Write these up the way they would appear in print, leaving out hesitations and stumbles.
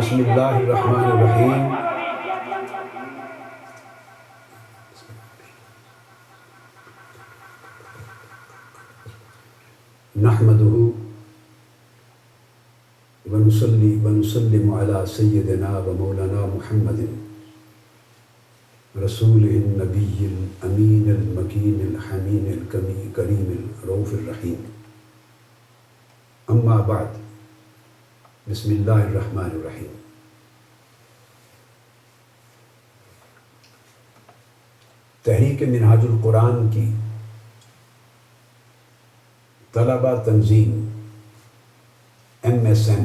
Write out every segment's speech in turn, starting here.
بسم اللہ الرحمن الرحیم. نحمده ونصلی ونسلم علی سیدنا و مولانا محمد رسول النبی الامین المکین الحمین الکریم الرؤوف الرحیم. اما بعد، بسم اللہ الرحمن الرحیم. تحریک منہاج القرآن کی طلبہ تنظیم MSM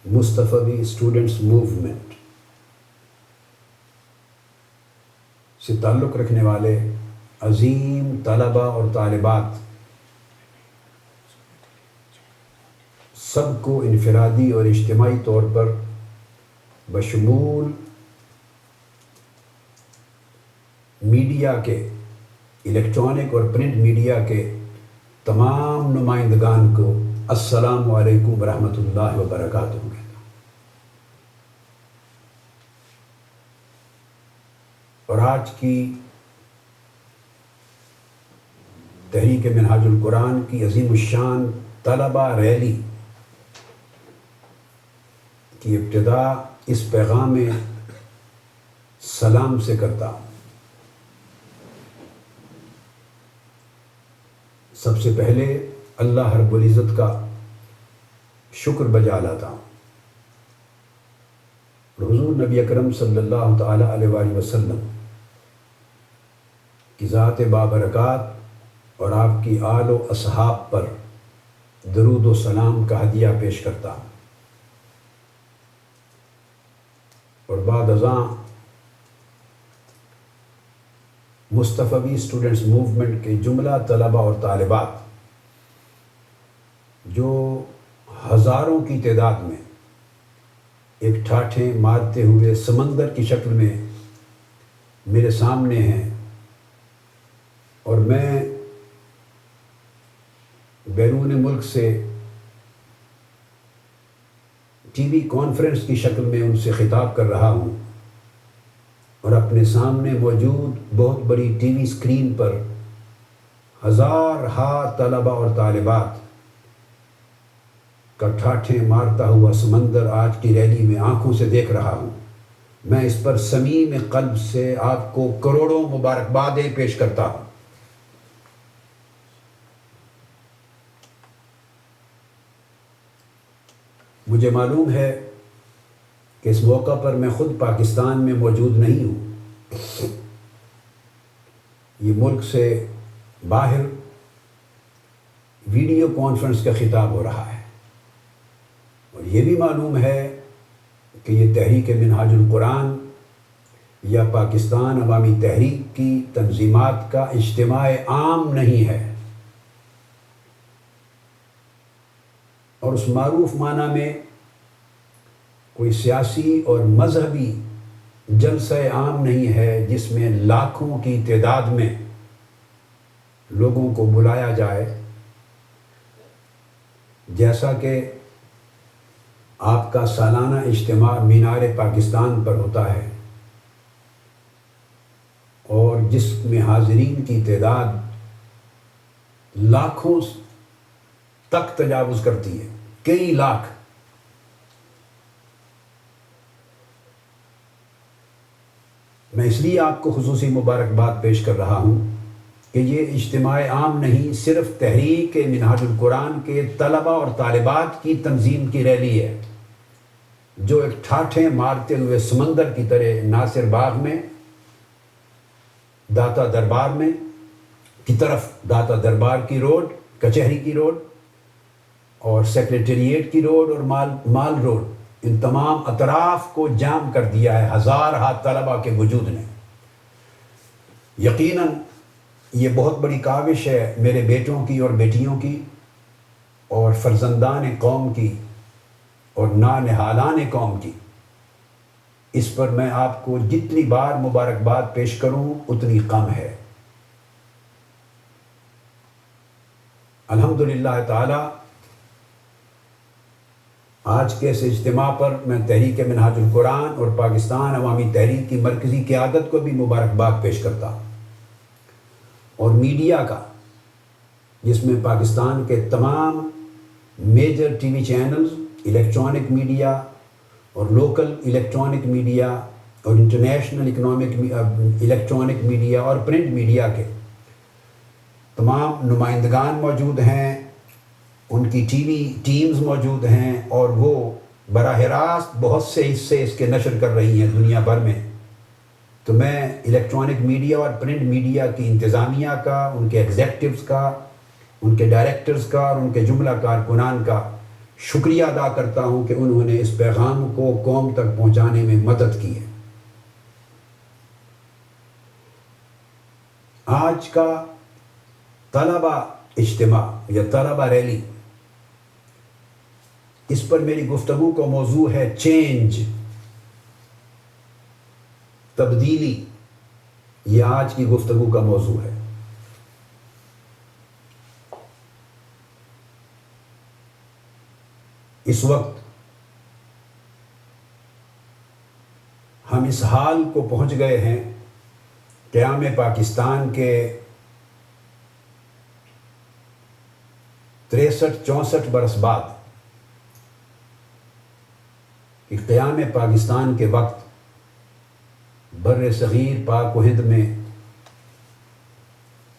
مصطفی اسٹوڈنٹس موومنٹ سے تعلق رکھنے والے عظیم طلبہ اور طالبات سب کو انفرادی اور اجتماعی طور پر بشمول میڈیا کے، الیکٹرانک اور پرنٹ میڈیا کے تمام نمائندگان کو السلام علیکم ورحمۃ اللہ وبرکاتہ کہتا ہوں. اور آج کی تحریک منہاج القرآن کی عظیم الشان طلبہ ریلی کی ابتدا اس پیغام سلام سے کرتا ہوں. سب سے پہلے اللہ رب العزت کا شکر بجا لاتا ہوں اور حضور نبی اکرم صلی اللہ تعالی علیہ وآلہ وسلم کی ذات بابرکات اور آپ کی آل و اصحاب پر درود و سلام کا ہدیہ پیش کرتا ہوں. اور بعد ازاں مصطفی اسٹوڈنٹس موومنٹ کے جملہ طلبہ اور طالبات جو ہزاروں کی تعداد میں ایک ٹھاٹھیں مارتے ہوئے سمندر کی شکل میں میرے سامنے ہیں، اور میں بیرون ملک سے ٹی وی کانفرنس کی شکل میں ان سے خطاب کر رہا ہوں، اور اپنے سامنے موجود بہت بڑی ٹی وی اسکرین پر ہزارہا طلبہ اور طالبات کا ٹھاٹھیں مارتا ہوا سمندر آج کی ریلی میں آنکھوں سے دیکھ رہا ہوں. میں اس پر صمیم قلب سے آپ کو کروڑوں مبارکبادیں پیش کرتا ہوں. مجھے معلوم ہے کہ اس موقع پر میں خود پاکستان میں موجود نہیں ہوں. یہ ملک سے باہر ویڈیو کانفرنس کا خطاب ہو رہا ہے، اور یہ بھی معلوم ہے کہ یہ تحریک منہاج القرآن یا پاکستان عوامی تحریک کی تنظیمات کا اجتماع عام نہیں ہے، اور اس معروف معنی میں کوئی سیاسی اور مذہبی جلسہ عام نہیں ہے جس میں لاکھوں کی تعداد میں لوگوں کو بلایا جائے، جیسا کہ آپ کا سالانہ اجتماع مینار پاکستان پر ہوتا ہے، اور جس میں حاضرین کی تعداد لاکھوں تک تجاوز کرتی ہے، کئی لاکھ. میں اس لیے آپ کو خصوصی مبارکباد پیش کر رہا ہوں کہ یہ اجتماع عام نہیں، صرف تحریک منہاج القرآن کے طلبہ اور طالبات کی تنظیم کی ریلی ہے، جو ایک ٹھاٹھیں مارتے ہوئے سمندر کی طرح ناصر باغ میں داتا دربار میں کی طرف، داتا دربار کی روڈ، کچہری کی روڈ اور سیکریٹریٹ کی روڈ اور مال روڈ، ان تمام اطراف کو جام کر دیا ہے ہزارہا طلبہ کے وجود نے. یقیناً یہ بہت بڑی کاوش ہے میرے بیٹوں کی اور بیٹیوں کی اور فرزندان قوم کی اور نانہالان قوم کی. اس پر میں آپ کو جتنی بار مبارکباد پیش کروں اتنی کم ہے. الحمدللہ تعالی آج کے اس اجتماع پر میں تحریک منہاج القرآن اور پاکستان عوامی تحریک کی مرکزی قیادت کو بھی مبارکباد پیش کرتا ہوں، اور میڈیا کا، جس میں پاکستان کے تمام major T V channels, electronic media اور لوکل الیکٹرانک میڈیا اور انٹرنیشنل الیکٹرانک میڈیا اور پرنٹ میڈیا کے تمام نمائندگان موجود ہیں، ان کی ٹی وی ٹیمز موجود ہیں، اور وہ براہ راست بہت سے حصے اس کے نشر کر رہی ہیں دنیا بھر میں۔ تو میں الیکٹرانک میڈیا اور پرنٹ میڈیا کی انتظامیہ کا، ان کے ایگزیکٹوز کا، ان کے ڈائریکٹرز کا اور ان کے جملہ کارکنان کا شکریہ ادا کرتا ہوں کہ انہوں نے اس پیغام کو قوم تک پہنچانے میں مدد کی ہے۔ آج کا طلبہ اجتماع یا طلبہ ریلی، اس پر میری گفتگو کا موضوع ہے چینج، تبدیلی۔ یہ آج کی گفتگو کا موضوع ہے۔ اس وقت ہم اس حال کو پہنچ گئے ہیں، قیام پاکستان کے 63-64 برس بعد، کہ قیام پاکستان کے وقت بر صغیر پاک و ہند میں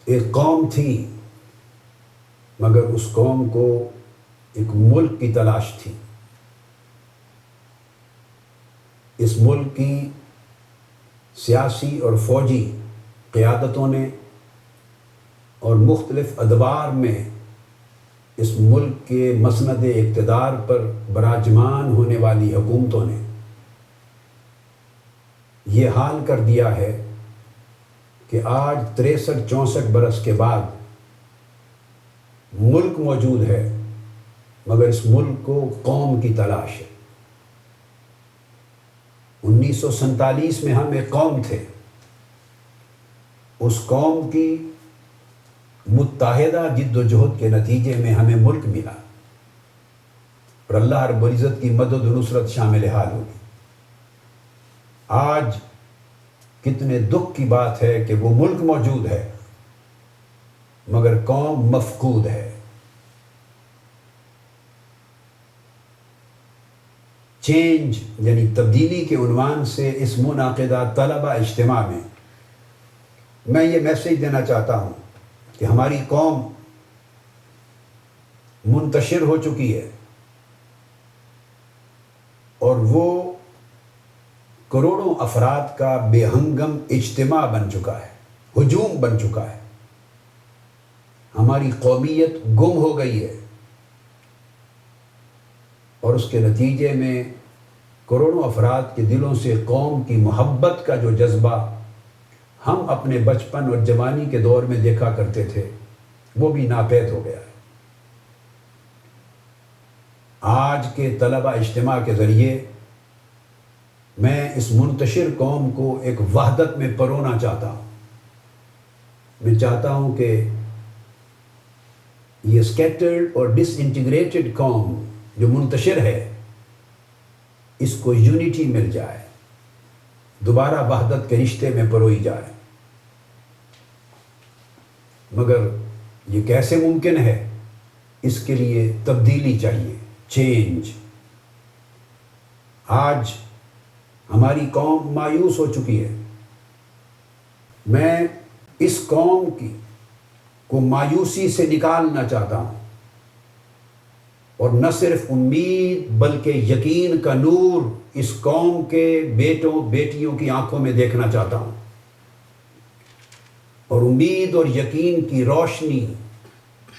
ایک قوم تھی، مگر اس قوم کو ایک ملک کی تلاش تھی۔ اس ملک کی سیاسی اور فوجی قیادتوں نے اور مختلف ادوار میں اس ملک کے مسند اقتدار پر براجمان ہونے والی حکومتوں نے یہ حال کر دیا ہے کہ آج 63-64 برس کے بعد ملک موجود ہے، مگر اس ملک کو قوم کی تلاش ہے۔ 1947 میں ہم ایک قوم تھے، اس قوم کی متحدہ جد و جہد کے نتیجے میں ہمیں ملک ملا، اور اللہ رب العزت کی مدد و نصرت شامل حال ہوگی۔ آج کتنے دکھ کی بات ہے کہ وہ ملک موجود ہے مگر قوم مفقود ہے۔ چینج یعنی تبدیلی کے عنوان سے اس منعقدہ طلبہ اجتماع میں میں یہ میسیج دینا چاہتا ہوں کہ ہماری قوم منتشر ہو چکی ہے، اور وہ کروڑوں افراد کا بے ہنگم اجتماع بن چکا ہے، ہجوم بن چکا ہے۔ ہماری قومیت گم ہو گئی ہے، اور اس کے نتیجے میں کروڑوں افراد کے دلوں سے قوم کی محبت کا جو جذبہ ہم اپنے بچپن اور جوانی کے دور میں دیکھا کرتے تھے، وہ بھی ناپید ہو گیا ہے۔ آج کے طلبہ اجتماع کے ذریعے میں اس منتشر قوم کو ایک وحدت میں پرونا چاہتا ہوں۔ میں چاہتا ہوں کہ یہ اسکیٹرڈ اور ڈس انٹیگریٹڈ قوم جو منتشر ہے، اس کو یونٹی مل جائے، دوبارہ وحدت کے رشتے میں پروئی جائے۔ مگر یہ کیسے ممکن ہے؟ اس کے لیے تبدیلی چاہیے، چینج۔ آج ہماری قوم مایوس ہو چکی ہے۔ میں اس قوم کو مایوسی سے نکالنا چاہتا ہوں، اور نہ صرف امید بلکہ یقین کا نور اس قوم کے بیٹوں بیٹیوں کی آنکھوں میں دیکھنا چاہتا ہوں، اور امید اور یقین کی روشنی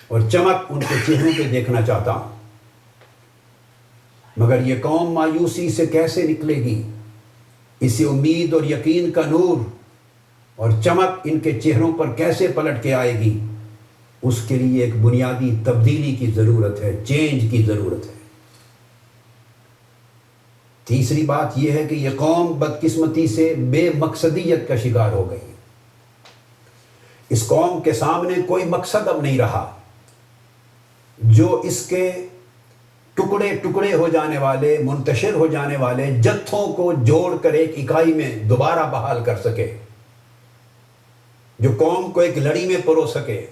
اور چمک ان کے چہروں پہ دیکھنا چاہتا ہوں۔ مگر یہ قوم مایوسی سے کیسے نکلے گی؟ اسے امید اور یقین کا نور اور چمک ان کے چہروں پر کیسے پلٹ کے آئے گی؟ اس کے لیے ایک بنیادی تبدیلی کی ضرورت ہے، چینج کی ضرورت ہے۔ تیسری بات یہ ہے کہ یہ قوم بدقسمتی سے بے مقصدیت کا شکار ہو گئی۔ اس قوم کے سامنے کوئی مقصد اب نہیں رہا جو اس کے ٹکڑے ٹکڑے ہو جانے والے، منتشر ہو جانے والے جتھوں کو جوڑ کر ایک اکائی میں دوبارہ بحال کر سکے، جو قوم کو ایک لڑی میں پرو سکے،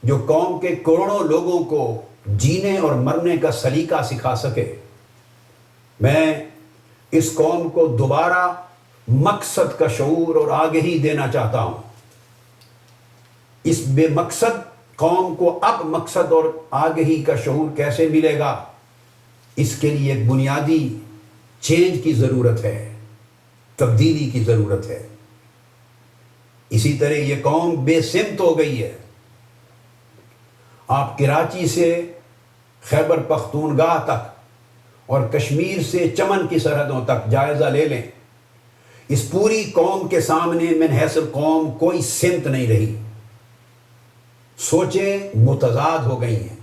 جو قوم کے کروڑوں لوگوں کو جینے اور مرنے کا سلیقہ سکھا سکے۔ میں اس قوم کو دوبارہ مقصد کا شعور اور آگہی دینا چاہتا ہوں۔ اس بے مقصد قوم کو اب مقصد اور آگہی کا شعور کیسے ملے گا؟ اس کے لیے ایک بنیادی چینج کی ضرورت ہے، تبدیلی کی ضرورت ہے۔ اسی طرح یہ قوم بے سمت ہو گئی ہے۔ آپ کراچی سے خیبر پختونخوا تک اور کشمیر سے چمن کی سرحدوں تک جائزہ لے لیں، اس پوری قوم کے سامنے من حیث القوم کوئی سمت نہیں رہی۔ سوچیں متضاد ہو گئی ہیں،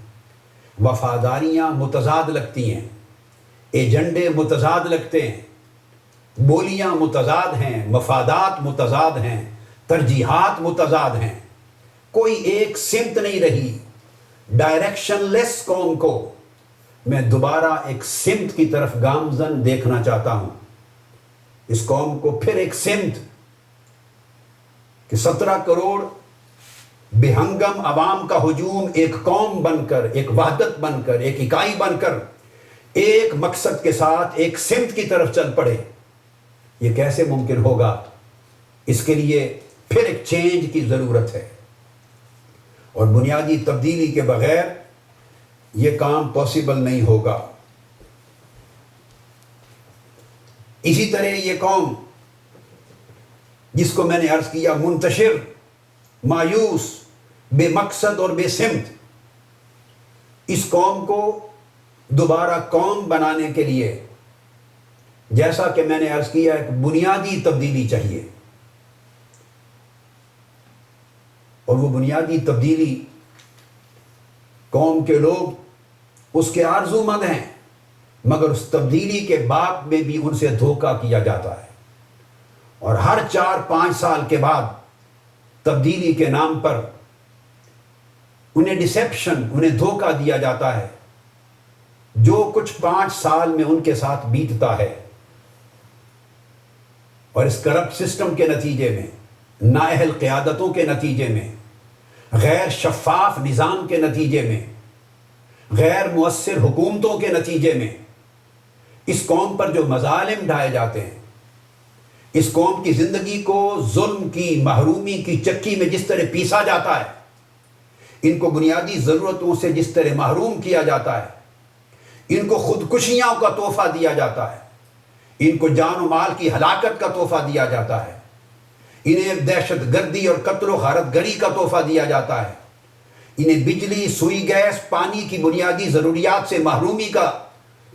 وفاداریاں متضاد لگتی ہیں، ایجنڈے متضاد لگتے ہیں، بولیاں متضاد ہیں، مفادات متضاد ہیں، ترجیحات متضاد ہیں، کوئی ایک سمت نہیں رہی۔ ڈائریکشن لیس قوم کو میں دوبارہ ایک سمت کی طرف گامزن دیکھنا چاہتا ہوں۔ اس قوم کو پھر ایک سمت کہ 17 کروڑ بے ہنگم عوام کا ہجوم ایک قوم بن کر، ایک وحدت بن کر، ایک اکائی بن کر، ایک مقصد کے ساتھ ایک سمت کی طرف چل پڑے، یہ کیسے ممکن ہوگا؟ اس کے لیے پھر ایک چینج کی ضرورت ہے، اور بنیادی تبدیلی کے بغیر یہ کام پاسبل نہیں ہوگا۔ اسی طرح یہ قوم جس کو میں نے عرض کیا منتشر، مایوس، بے مقصد اور بے سمت، اس قوم کو دوبارہ قوم بنانے کے لیے جیسا کہ میں نے عرض کیا ایک بنیادی تبدیلی چاہیے، اور وہ بنیادی تبدیلی قوم کے لوگ اس کے آرزو مند ہیں، مگر اس تبدیلی کے بعد میں بھی ان سے دھوکہ کیا جاتا ہے، اور ہر 4-5 سال کے بعد تبدیلی کے نام پر انہیں ڈسیپشن، انہیں دھوکہ دیا جاتا ہے۔ جو کچھ 5 سال میں ان کے ساتھ بیتتا ہے، اور اس کرپٹ سسٹم کے نتیجے میں، نااہل قیادتوں کے نتیجے میں، غیر شفاف نظام کے نتیجے میں، غیر مؤثر حکومتوں کے نتیجے میں اس قوم پر جو مظالم ڈھائے جاتے ہیں، اس قوم کی زندگی کو ظلم کی، محرومی کی چکی میں جس طرح پیسا جاتا ہے، ان کو بنیادی ضرورتوں سے جس طرح محروم کیا جاتا ہے، ان کو خودکشیاں کا تحفہ دیا جاتا ہے، ان کو جان و مال کی ہلاکت کا تحفہ دیا جاتا ہے، انہیں دہشت گردی اور قتل و غارت گری کا تحفہ دیا جاتا ہے، انہیں بجلی، سوئی گیس، پانی کی بنیادی ضروریات سے محرومی کا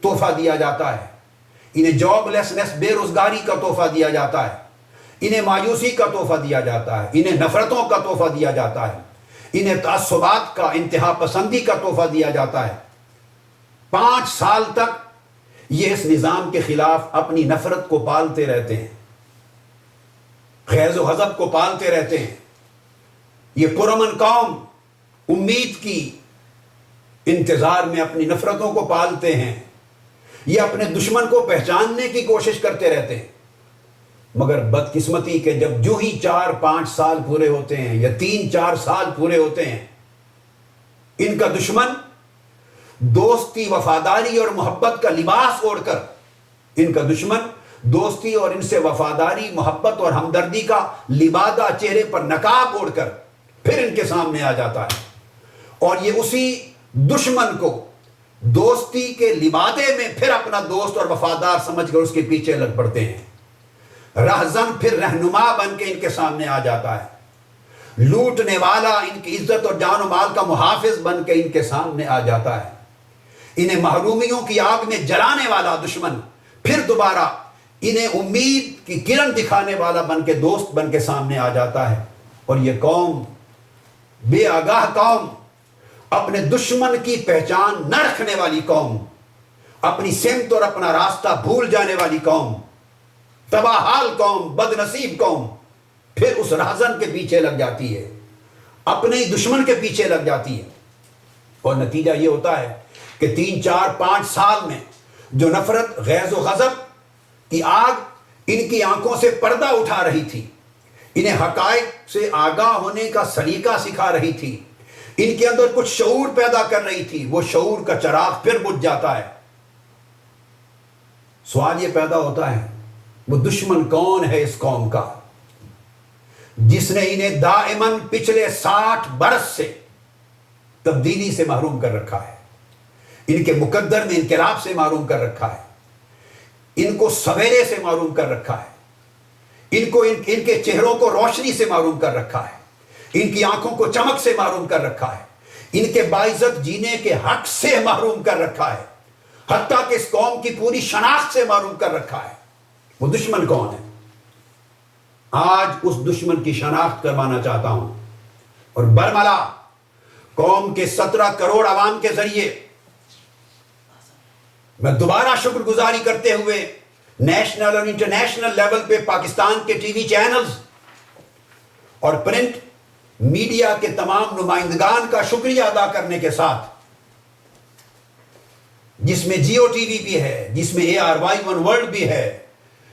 تحفہ دیا جاتا ہے، انہیں جاب لیسنس، بے روزگاری کا تحفہ دیا جاتا ہے، انہیں مایوسی کا تحفہ دیا جاتا ہے، انہیں نفرتوں کا تحفہ دیا جاتا ہے، انہیں تعصبات کا، انتہا پسندی کا تحفہ دیا جاتا ہے۔ 5 سال تک یہ اس نظام کے خلاف اپنی نفرت کو پالتے رہتے ہیں، غیظ و غضب کو پالتے رہتے ہیں۔ یہ پرامن قوم امید کی انتظار میں اپنی نفرتوں کو پالتے ہیں، یہ اپنے دشمن کو پہچاننے کی کوشش کرتے رہتے ہیں، مگر بدقسمتی کہ جب جو ہی 4-5 سال پورے ہوتے ہیں یا 3-4 سال پورے ہوتے ہیں، ان کا دشمن دوستی، وفاداری اور محبت کا لباس اوڑھ کر، ان کا دشمن دوستی اور ان سے وفاداری، محبت اور ہمدردی کا لبادہ، چہرے پر نقاب اوڑھ کر پھر ان کے سامنے آ جاتا ہے، اور یہ اسی دشمن کو دوستی کے لبادے میں پھر اپنا دوست اور وفادار سمجھ کر اس کے پیچھے لگ پڑتے ہیں۔ رہزن پھر رہنما بن کے ان کے سامنے آ جاتا ہے، لوٹنے والا ان کی عزت اور جان و مال کا محافظ بن کے ان کے سامنے آ جاتا ہے، انہیں محرومیوں کی آگ میں جلانے والا دشمن پھر دوبارہ انہیں امید کی کرن دکھانے والا بن کے، دوست بن کے سامنے آ جاتا ہے، اور یہ قوم، بے آگاہ قوم، اپنے دشمن کی پہچان نہ رکھنے والی قوم، اپنی سمت اور اپنا راستہ بھول جانے والی قوم، تباہ حال قوم، بد نصیب قوم، پھر اس راہزن کے پیچھے لگ جاتی ہے، اپنے ہی دشمن کے پیچھے لگ جاتی ہے، اور نتیجہ یہ ہوتا ہے کہ 3 4 5 سال میں جو نفرت غیظ و غضب کی آگ ان کی آنکھوں سے پردہ اٹھا رہی تھی، انہیں حقائق سے آگاہ ہونے کا سلیقہ سکھا رہی تھی، ان کے اندر کچھ شعور پیدا کر رہی تھی، وہ شعور کا چراغ پھر بجھ جاتا ہے۔ سوال یہ پیدا ہوتا ہے وہ دشمن کون ہے اس قوم کا جس نے انہیں دائماً پچھلے 60 برس سے تبدیلی سے محروم کر رکھا ہے، ان کے مقدر میں انقلاب سے محروم کر رکھا ہے، ان کو سویرے سے محروم کر رکھا ہے، ان کے چہروں کو روشنی سے محروم کر رکھا ہے، ان کی آنکھوں کو چمک سے محروم کر رکھا ہے، ان کے باعزت جینے کے حق سے محروم کر رکھا ہے، حتیٰ کہ اس قوم کی پوری شناخت سے محروم کر رکھا ہے۔ وہ دشمن کون ہے؟ آج اس دشمن کی شناخت کروانا چاہتا ہوں، اور برملا قوم کے 17 کروڑ عوام کے ذریعے میں دوبارہ شکر گزاری کرتے ہوئے نیشنل اور انٹرنیشنل لیول پہ پاکستان کے ٹی وی چینلز اور پرنٹ میڈیا کے تمام نمائندگان کا شکریہ ادا کرنے کے ساتھ، جس میں جیو ٹی وی بھی ہے، جس میں ARY1 ورلڈ بھی ہے،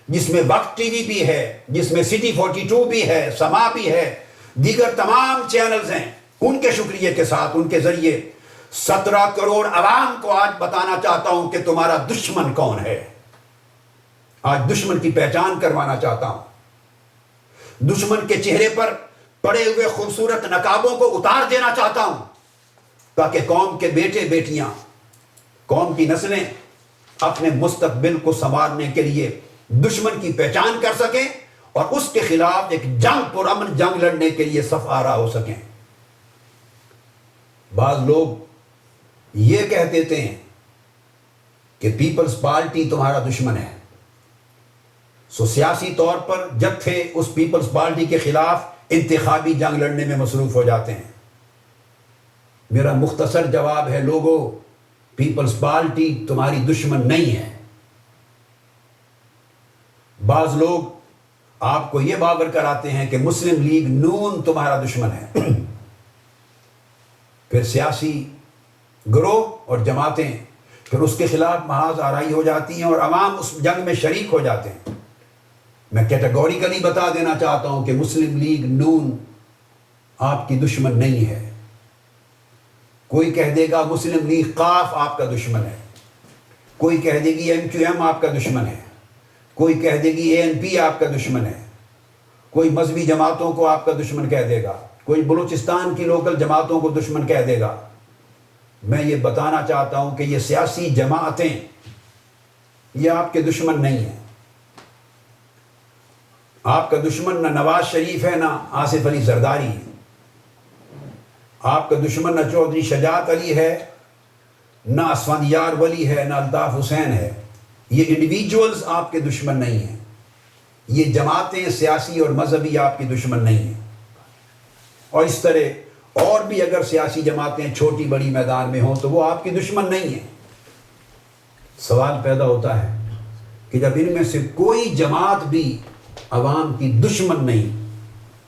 جس میں وقت ٹی وی بھی ہے، جس میں سٹی 42 بھی ہے، سما بھی ہے، دیگر تمام چینلز ہیں، ان کے شکریہ کے ساتھ ان کے ذریعے 17 کروڑ عوام کو آج بتانا چاہتا ہوں کہ تمہارا دشمن کون ہے۔ آج دشمن کی پہچان کروانا چاہتا ہوں، دشمن کے چہرے پر پڑے ہوئے خوبصورت نقابوں کو اتار دینا چاہتا ہوں، تاکہ قوم کے بیٹے بیٹیاں، قوم کی نسلیں اپنے مستقبل کو سنوارنے کے لیے دشمن کی پہچان کر سکیں اور اس کے خلاف ایک جنگ پرامن جنگ لڑنے کے لیے صف آرا ہو سکیں۔ بعض لوگ یہ کہہ دیتے ہیں کہ پیپلز پارٹی تمہارا دشمن ہے، سو سیاسی طور پر جب تھے اس پیپلز پارٹی کے خلاف انتخابی جنگ لڑنے میں مصروف ہو جاتے ہیں۔ میرا مختصر جواب ہے، لوگوں، پیپلز پارٹی تمہاری دشمن نہیں ہے۔ بعض لوگ آپ کو یہ باور کراتے ہیں کہ مسلم لیگ نون تمہارا دشمن ہے، پھر سیاسی گروہ اور جماعتیں پھر اس کے خلاف محاذ آرائی ہو جاتی ہیں اور عوام اس جنگ میں شریک ہو جاتے ہیں۔ میں کیٹیگوریکلی بتا دینا چاہتا ہوں کہ مسلم لیگ نون آپ کی دشمن نہیں ہے۔ کوئی کہہ دے گا مسلم لیگ قاف آپ کا دشمن ہے، کوئی کہہ دے گی MQM آپ کا دشمن ہے، کوئی کہہ دے گی ANP آپ کا دشمن ہے، کوئی مذہبی جماعتوں کو آپ کا دشمن کہہ دے گا، کوئی بلوچستان کی لوکل جماعتوں کو دشمن کہہ دے گا۔ میں یہ بتانا چاہتا ہوں کہ یہ سیاسی جماعتیں یہ آپ کے دشمن نہیں ہیں۔ آپ کا دشمن نہ نواز شریف ہے، نہ آصف علی زرداری ہے، آپ کا دشمن نہ چودھری شجاعت علی ہے، نہ اسفندیار ولی ہے، نہ الطاف حسین ہے۔ یہ انڈیویجولز آپ کے دشمن نہیں ہیں، یہ جماعتیں سیاسی اور مذہبی آپ کی دشمن نہیں ہیں۔ اور اس طرح اور بھی اگر سیاسی جماعتیں چھوٹی بڑی میدان میں ہوں تو وہ آپ کی دشمن نہیں ہیں۔ سوال پیدا ہوتا ہے کہ جب ان میں سے کوئی جماعت بھی عوام کی دشمن نہیں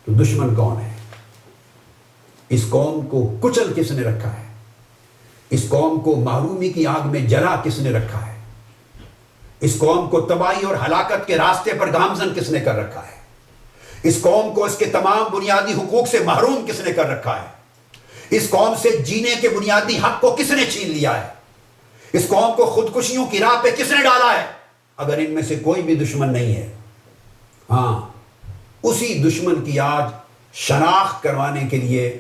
تو دشمن کون ہے؟ اس قوم کو کچل کس نے رکھا ہے؟ اس قوم کو محرومی کی آگ میں جلا کس نے رکھا ہے؟ اس قوم کو تباہی اور ہلاکت کے راستے پر گامزن کس نے کر رکھا ہے؟ اس قوم کو اس کے تمام بنیادی حقوق سے محروم کس نے کر رکھا ہے؟ اس قوم سے جینے کے بنیادی حق کو کس نے چھین لیا ہے؟ اس قوم کو خودکشیوں کی راہ پہ کس نے ڈالا ہے؟ اگر ان میں سے کوئی بھی دشمن نہیں ہے، ہاں، اسی دشمن کی آج شناخت کروانے کے لیے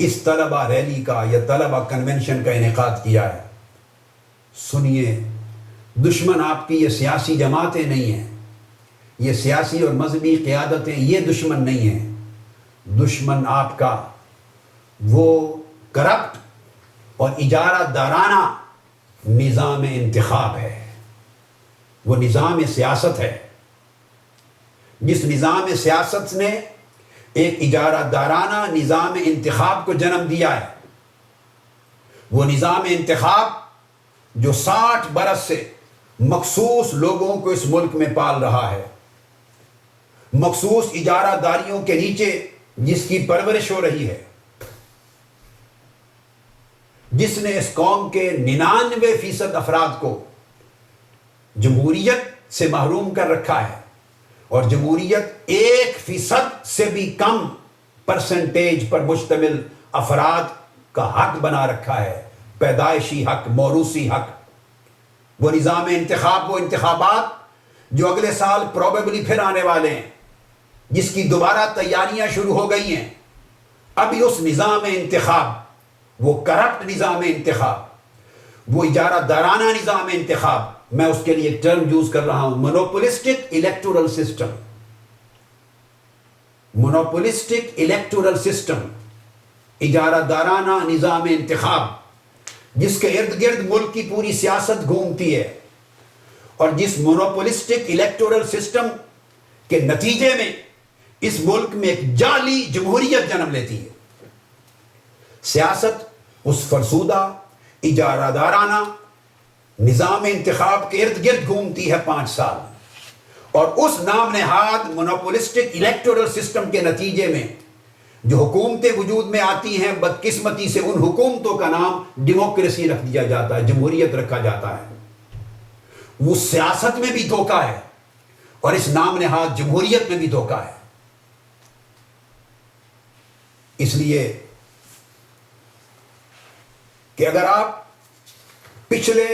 اس طلبہ ریلی کا یا طلبہ کنونشن کا انعقاد کیا ہے۔ سنیے، دشمن آپ کی یہ سیاسی جماعتیں نہیں ہیں، یہ سیاسی اور مذہبی قیادتیں یہ دشمن نہیں ہیں۔ دشمن آپ کا وہ کرپٹ اور اجارہ دارانہ نظام انتخاب ہے، وہ نظام سیاست ہے، جس نظام سیاست نے ایک اجارہ دارانہ نظام انتخاب کو جنم دیا ہے۔ وہ نظام انتخاب جو 60 برس سے مخصوص لوگوں کو اس ملک میں پال رہا ہے، مخصوص اجارہ داریوں کے نیچے جس کی پرورش ہو رہی ہے، جس نے اس قوم کے 99% افراد کو جمہوریت سے محروم کر رکھا ہے، اور جمہوریت 1% سے بھی کم پرسنٹیج پر مشتمل افراد کا حق بنا رکھا ہے، پیدائشی حق، موروثی حق۔ وہ نظام انتخاب، وہ انتخابات جو اگلے سال پروبیبلی پھر آنے والے ہیں، جس کی دوبارہ تیاریاں شروع ہو گئی ہیں، ابھی اس نظام انتخاب، وہ کرپٹ نظام انتخاب، وہ اجارہ دارانہ نظام انتخاب، میں اس کے لیے ایک ٹرم یوز کر رہا ہوں، مونوپولسٹک الیکٹورل سسٹم، مونوپولسٹک الیکٹورل سسٹم، اجارہ دارانہ نظام انتخاب، جس کے ارد گرد ملک کی پوری سیاست گھومتی ہے، اور جس مونوپولسٹک الیکٹورل سسٹم کے نتیجے میں اس ملک میں ایک جعلی جمہوریت جنم لیتی ہے۔ سیاست اس فرسودہ اجارہ دارانہ نظام انتخاب کے ارد گرد گھومتی ہے 5 سال، اور اس نام نہاد مونوپولسٹک الیکٹورل سسٹم کے نتیجے میں جو حکومتیں وجود میں آتی ہیں، بدقسمتی سے ان حکومتوں کا نام ڈیموکریسی رکھ دیا جاتا ہے، جمہوریت رکھا جاتا ہے۔ وہ سیاست میں بھی دھوکہ ہے، اور اس نام نہاد جمہوریت میں بھی دھوکہ ہے۔ اس لیے کہ اگر آپ پچھلے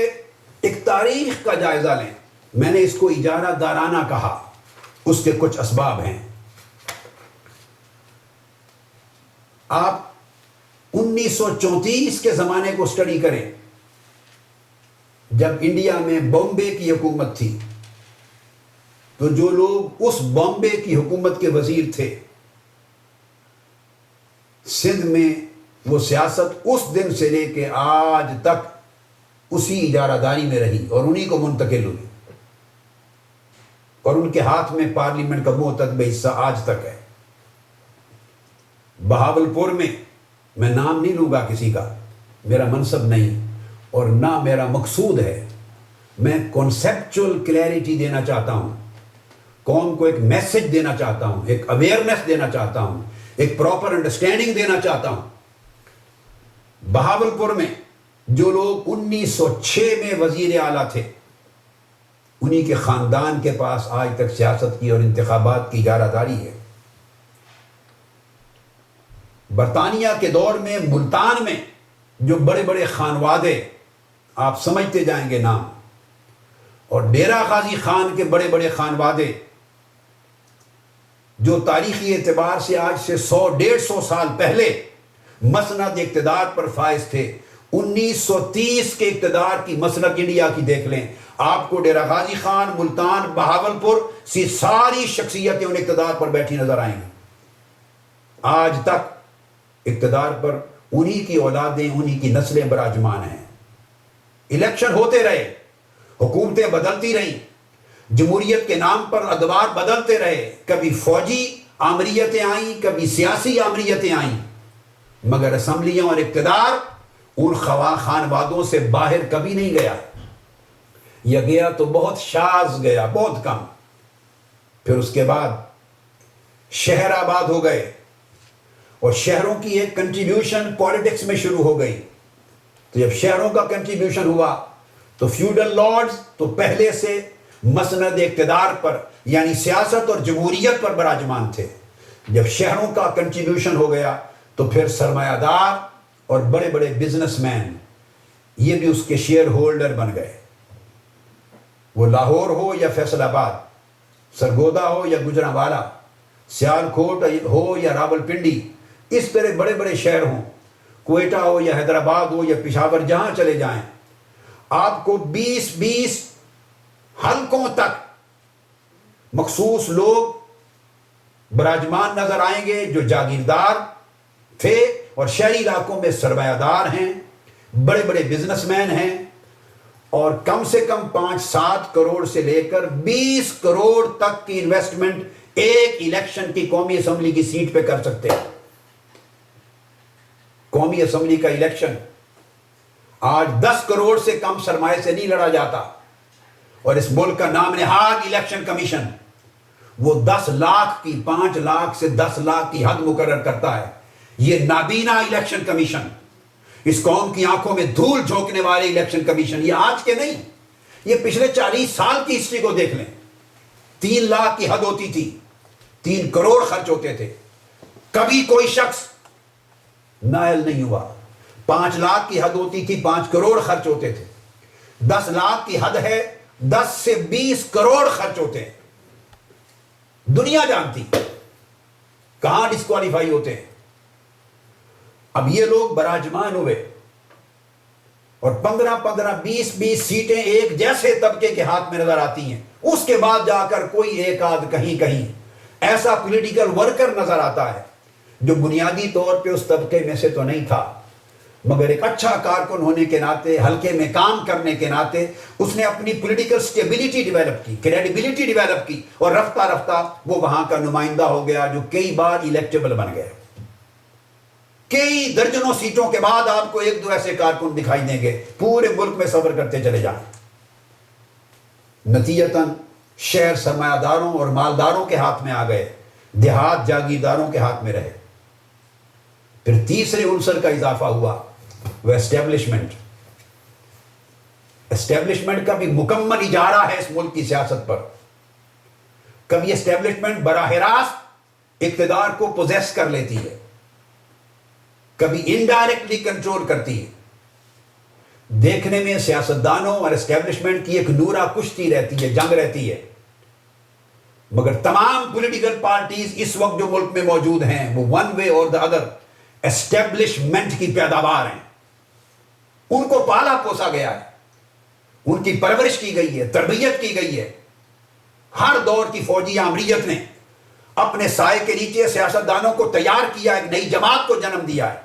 ایک تاریخ کا جائزہ لیں، میں نے اس کو اجارہ دارانہ کہا، اس کے کچھ اسباب ہیں۔ آپ 1934 کے زمانے کو سٹڈی کریں، جب انڈیا میں بامبے کی حکومت تھی، تو جو لوگ اس بامبے کی حکومت کے وزیر تھے، سندھ میں وہ سیاست اس دن سے لے کے آج تک اسی اجارہ داری میں رہی اور انہی کو منتقل ہوئی، اور ان کے ہاتھ میں پارلیمنٹ کا معتدب حصہ آج تک ہے۔ بہاولپور میں نام نہیں لوں گا کسی کا، میرا منصب نہیں اور نہ میرا مقصود ہے، میں کنسیپچول کلیئرٹی دینا چاہتا ہوں، قوم کو ایک میسج دینا چاہتا ہوں، ایک اویئرنیس دینا چاہتا ہوں، ایک پراپر انڈرسٹینڈنگ دینا چاہتا ہوں۔ بہاولپور میں جو لوگ 1906 میں وزیر اعلیٰ تھے، انہی کے خاندان کے پاس آج تک سیاست کی اور انتخابات کی اجارہ داری ہے۔ برطانیہ کے دور میں ملتان میں جو بڑے بڑے خانوادے، آپ سمجھتے جائیں گے نام، اور ڈیرہ غازی خان کے بڑے بڑے خانوادے جو تاریخی اعتبار سے آج سے 100-150 سال پہلے مسند اقتدار پر فائز تھے، 1930 کے اقتدار کی مسلک انڈیا کی دیکھ لیں، آپ کو ڈیرہ غازی خان، ملتان، بہاولپور سی ساری شخصیتیں ان اقتدار پر بیٹھی نظر آئیں گی۔ آج تک اقتدار پر انہی کی اولادیں، انہی کی نسلیں براجمان ہیں۔ الیکشن ہوتے رہے، حکومتیں بدلتی رہیں، جمہوریت کے نام پر ادوار بدلتے رہے، کبھی فوجی آمریتیں آئیں، کبھی سیاسی آمریتیں آئیں، مگر اسمبلیاں اور اقتدار ان خانوادوں سے باہر کبھی نہیں گیا، یا گیا تو بہت شاذ گیا، بہت کم۔ پھر اس کے بعد شہر آباد ہو گئے، اور شہروں کی ایک کنٹریبیوشن پولیٹکس میں شروع ہو گئی۔ تو جب شہروں کا کنٹریبیوشن ہوا تو فیوڈل لارڈز تو پہلے سے مسند اقتدار پر یعنی سیاست اور جمہوریت پر براجمان تھے، جب شہروں کا کنٹریبیوشن ہو گیا تو پھر سرمایہ دار اور بڑے بڑے بزنس مین یہ بھی اس کے شیئر ہولڈر بن گئے، وہ لاہور ہو یا فیصل آباد، سرگودا ہو یا گجرانوالہ، سیالکوٹ ہو یا راولپنڈی، اس طرح بڑے بڑے شہر ہوں، کوئٹہ ہو یا حیدرآباد ہو یا پشاور، جہاں چلے جائیں آپ کو 20 حلقوں تک مخصوص لوگ براجمان نظر آئیں گے جو جاگیردار تھے اور شہری علاقوں میں سرمایہ دار ہیں، بڑے بڑے بزنس مین ہیں، اور کم سے کم 5-7 کروڑ سے لے کر 20 کروڑ تک کی انویسٹمنٹ ایک الیکشن کی قومی اسمبلی کی سیٹ پہ کر سکتے ہیں۔ قومی اسمبلی کا الیکشن آج 10 کروڑ سے کم سرمایہ سے نہیں لڑا جاتا، اور اس ملک کا نام نہاد الیکشن کمیشن وہ 10 لاکھ کی 5 لاکھ سے 10 لاکھ کی حد مقرر کرتا ہے۔ یہ نابینا الیکشن کمیشن اس قوم کی آنکھوں میں دھول جھونکنے والے الیکشن کمیشن، یہ آج کے نہیں، یہ پچھلے 40 سال کی ہسٹری کو دیکھ لیں۔ 3 لاکھ کی حد ہوتی تھی، 3 کروڑ خرچ ہوتے تھے، کبھی کوئی شخص نائل نہیں ہوا۔ 5 لاکھ کی حد ہوتی تھی، 5 کروڑ خرچ ہوتے تھے۔ 10 لاکھ کی حد ہے، 10 سے 20 کروڑ خرچ ہوتے ہیں۔ دنیا جانتی کہاں ڈسکوالیفائی ہوتے ہیں۔ اب یہ لوگ براجمان ہوئے اور 15 20 سیٹیں ایک جیسے طبقے کے ہاتھ میں نظر آتی ہیں۔ اس کے بعد جا کر کوئی ایک آدھ کہیں ایسا پولیٹیکل ورکر نظر آتا ہے جو بنیادی طور پہ اس طبقے میں سے تو نہیں تھا، مگر ایک اچھا کارکن ہونے کے ناطے، حلقے میں کام کرنے کے ناطے اس نے اپنی پولیٹیکل سٹیبلٹی ڈیولپ کی، کریڈیبلٹی ڈیولپ کی، اور رفتہ رفتہ وہ وہاں کا نمائندہ ہو گیا جو کئی بار الیکٹیبل بن گئے۔ کئی درجنوں سیٹوں کے بعد آپ کو 1-2 ایسے کارکن دکھائی دیں گے، پورے ملک میں سفر کرتے چلے جائیں۔ نتیجتاً شہر سرمایہ داروں اور مالداروں کے ہاتھ میں آ گئے، دیہات جاگیرداروں کے ہاتھ میں رہے۔ پھر تیسرے عنصر کا اضافہ ہوا، وہ اسٹیبلشمنٹ۔ اسٹیبلشمنٹ کا بھی مکمل اجارہ ہے اس ملک کی سیاست پر۔ کبھی اسٹیبلشمنٹ براہ راست اقتدار کو پوزیس کر لیتی ہے، کبھی انڈائریکٹلی کنٹرول کرتی ہے۔ دیکھنے میں سیاستدانوں اور اسٹیبلشمنٹ کی ایک نورا کشتی رہتی ہے، جنگ رہتی ہے، مگر تمام پولیٹیکل پارٹیز اس وقت جو ملک میں موجود ہیں وہ ون وے اور دا ادر اسٹیبلشمنٹ کی پیداوار ہیں۔ ان کو پالا پوسا گیا ہے، ان کی پرورش کی گئی ہے، تربیت کی گئی ہے۔ ہر دور کی فوجی آمریت نے اپنے سائے کے نیچے سیاستدانوں کو تیار کیا، ایک نئی جماعت کو جنم دیا ہے،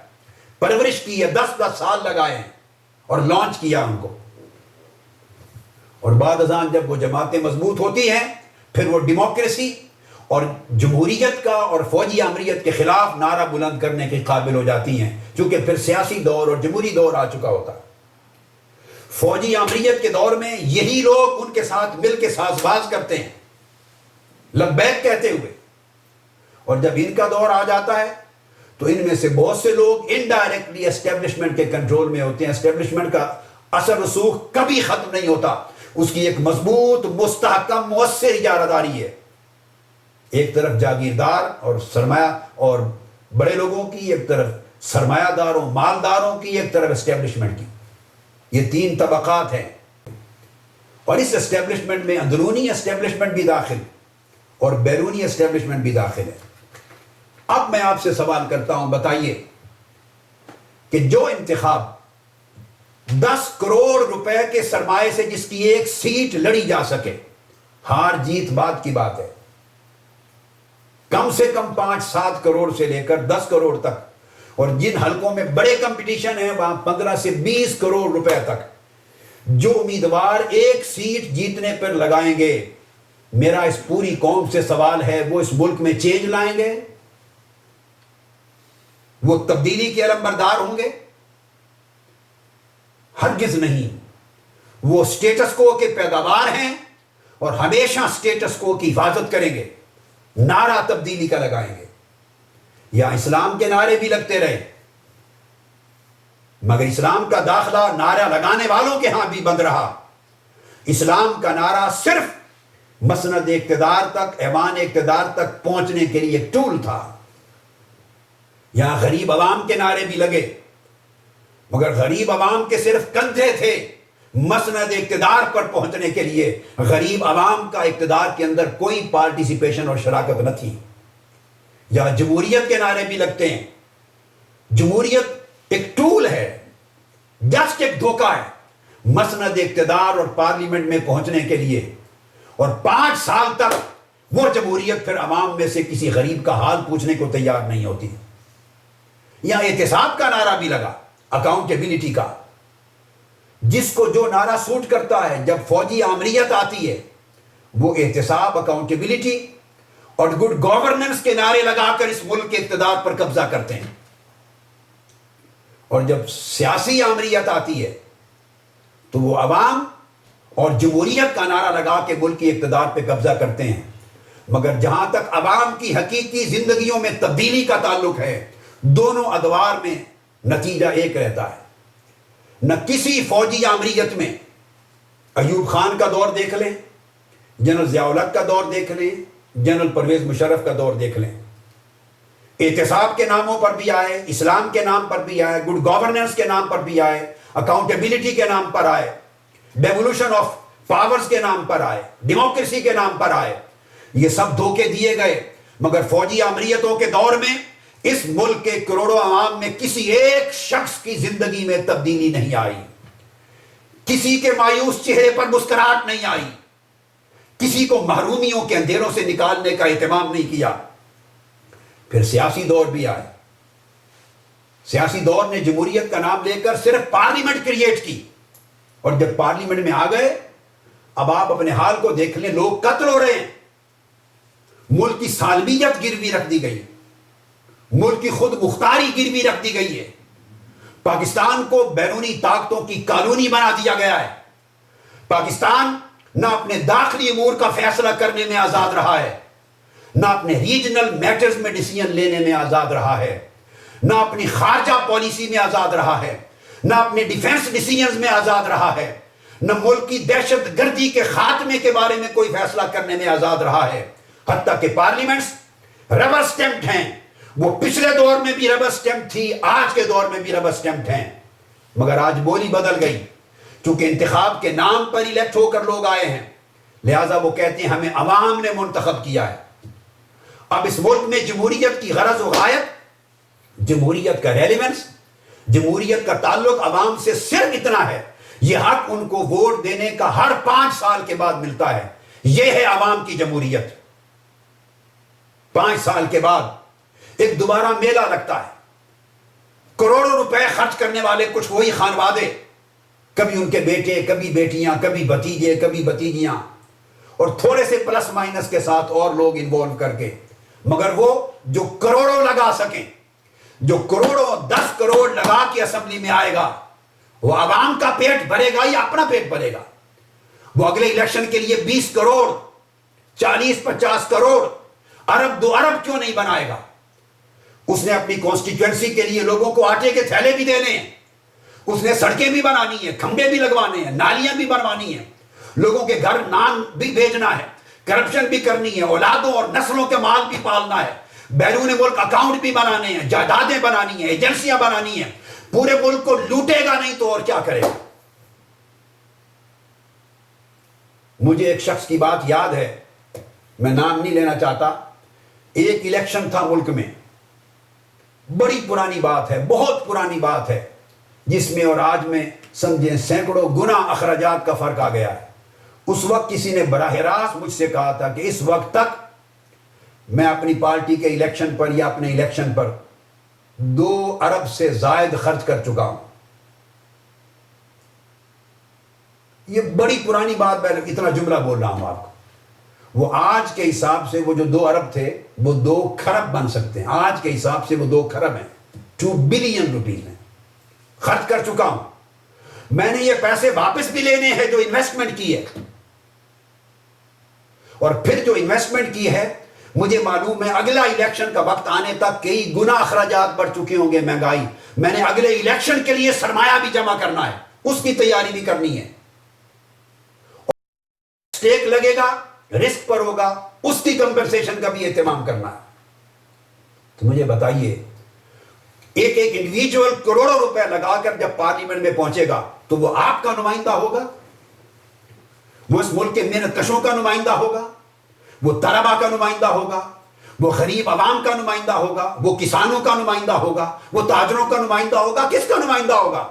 پرورش کی ہے، 10 سال لگائے ہیں اور لانچ کیا ان کو۔ اور بعد ازاں جب وہ جماعتیں مضبوط ہوتی ہیں پھر وہ ڈیموکریسی اور جمہوریت کا اور فوجی آمریت کے خلاف نعرہ بلند کرنے کے قابل ہو جاتی ہیں، چونکہ پھر سیاسی دور اور جمہوری دور آ چکا ہوتا ہے۔ فوجی آمریت کے دور میں یہی لوگ ان کے ساتھ مل کے ساز باز کرتے ہیں، لبیک کہتے ہوئے، اور جب ان کا دور آ جاتا ہے تو ان میں سے بہت سے لوگ انڈائریکٹلی اسٹیبلشمنٹ کے کنٹرول میں ہوتے ہیں۔ اسٹیبلشمنٹ کا اثر رسوخ کبھی ختم نہیں ہوتا، اس کی ایک مضبوط، مستحکم، مؤثر اجارہ داری ہے۔ ایک طرف جاگیردار اور سرمایہ اور بڑے لوگوں کی، ایک طرف سرمایہ داروں مالداروں کی، ایک طرف اسٹیبلشمنٹ کی۔ یہ 3 طبقات ہیں، اور اس اسٹیبلشمنٹ میں اندرونی اسٹیبلشمنٹ بھی داخل اور بیرونی اسٹیبلشمنٹ بھی داخل ہے۔ اب میں آپ سے سوال کرتا ہوں، بتائیے کہ جو انتخاب 10 کروڑ روپے کے سرمایے سے جس کی ایک سیٹ لڑی جا سکے، ہار جیت بعد کی بات ہے، کم سے کم 5-7 کروڑ سے لے کر 10 کروڑ تک، اور جن حلقوں میں بڑے کمپٹیشن ہیں وہاں 15 سے 20 کروڑ روپے تک، جو امیدوار ایک سیٹ جیتنے پر لگائیں گے، میرا اس پوری قوم سے سوال ہے، وہ اس ملک میں چینج لائیں گے؟ وہ تبدیلی کے علم بردار ہوں گے؟ ہرگز نہیں۔ وہ سٹیٹس کو کے پیداوار ہیں اور ہمیشہ سٹیٹس کو کی حفاظت کریں گے، نعرہ تبدیلی کا لگائیں گے۔ یا اسلام کے نعرے بھی لگتے رہے، مگر اسلام کا داخلہ نعرہ لگانے والوں کے ہاں بھی بند رہا۔ اسلام کا نعرہ صرف مسند اقتدار تک، ایوان اقتدار تک پہنچنے کے لیے ایک ٹول تھا۔ یہاں غریب عوام کے نعرے بھی لگے، مگر غریب عوام کے صرف کندھے تھے مسند اقتدار پر پہنچنے کے لیے۔ غریب عوام کا اقتدار کے اندر کوئی پارٹیسپیشن اور شراکت نہ تھی۔ یا جمہوریت کے نعرے بھی لگتے ہیں، جمہوریت ایک ٹول ہے، جسٹ ایک دھوکہ ہے مسند اقتدار اور پارلیمنٹ میں پہنچنے کے لیے، اور 5 سال تک وہ جمہوریت پھر عوام میں سے کسی غریب کا حال پوچھنے کو تیار نہیں ہوتی۔ یہاں احتساب کا نعرہ بھی لگا، اکاؤنٹیبلٹی کا، جس کو جو نعرہ سوٹ کرتا ہے۔ جب فوجی آمریت آتی ہے وہ احتساب، اکاؤنٹیبلٹی اور گڈ گورننس کے نعرے لگا کر اس ملک کے اقتدار پر قبضہ کرتے ہیں، اور جب سیاسی آمریت آتی ہے تو وہ عوام اور جمہوریت کا نعرہ لگا کے ملک کی اقتدار پہ قبضہ کرتے ہیں۔ مگر جہاں تک عوام کی حقیقی زندگیوں میں تبدیلی کا تعلق ہے، دونوں ادوار میں نتیجہ ایک رہتا ہے، نہ کسی فوجی آمریت میں. ایوب خان کا دور دیکھ لیں، جنرل ضیاء الحق کا دور دیکھ لیں، جنرل پرویز مشرف کا دور دیکھ لیں. احتساب کے ناموں پر بھی آئے، اسلام کے نام پر بھی آئے، گڈ گورننس کے نام پر بھی آئے، اکاؤنٹیبلٹی کے نام پر آئے، ڈیوولوشن آف پاورز کے نام پر آئے، ڈیموکریسی کے نام پر آئے. یہ سب دھوکے دیے گئے، مگر فوجی آمریتوں کے دور میں اس ملک کے کروڑوں عوام میں کسی ایک شخص کی زندگی میں تبدیلی نہیں آئی، کسی کے مایوس چہرے پر مسکراہٹ نہیں آئی، کسی کو محرومیوں کے اندھیروں سے نکالنے کا اہتمام نہیں کیا. پھر سیاسی دور بھی آئے. سیاسی دور نے جمہوریت کا نام لے کر صرف پارلیمنٹ کریٹ کی، اور جب پارلیمنٹ میں آ گئے اب آپ اپنے حال کو دیکھ لیں، لوگ قتل ہو رہے ہیں، ملک کی سالمیت گروی رکھ دی گئی، ملک کی خود مختاری گروی رکھ دی گئی ہے. پاکستان کو بیرونی طاقتوں کی کالونی بنا دیا گیا ہے. پاکستان نہ اپنے داخلی امور کا فیصلہ کرنے میں آزاد رہا ہے، نہ اپنے ریجنل میٹرز میں ڈیسیژن لینے میں آزاد رہا ہے، نہ اپنی خارجہ پالیسی میں آزاد رہا ہے، نہ اپنے ڈیفنس ڈیسیژنز میں آزاد رہا ہے، نہ ملک کی دہشت گردی کے خاتمے کے بارے میں کوئی فیصلہ کرنے میں آزاد رہا ہے. حتیٰ کہ پارلیمنٹس ربر سٹیمپڈ ہیں. وہ پچھلے دور میں بھی ربر سٹیمپ تھی، آج کے دور میں بھی ربر سٹیمپ ہیں. مگر آج بولی بدل گئی، چونکہ انتخاب کے نام پر الیکٹ ہو کر لوگ آئے ہیں، لہٰذا وہ کہتے ہیں ہمیں عوام نے منتخب کیا ہے. اب اس ملک میں جمہوریت کی غرض و غایت، جمہوریت کا ریلیونس، جمہوریت کا تعلق عوام سے صرف اتنا ہے، یہ حق ان کو ووٹ دینے کا ہر 5 سال کے بعد ملتا ہے. یہ ہے عوام کی جمہوریت. 5 سال کے بعد ایک دوبارہ میلہ لگتا ہے. کروڑوں روپے خرچ کرنے والے کچھ وہی خانوادے، کبھی ان کے بیٹے، کبھی بیٹیاں، کبھی بھتیجے، کبھی بھتیجیاں، اور تھوڑے سے پلس مائنس کے ساتھ اور لوگ انوالو کر کے. مگر وہ جو کروڑوں لگا سکیں، جو کروڑوں 10 کروڑ لگا کے اسمبلی میں آئے گا، وہ عوام کا پیٹ بھرے گا یا اپنا پیٹ بھرے گا؟ وہ اگلے الیکشن کے لیے 20 کروڑ 40-50 کروڑ ارب 2 ارب کیوں نہیں بنائے گا؟ اس نے اپنی کانسٹیٹوئنسی کے لیے لوگوں کو آٹے کے تھیلے بھی دینے ہیں، اس نے سڑکیں بھی بنانی ہیں، کھمبے بھی لگوانے ہیں، نالیاں بھی بنوانی ہیں، لوگوں کے گھر نان بھی بھیجنا ہے، کرپشن بھی کرنی ہے، اولادوں اور نسلوں کے مال بھی پالنا ہے، بیرون ملک اکاؤنٹ بھی بنانے ہیں، جائیدادیں بنانی ہیں، ایجنسیاں بنانی ہیں. پورے ملک کو لوٹے گا نہیں تو اور کیا کرے گا؟ مجھے ایک شخص کی بات یاد ہے، میں نام نہیں لینا چاہتا. ایک الیکشن تھا ملک میں، بڑی پرانی بات ہے، بہت پرانی بات ہے، جس میں اور آج میں سمجھیں سینکڑوں گنا اخراجات کا فرق آ گیا ہے. اس وقت کسی نے براہ راست مجھ سے کہا تھا کہ اس وقت تک میں اپنی پارٹی کے الیکشن پر یا اپنے الیکشن پر 2 ارب سے زائد خرچ کر چکا ہوں. یہ بڑی پرانی بات، میں اتنا جملہ بول رہا ہوں آپ کو. وہ آج کے حساب سے وہ جو 2 ارب تھے وہ 2 کھرب بن سکتے ہیں. آج کے حساب سے وہ 2 کھرب ہیں، 2 بلین روپیز ہیں. خرچ کر چکا ہوں. میں نے یہ پیسے واپس بھی لینے ہیں جو انویسٹمنٹ کی ہے، اور پھر جو انویسٹمنٹ کی ہے مجھے معلوم ہے اگلا الیکشن کا وقت آنے تک کئی گنا اخراجات بڑھ چکے ہوں گے، مہنگائی. میں نے اگلے الیکشن کے لیے سرمایہ بھی جمع کرنا ہے، اس کی تیاری بھی کرنی ہے. سٹیک لگے گا، رسک پر ہوگا، اس کی کمپنسیشن کا بھی اہتمام کرنا ہے. تو مجھے بتائیے، ایک انڈیویجول کروڑوں روپے لگا کر جب پارلیمنٹ میں پہنچے گا تو وہ آپ کا نمائندہ ہوگا، وہ اس ملک کے محنت کشوں کا نمائندہ ہوگا، وہ طلبا کا نمائندہ ہوگا، وہ غریب عوام کا نمائندہ ہوگا، وہ کسانوں کا نمائندہ ہوگا، وہ تاجروں کا نمائندہ ہوگا. کس کا نمائندہ ہوگا؟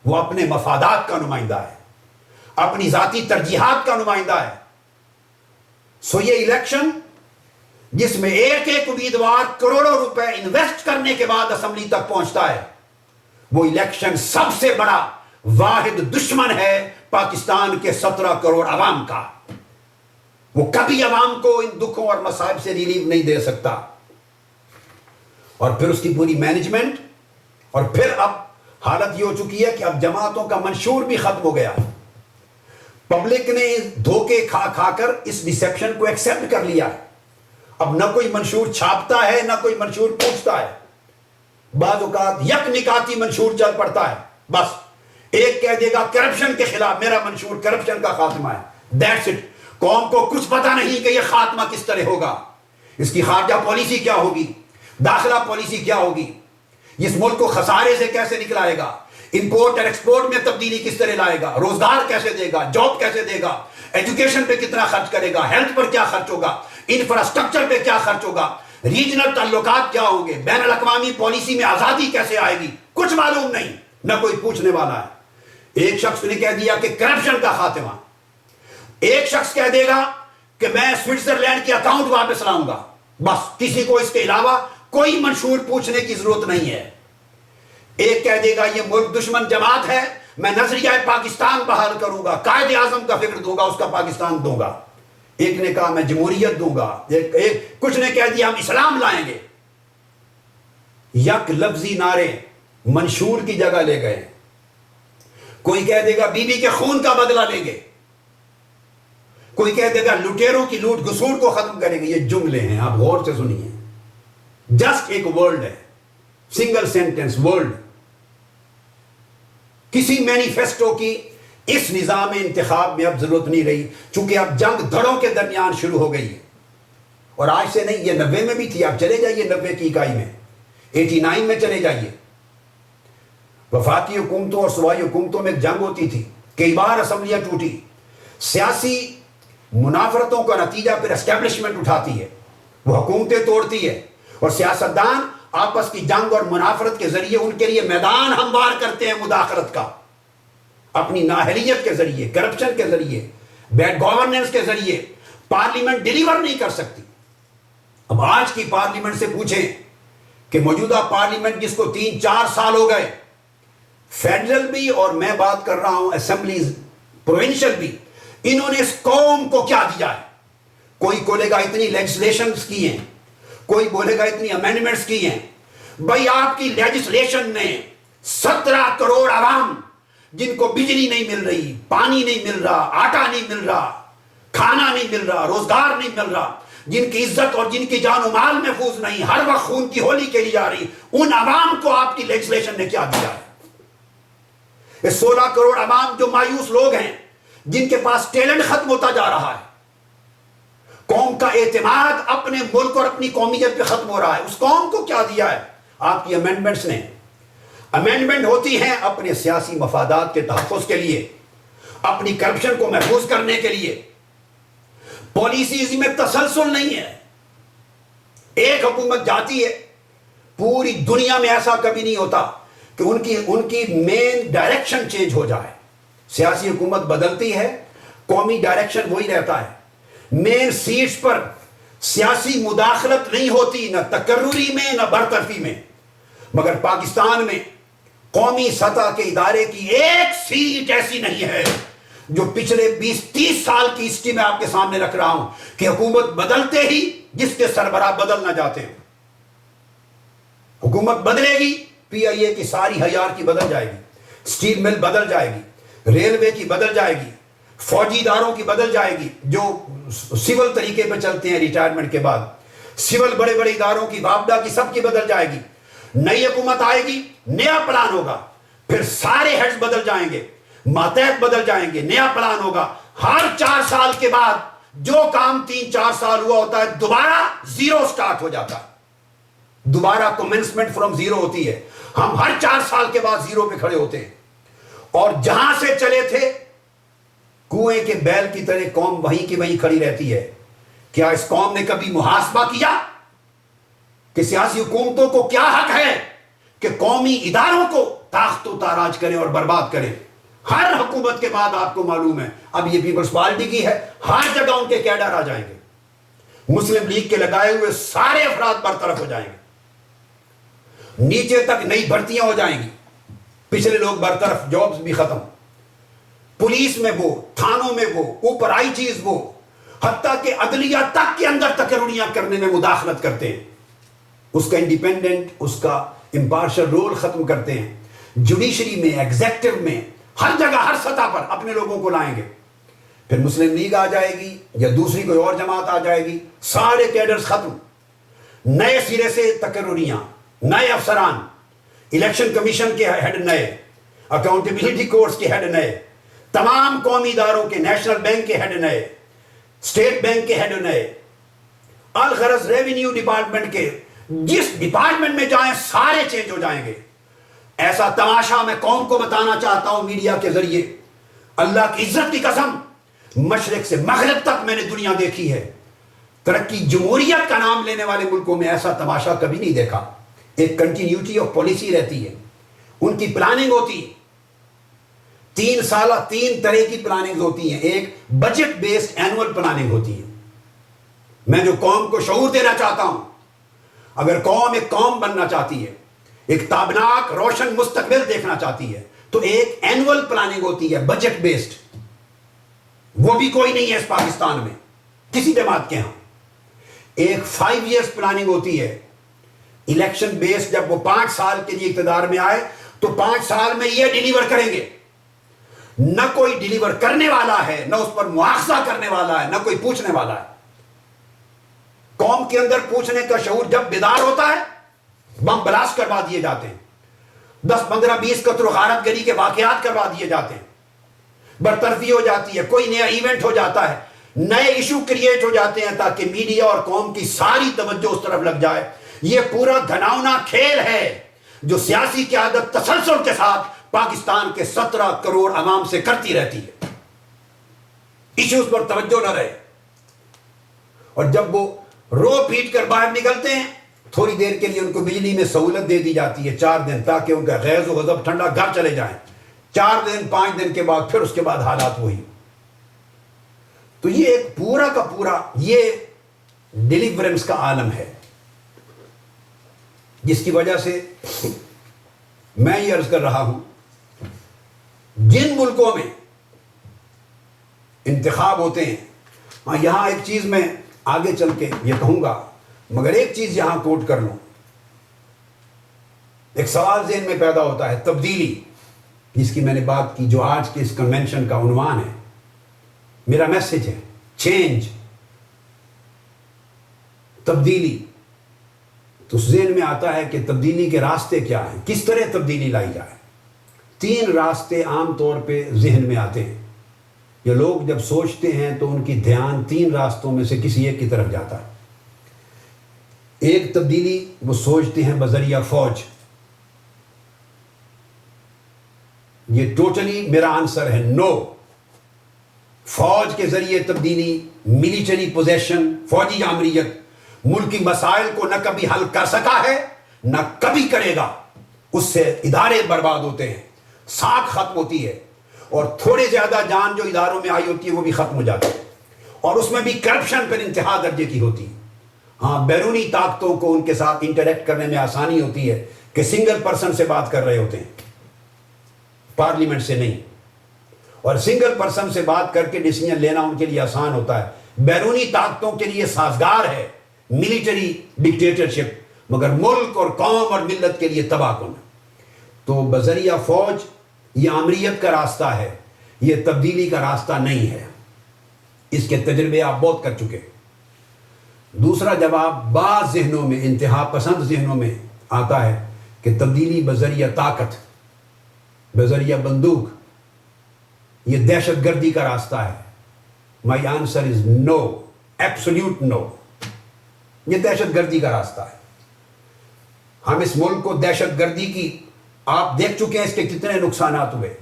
وہ اپنے مفادات کا نمائندہ ہے، اپنی ذاتی ترجیحات کا نمائندہ ہے. سو یہ الیکشن جس میں ایک امیدوار کروڑوں روپے انویسٹ کرنے کے بعد اسمبلی تک پہنچتا ہے، وہ الیکشن سب سے بڑا واحد دشمن ہے پاکستان کے 17 کروڑ عوام کا. وہ کبھی عوام کو ان دکھوں اور مصائب سے ریلیف نہیں دے سکتا. اور پھر اس کی پوری مینجمنٹ، اور پھر اب حالت یہ ہو چکی ہے کہ اب جماعتوں کا منشور بھی ختم ہو گیا. پبلک نے دھوکے کھا کھا کر اس ڈسیپشن کو ایکسپٹ کر لیا. اب نہ کوئی منشور چھاپتا ہے، نہ کوئی منشور پوچھتا ہے. بعض اوقات یک نکاتی منشور چل پڑتا ہے. بس ایک کہہ دے گا کرپشن کے خلاف، میرا منشور کرپشن کا خاتمہ ہے، دیٹس اٹ. قوم کو کچھ پتا نہیں کہ یہ خاتمہ کس طرح ہوگا، اس کی خارجہ پالیسی کیا ہوگی، داخلہ پالیسی کیا ہوگی، اس ملک کو خسارے سے کیسے نکلائے گا، امپورٹ اور ایکسپورٹ میں تبدیلی کس طرح لائے گا، روزگار کیسے دے گا، جاب کیسے دے گا، ایجوکیشن پہ کتنا خرچ کرے گا، ہیلتھ پر کیا خرچ ہوگا، انفراسٹرکچر پہ کیا خرچ ہوگا، ریجنل تعلقات کیا ہوں گے، بین الاقوامی پالیسی میں آزادی کیسے آئے گی، کچھ معلوم نہیں، نہ کوئی پوچھنے والا ہے. ایک شخص نے کہہ دیا کہ کرپشن کا خاتمہ، ایک شخص کہہ دے گا کہ میں سوئٹزرلینڈ کے اکاؤنٹ واپس لاؤں گا. بس کسی کو اس کے علاوہ کوئی منشور پوچھنے کی ضرورت نہیں ہے. ایک کہہ دے گا یہ ملک دشمن جماعت ہے، میں نظریہ پاکستان بحال کروں گا، قائد اعظم کا فکر دوں گا، اس کا پاکستان دوں گا. ایک نے کہا میں جمہوریت دوں گا، کچھ نے کہہ دیا ہم اسلام لائیں گے. یک لفظی نعرے منشور کی جگہ لے گئے. کوئی کہہ دے گا بی بی کے خون کا بدلہ لیں گے، کوئی کہہ دے گا لٹیروں کی لوٹ گسوٹ کو ختم کریں گے. یہ جملے ہیں، آپ غور سے سنیے، جسٹ ایک ورڈ ہے، سنگل سینٹنس ورڈ. کسی مینیفیسٹو کی اس نظام انتخاب میں اب ضرورت نہیں رہی، چونکہ اب جنگ دھڑوں کے درمیان شروع ہو گئی ہے. اور آج سے نہیں، یہ 90 میں بھی تھی. آپ چلے جائیے 90 کی اکائی میں، 89 میں چلے جائیے. وفاقی حکومتوں اور صوبائی حکومتوں میں جنگ ہوتی تھی، کئی بار اسمبلیاں ٹوٹی. سیاسی منافرتوں کا نتیجہ پھر اسٹیبلشمنٹ اٹھاتی ہے، وہ حکومتیں توڑتی ہے، اور سیاستدان آپس کی جنگ اور منافرت کے ذریعے ان کے لیے میدان ہموار کرتے ہیں مداخلت کا، اپنی نااہلیت کے ذریعے، کرپشن کے ذریعے، بیڈ گورننس کے ذریعے. پارلیمنٹ ڈیلیور نہیں کر سکتی. اب آج کی پارلیمنٹ سے پوچھیں کہ موجودہ پارلیمنٹ جس کو 3-4 سال ہو گئے، فیڈرل بھی اور میں بات کر رہا ہوں اسمبلیز پروونشل بھی، انہوں نے اس قوم کو کیا دیا ہے؟ کوئی بولے گا اتنی لیجسلیشنز کی ہیں، کوئی بولے گا اتنی امینڈمنٹس کی ہیں. بھائی آپ کی لیجسلیشن نے 17 کروڑ عوام جن کو بجلی نہیں مل رہی، پانی نہیں مل رہا، آٹا نہیں مل رہا، کھانا نہیں مل رہا، روزگار نہیں مل رہا، جن کی عزت اور جن کی جان و مال محفوظ نہیں، ہر وقت خون کی ہولی کھیلی جا رہی، ان عوام کو آپ کی لیجسلیشن نے کیا دیا ہے؟ 16 کروڑ عوام جو مایوس لوگ ہیں، جن کے پاس ٹیلنٹ ختم ہوتا جا رہا ہے، قوم کا اعتماد اپنے ملک اور اپنی قومیت پہ ختم ہو رہا ہے، اس قوم کو کیا دیا ہے آپ کی امینڈمنٹس نے؟ امینڈمنٹ ہوتی ہیں اپنے سیاسی مفادات کے تحفظ کے لیے، اپنی کرپشن کو محفوظ کرنے کے لیے. پالیسیز میں تسلسل نہیں ہے. ایک حکومت جاتی ہے، پوری دنیا میں ایسا کبھی نہیں ہوتا کہ ان کی مین ڈائریکشن چینج ہو جائے. سیاسی حکومت بدلتی ہے، قومی ڈائریکشن وہی رہتا ہے. مین سیٹس پر سیاسی مداخلت نہیں ہوتی، نہ تقرری میں نہ برطرفی میں. مگر پاکستان میں قومی سطح کے ادارے کی ایک سیٹ ایسی نہیں ہے جو پچھلے 20-30 سال کی ہسٹری میں آپ کے سامنے رکھ رہا ہوں کہ حکومت بدلتے ہی جس کے سربراہ بدل نہ جاتے ہیں. حکومت بدلے گی، پی آئی اے کی ساری ہیار کی بدل جائے گی، اسٹیل مل بدل جائے گی، ریلوے کی بدل جائے گی، فوجی اداروں کی بدل جائے گی جو سول طریقے پہ چلتے ہیں ریٹائرمنٹ کے بعد، سول بڑے بڑے اداروں کی، وابڈا کی، سب کی بدل جائے گی. نئی حکومت آئے گی، نیا پلان ہوگا، پھر سارے ہیڈز بدل جائیں گے، ماتحت بدل جائیں گے، نیا پلان ہوگا. ہر 4 سال کے بعد جو کام 3-4 سال ہوا ہوتا ہے دوبارہ زیرو سٹارٹ ہو جاتا ہے، دوبارہ کومنسمنٹ فرام زیرو ہوتی ہے. ہم ہر 4 سال کے بعد زیرو پہ کھڑے ہوتے ہیں، اور جہاں سے چلے تھے کنویں کے بیل کی طرح قوم وہیں کی وہیں کھڑی رہتی ہے. کیا اس قوم نے کبھی محاسبہ کیا کہ سیاسی حکومتوں کو کیا حق ہے کہ قومی اداروں کو تاخت و تاراج کریں اور برباد کریں؟ ہر حکومت کے بعد آپ کو معلوم ہے اب یہ پیپلز پارٹی کی ہے، ہر جگہ ان کے کیڈر آ جائیں گے، مسلم لیگ کے لگائے ہوئے سارے افراد برطرف ہو جائیں گے، نیچے تک نئی بھرتیاں ہو جائیں گی، پچھلے لوگ برطرف، جابز بھی ختم، پولیس میں وہ، تھانوں میں وہ، اوپر آئی چیز وہ، حتیٰ کہ عدلیہ تک کے اندر تقرریاں کرنے میں مداخلت کرتے ہیں، اس کا انڈیپینڈنٹ، اس کا امپارشل رول ختم کرتے ہیں. جوڈیشری میں، ایگزیکٹو میں، ہر جگہ ہر سطح پر اپنے لوگوں کو لائیں گے. پھر مسلم لیگ آ جائے گی یا دوسری کوئی اور جماعت آ جائے گی، سارے کیڈرز ختم، نئے سرے سے تقرریاں، نئے افسران، الیکشن کمیشن کے ہیڈ نئے، اکاؤنٹیبلٹی کورٹس کے ہیڈ نئے, تمام قومی اداروں کے, نیشنل بینک کے ہیڈ نئے, اسٹیٹ بینک کے ہیڈ نئے, الغرض ریونیو ڈپارٹمنٹ کے, جس ڈپارٹمنٹ میں جائیں سارے چینج ہو جائیں گے. ایسا تماشا میں قوم کو بتانا چاہتا ہوں میڈیا کے ذریعے, اللہ کی عزت کی قسم, مشرق سے مغرب تک میں نے دنیا دیکھی ہے, ترقی جمہوریت کا نام لینے والے ملکوں میں ایسا تماشا کبھی نہیں دیکھا. ایک کنٹینیوٹی آف پالیسی رہتی ہے, ان کی پلاننگ ہوتی ہے, 3 سالہ 3 طرح کی پلاننگ ہوتی ہیں. ایک بجٹ بیسڈ اینول پلاننگ ہوتی ہے. میں جو قوم کو شعور دینا چاہتا ہوں, اگر قوم ایک قوم بننا چاہتی ہے, ایک تابناک روشن مستقبل دیکھنا چاہتی ہے, تو ایک اینول پلاننگ ہوتی ہے بجٹ بیسڈ. وہ بھی کوئی نہیں ہے اس پاکستان میں کسی جماعت کے ہاں. ایک 5 ایئرس پلاننگ ہوتی ہے الیکشن بیسڈ. جب وہ 5 سال کے لیے اقتدار میں آئے تو 5 سال میں یہ ڈیلیور کریں گے. نہ کوئی ڈیلیور کرنے والا ہے, نہ اس پر مواخذہ کرنے والا ہے, نہ کوئی پوچھنے والا ہے. قوم کے اندر پوچھنے کا شعور جب بیدار ہوتا ہے, بم بلاسٹ کروا دیے جاتے ہیں, 10 15 20 قتل و غارت گری کے واقعات کروا دیے جاتے ہیں, برطرفی ہو جاتی ہے, کوئی نیا ایونٹ ہو جاتا ہے, نئے ایشو کریٹ ہو جاتے ہیں تاکہ میڈیا اور قوم کی ساری توجہ اس طرف لگ جائے. یہ پورا گھناؤنا کھیل ہے جو سیاسی قیادت تسلسل کے ساتھ پاکستان کے 17 کروڑ عوام سے کرتی رہتی ہے. ایشوز پر توجہ نہ رہے, اور جب وہ رو پیٹ کر باہر نکلتے ہیں, تھوڑی دیر کے لیے ان کو بجلی میں سہولت دے دی جاتی ہے 4 دن, تاکہ ان کا غیظ و غضب ٹھنڈا, گھر چلے جائیں. 4 دن 5 دن کے بعد پھر اس کے بعد حالات وہی. تو یہ ایک پورا کا پورا یہ ڈیلیورنس کا عالم ہے, جس کی وجہ سے میں یہ عرض کر رہا ہوں, جن ملکوں میں انتخاب ہوتے ہیں, ہاں یہاں ایک چیز میں آگے چل کے یہ کہوں گا, مگر ایک چیز یہاں کوٹ کر لوں. ایک سوال ذہن میں پیدا ہوتا ہے, تبدیلی, جس کی میں نے بات کی, جو آج کے اس کنونشن کا عنوان ہے. میرا میسج ہے چینج, تبدیلی. تو ذہن میں آتا ہے کہ تبدیلی کے راستے کیا ہیں, کس طرح تبدیلی لائی جائے. 3 راستے عام طور پہ ذہن میں آتے ہیں. یہ لوگ جب سوچتے ہیں تو ان کی دھیان 3 راستوں میں سے کسی ایک کی طرف جاتا ہے. ایک تبدیلی وہ سوچتے ہیں بذریعہ فوج. یہ ٹوٹلی میرا آنسر ہے نو. فوج کے ذریعے تبدیلی, ملیٹری پوزیشن, فوجی آمریت ملکی مسائل کو نہ کبھی حل کر سکا ہے نہ کبھی کرے گا. اس سے ادارے برباد ہوتے ہیں, ساکھ ختم ہوتی ہے, اور تھوڑے زیادہ جان جو اداروں میں آئی ہوتی ہے وہ بھی ختم ہو جاتی ہے, اور اس میں بھی کرپشن پر انتہا درجے کی ہوتی ہے. ہاں بیرونی طاقتوں کو ان کے ساتھ انٹریکٹ کرنے میں آسانی ہوتی ہے کہ سنگل پرسن سے بات کر رہے ہوتے ہیں, پارلیمنٹ سے نہیں, اور سنگل پرسن سے بات کر کے ڈیسیژن لینا ان کے لیے آسان ہوتا ہے. بیرونی طاقتوں کے لیے سازگار ہے ملیٹری ڈکٹیٹرشپ, مگر ملک اور قوم اور ملت کے لیے تباہ کن. تو بذریعہ فوج یہ آمریت کا راستہ ہے, یہ تبدیلی کا راستہ نہیں ہے. اس کے تجربے آپ بہت کر چکے. دوسرا جواب بعض ذہنوں میں, انتہا پسند ذہنوں میں آتا ہے کہ تبدیلی بذریعہ طاقت, بذریعہ بندوق, یہ دہشت گردی کا راستہ ہے. My answer is no, absolute no. یہ دہشت گردی کا راستہ ہے. ہم اس ملک کو دہشت گردی کی, آپ دیکھ چکے ہیں اس کے کتنے نقصانات ہوئے.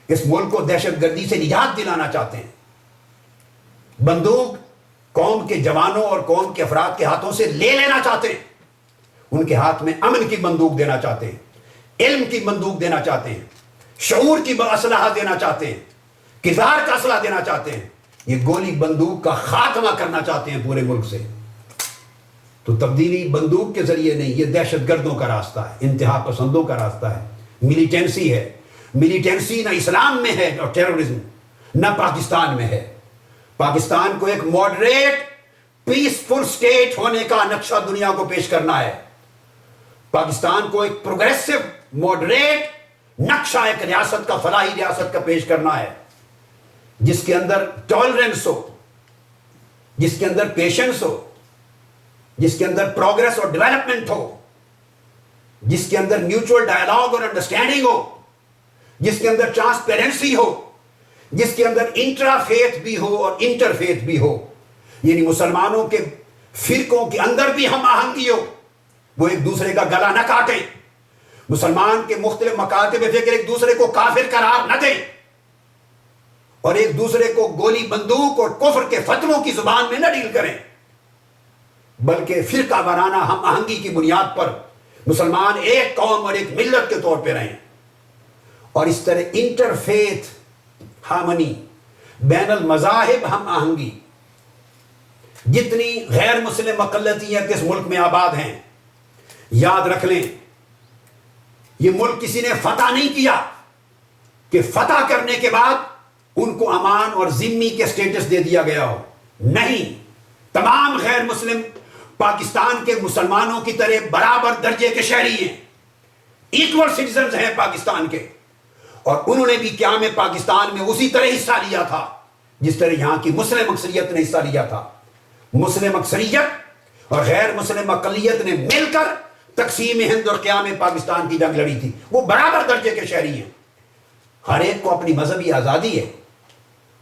اس ملک کو دہشت گردی سے نجات دلانا چاہتے ہیں. بندوق قوم کے جوانوں اور قوم کے افراد کے ہاتھوں سے لے لینا چاہتے ہیں. ان کے ہاتھ میں امن کی بندوق دینا چاہتے ہیں, علم کی بندوق دینا چاہتے ہیں, شعور کی اسلحہ دینا چاہتے ہیں, کردار کا اسلحہ دینا چاہتے ہیں. یہ گولی بندوق کا خاتمہ کرنا چاہتے ہیں پورے ملک سے. تو تبدیلی بندوق کے ذریعے نہیں, یہ دہشت گردوں کا راستہ ہے, انتہا پسندوں کا راستہ ہے, ملیٹنسی ہے. ملیٹنسی نہ اسلام میں ہے اور ٹیررزم نہ پاکستان میں ہے. پاکستان کو ایک ماڈریٹ پیسفل سٹیٹ ہونے کا نقشہ دنیا کو پیش کرنا ہے. پاکستان کو ایک پروگریسو ماڈریٹ نقشہ ایک ریاست کا, فلاحی ریاست کا پیش کرنا ہے, جس کے اندر ٹالرنس ہو, جس کے اندر پیشنس ہو, جس کے اندر پروگریس اور ڈیولپمنٹ ہو, جس کے اندر میوچول ڈائلاگ اور انڈرسٹینڈنگ ہو, جس کے اندر ٹرانسپیرنسی ہو، جس کے اندر انٹرا فیتھ بھی ہو اور انٹر فیتھ بھی ہو، یعنی مسلمانوں کے فرقوں کے اندر بھی ہم آہنگی ہو، وہ ایک دوسرے کا گلا نہ کاٹیں، مسلمان کے مختلف مکاتب فکر ایک دوسرے کو کافر قرار نہ دیں، اور ایک دوسرے کو گولی بندوق اور کفر کے فتووں کی زبان میں نہ ڈیل کریں، بلکہ فرقہ وارانہ ہم آہنگی کی بنیاد پر مسلمان ایک قوم اور ایک ملت کے طور پہ رہیں، اور اس طرح انٹر فیتھ ہارمنی، بین المذاہب ہم آہنگی، جتنی غیر مسلم اقلیتیں اس ملک میں آباد ہیں، یاد رکھ لیں یہ ملک کسی نے فتح نہیں کیا کہ فتح کرنے کے بعد ان کو امان اور ذمی کے سٹیٹس دے دیا گیا ہو، نہیں، تمام غیر مسلم پاکستان کے مسلمانوں کی طرح برابر درجے کے شہری ہیں، ایکول سٹیزنز ہیں پاکستان کے، اور انہوں نے بھی قیام پاکستان میں اسی طرح حصہ لیا تھا جس طرح یہاں کی مسلم اکثریت نے حصہ لیا تھا۔ مسلم اکثریت اور غیر مسلم اقلیت نے مل کر تقسیم ہند اور قیام پاکستان کی جنگ لڑی تھی، وہ برابر درجے کے شہری ہیں، ہر ایک کو اپنی مذہبی آزادی ہے۔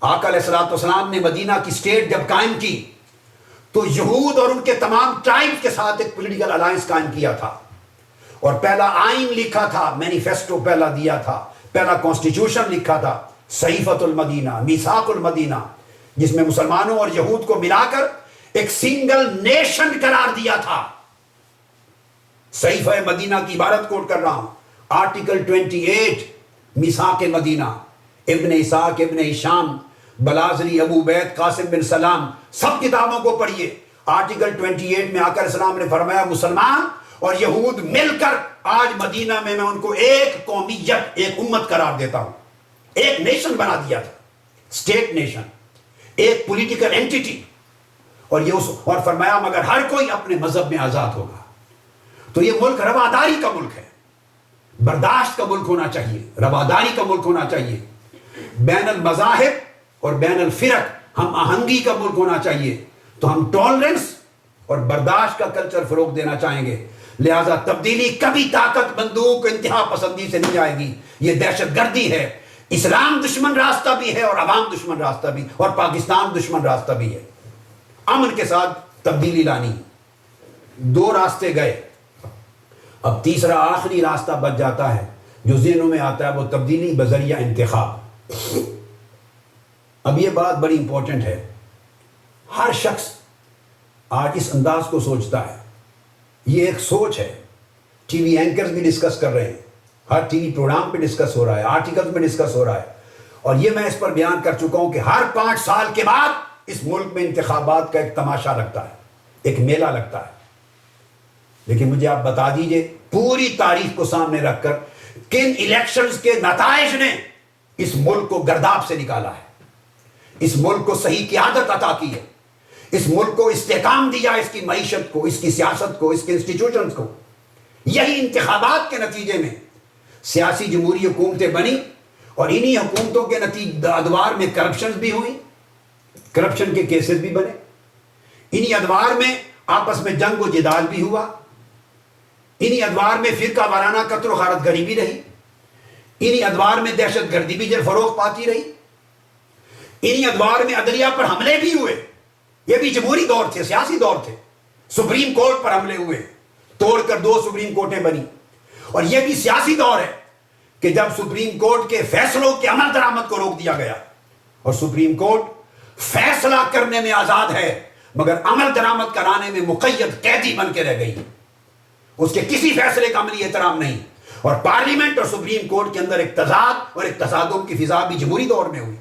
آقا علیہ الصلوۃ والسلام نے مدینہ کی سٹیٹ جب قائم کی تو یہود اور ان کے تمام ٹرائب کے ساتھ ایک پولیٹیکل الائنس قائم کیا تھا، اور پہلا آئین لکھا تھا، مینیفیسٹو پہلا دیا تھا، پہلا کانسٹیٹیوشن لکھا تھا، صحیفۃ المدینہ، میثاق المدینہ، جس میں مسلمانوں اور یہود کو ملا کر ایک سنگل نیشن قرار دیا تھا۔ صحیفہ مدینہ کی عبارت کوٹ کر رہا ہوں، آرٹیکل 28 میثاق مدینہ، ابن اسحاق، ابن ہشام، بلازری، ابو عبید، قاسم بن سلام، سب کتابوں کو پڑھیے۔ آرٹیکل 28 میں آقا علیہ السلام نے فرمایا مسلمان اور یہود مل کر آج مدینہ میں ان کو ایک قومیت، ایک امت قرار دیتا ہوں، ایک نیشن بنا دیا تھا، سٹیٹ نیشن، ایک پولیٹیکل اینٹیٹی، اور فرمایا مگر ہر کوئی اپنے مذہب میں آزاد ہوگا۔ تو یہ ملک رواداری کا ملک ہے، برداشت کا ملک ہونا چاہیے، رواداری کا ملک ہونا چاہیے، بین المذاہب اور بین الفرق ہم آہنگی کا ملک ہونا چاہیے، تو ہم ٹالرنس اور برداشت کا کلچر فروغ دینا چاہیں گے۔ لہذا تبدیلی کبھی طاقت، بندوق، انتہا پسندی سے نہیں آئے گی، یہ دہشت گردی ہے، اسلام دشمن راستہ بھی ہے اور عوام دشمن راستہ بھی، اور پاکستان دشمن راستہ بھی ہے۔ امن کے ساتھ تبدیلی لانی، دو راستے گئے، اب تیسرا آخری راستہ بچ جاتا ہے جو ذہنوں میں آتا ہے، وہ تبدیلی بذریعہ انتخاب۔ اب یہ بات بڑی امپورٹنٹ ہے، ہر شخص آج اس انداز کو سوچتا ہے، یہ ایک سوچ ہے، ٹی وی اینکرز بھی ڈسکس کر رہے ہیں، ہر ٹی وی پروگرام پہ ڈسکس ہو رہا ہے، آرٹیکلز میں ڈسکس ہو رہا ہے، اور یہ میں اس پر بیان کر چکا ہوں کہ ہر 5 سال کے بعد اس ملک میں انتخابات کا ایک تماشا لگتا ہے، ایک میلہ لگتا ہے۔ لیکن مجھے آپ بتا دیجئے پوری تاریخ کو سامنے رکھ کر کن الیکشنز کے نتائج نے اس ملک کو گرداب سے نکالا ہے، اس ملک کو صحیح قیادت عطا کی ہے، اس ملک کو استحکام دیا، اس کی معیشت کو، اس کی سیاست کو، اس کے انسٹیٹیوشنز کو۔ یہی انتخابات کے نتیجے میں سیاسی جمہوری حکومتیں بنی، اور انہی حکومتوں کے ادوار میں کرپشنز بھی ہوئی، کرپشن کے کیسز بھی بنے، انہی ادوار میں آپس میں جنگ و جدال بھی ہوا، انہی ادوار میں فرقہ وارانہ قتل و غارت گری بھی رہی، انہی ادوار میں دہشت گردی بھی فروغ پاتی رہی، انہی ادوار میں عدلیہ پر حملے بھی ہوئے، یہ بھی جمہوری دور تھے، سیاسی دور تھے، سپریم کورٹ پر حملے ہوئے، توڑ کر 2 سپریم کورٹیں بنی، اور یہ بھی سیاسی دور ہے کہ جب سپریم کورٹ کے فیصلوں کے عمل درآمد کو روک دیا گیا، اور سپریم کورٹ فیصلہ کرنے میں آزاد ہے مگر عمل درآمد کرانے میں مقید قیدی بن کے رہ گئی، اس کے کسی فیصلے کا عملی احترام نہیں، اور پارلیمنٹ اور سپریم کورٹ کے اندر ایک تضاد اور ایک تصادم کی فضا بھی جمہوری دور میں ہوئی۔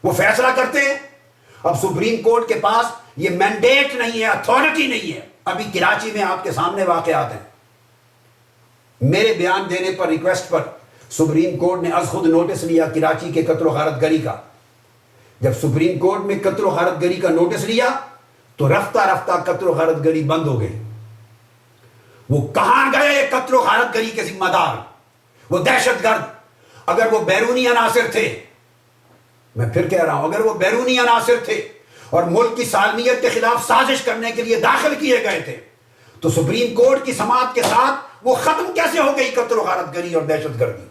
وہ فیصلہ کرتے ہیں، اب سپریم کورٹ کے پاس یہ مینڈیٹ نہیں ہے، اتھارٹی نہیں ہے۔ ابھی کراچی میں آپ کے سامنے واقعات ہیں، میرے بیان دینے پر، ریکویسٹ پر سپریم کورٹ نے از خود نوٹس لیا کراچی کے قتل و غارت گری کا۔ جب سپریم کورٹ میں قتل و غارت گری کا نوٹس لیا تو رفتہ رفتہ قتل و غارت گری بند ہو گئی۔ وہ کہاں گئے قتل و غارت گری کے ذمہ دار، وہ دہشت گرد؟ اگر وہ بیرونی عناصر تھے، میں پھر کہہ رہا ہوں، اگر وہ بیرونی عناصر تھے اور ملک کی سالمیت کے خلاف سازش کرنے کے لیے داخل کیے گئے تھے، تو سپریم کورٹ کی سماعت کے ساتھ وہ ختم کیسے ہو گئی قتل و غارت گری اور دہشت گردی؟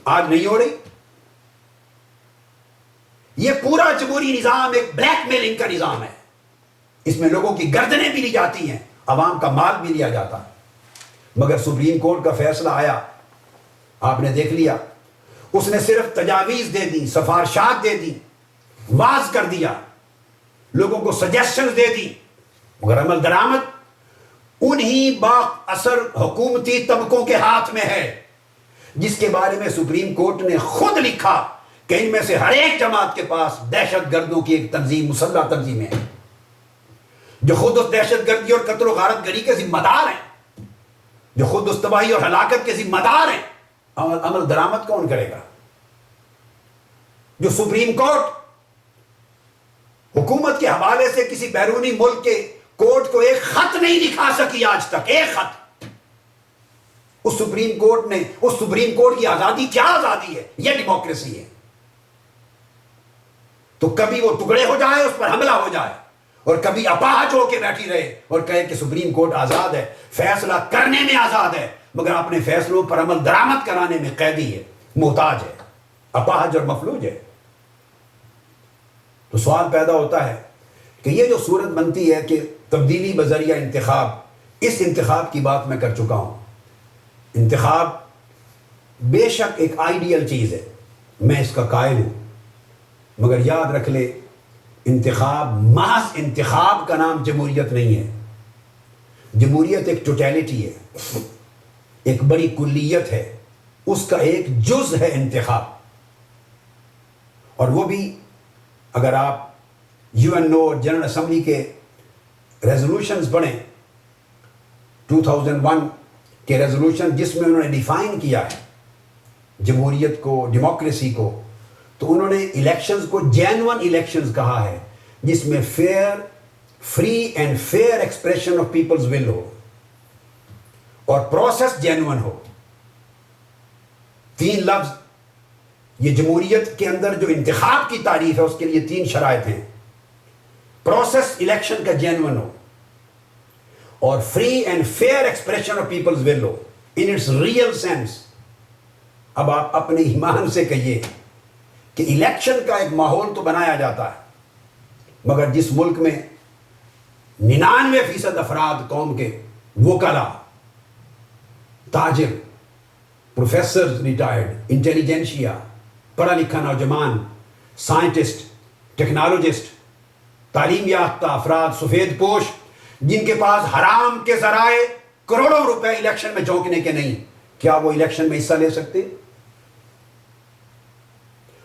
آج نہیں ہو رہی. یہ پورا جمہوری نظام ایک بلیک میلنگ کا نظام ہے. اس میں لوگوں کی گردنیں بھی لی جاتی ہیں, عوام کا مال بھی لیا جاتا ہے. مگر سپریم کورٹ کا فیصلہ آیا, آپ نے دیکھ لیا, اس نے صرف تجاویز دے دی, سفارشات دے دی, واز کر دیا, لوگوں کو سجیشنز دے دی, مگر عمل درآمد انہی با اثر حکومتی طبقوں کے ہاتھ میں ہے, جس کے بارے میں سپریم کورٹ نے خود لکھا کہ ان میں سے ہر ایک جماعت کے پاس دہشت گردوں کی ایک تنظیم, مسلح تنظیمیں ہیں, جو خود اس دہشت گردی اور قتل و غارت گری کے ذمہ دار ہیں, جو خود اس تباہی اور ہلاکت کے ذمہ دار ہیں. عمل درآمد کون کرے گا؟ جو سپریم کورٹ حکومت کے حوالے سے کسی بیرونی ملک کے کورٹ کو ایک خط نہیں دکھا سکی آج تک, ایک خط. اس سپریم کورٹ کی آزادی کیا آزادی ہے؟ یہ ڈیموکریسی ہے. تو کبھی وہ ٹکڑے ہو جائے, اس پر حملہ ہو جائے, اور کبھی اپاہج ہو کے بیٹھی رہے اور کہے کہ سپریم کورٹ آزاد ہے, فیصلہ کرنے میں آزاد ہے, مگر اپنے فیصلوں پر عمل درآمد کرانے میں قیدی ہے, محتاج ہے, اپاہج اور مفلوج ہے. تو سوال پیدا ہوتا ہے کہ یہ جو صورت بنتی ہے کہ تبدیلی بذریعہ انتخاب, اس انتخاب کی بات میں کر چکا ہوں. انتخاب بے شک ایک آئیڈیل چیز ہے, میں اس کا قائل ہوں, مگر یاد رکھ لے انتخاب, محض انتخاب کا نام جمہوریت نہیں ہے. جمہوریت ایک ٹوٹیلٹی ہے, ایک بڑی کلیت ہے, اس کا ایک جز ہے انتخاب. اور وہ بھی اگر آپ UN جنرل اسمبلی کے ریزولوشنز پڑھیں, 2001 کے ریزولوشن جس میں انہوں نے ڈیفائن کیا ہے جمہوریت کو, ڈیموکریسی کو, تو انہوں نے الیکشنز کو جینون الیکشنز کہا ہے, جس میں fair, free and fair expression of people's will ہو اور پروسیس جینون ہو. 3 لفظ یہ جمہوریت کے اندر جو انتخاب کی تعریف ہے اس کے لیے 3 شرائط ہیں. پروسیس الیکشن کا جینون ہو, اور free and fair expression of people's will ہو ان اٹس ریئل سینس. اب آپ اپنے ایمان سے کہیے کہ الیکشن کا ایک ماحول تو بنایا جاتا ہے, مگر جس ملک میں 99% افراد قوم کے وکلاء, تاجر, پروفیسر ریٹائرڈ, انٹیلیجنشیا, پڑھا لکھا نوجوان, سائنٹسٹ, ٹیکنالوجسٹ, تعلیم یافتہ افراد, سفید پوش, جن کے پاس حرام کے ذرائع کروڑوں روپے الیکشن میں جھونکنے کے نہیں, کیا وہ الیکشن میں حصہ لے سکتے؟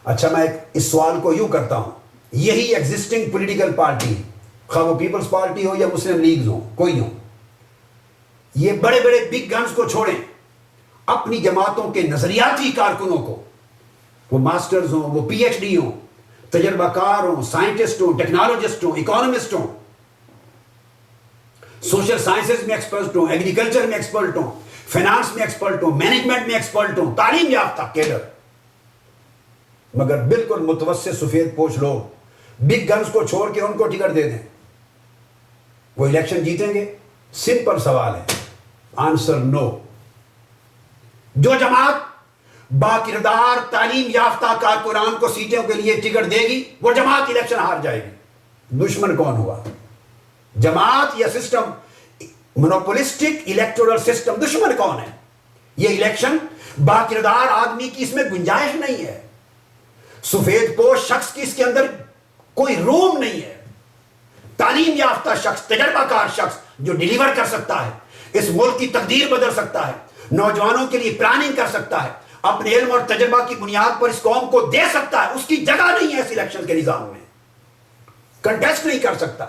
اچھا, میں اس سوال کو یوں کرتا ہوں, یہی ایگزسٹنگ پولیٹیکل پارٹی, خواہ وہ پیپلز پارٹی ہو یا مسلم لیگز ہو, کوئی ہو, یہ بڑے بڑے بگ گنز کو چھوڑیں, اپنی جماعتوں کے نظریاتی کارکنوں کو, وہ ماسٹرز ہوں, وہ PhD ہوں, تجربہ کار ہوں, سائنٹسٹ ہوں, ٹیکنالوجسٹ ہوں, اکانومسٹ ہوں, سوشل سائنسز میں ایکسپرٹ ہوں, ایگریکلچر میں ایکسپرٹ ہوں, فائنانس میں ایکسپرٹ ہوں, مینجمنٹ میں ایکسپرٹ ہوں, تعلیم یافتہ کیڈر, مگر بالکل متوسط سفید پوش لوگ بگ گنز کو چھوڑ کے ان کو ٹکٹ دے دیں, وہ الیکشن جیتیں گے؟ سمپل سوال ہے, آنسر نو. جو جماعت با کردار تعلیم یافتہ کارکنان کو سیٹوں کے لیے ٹکٹ دے گی, وہ جماعت الیکشن ہار جائے گی. دشمن کون ہوا, جماعت یا سسٹم, مونوپولسٹک الیکٹورل سسٹم؟ دشمن کون ہے؟ یہ الیکشن با کردار آدمی کی اس میں گنجائش نہیں ہے, سفید پوش شخص کی اس کے اندر کوئی روم نہیں ہے. تعلیم یافتہ شخص, تجربہ کار شخص جو ڈیلیور کر سکتا ہے, اس ملک کی تقدیر بدل سکتا ہے, نوجوانوں کے لیے پلاننگ کر سکتا ہے, اپنے علم اور تجربہ کی بنیاد پر اس قوم کو دے سکتا ہے, اس کی جگہ نہیں ہے اس الیکشن کے نظام میں, کنٹیسٹ نہیں کر سکتا.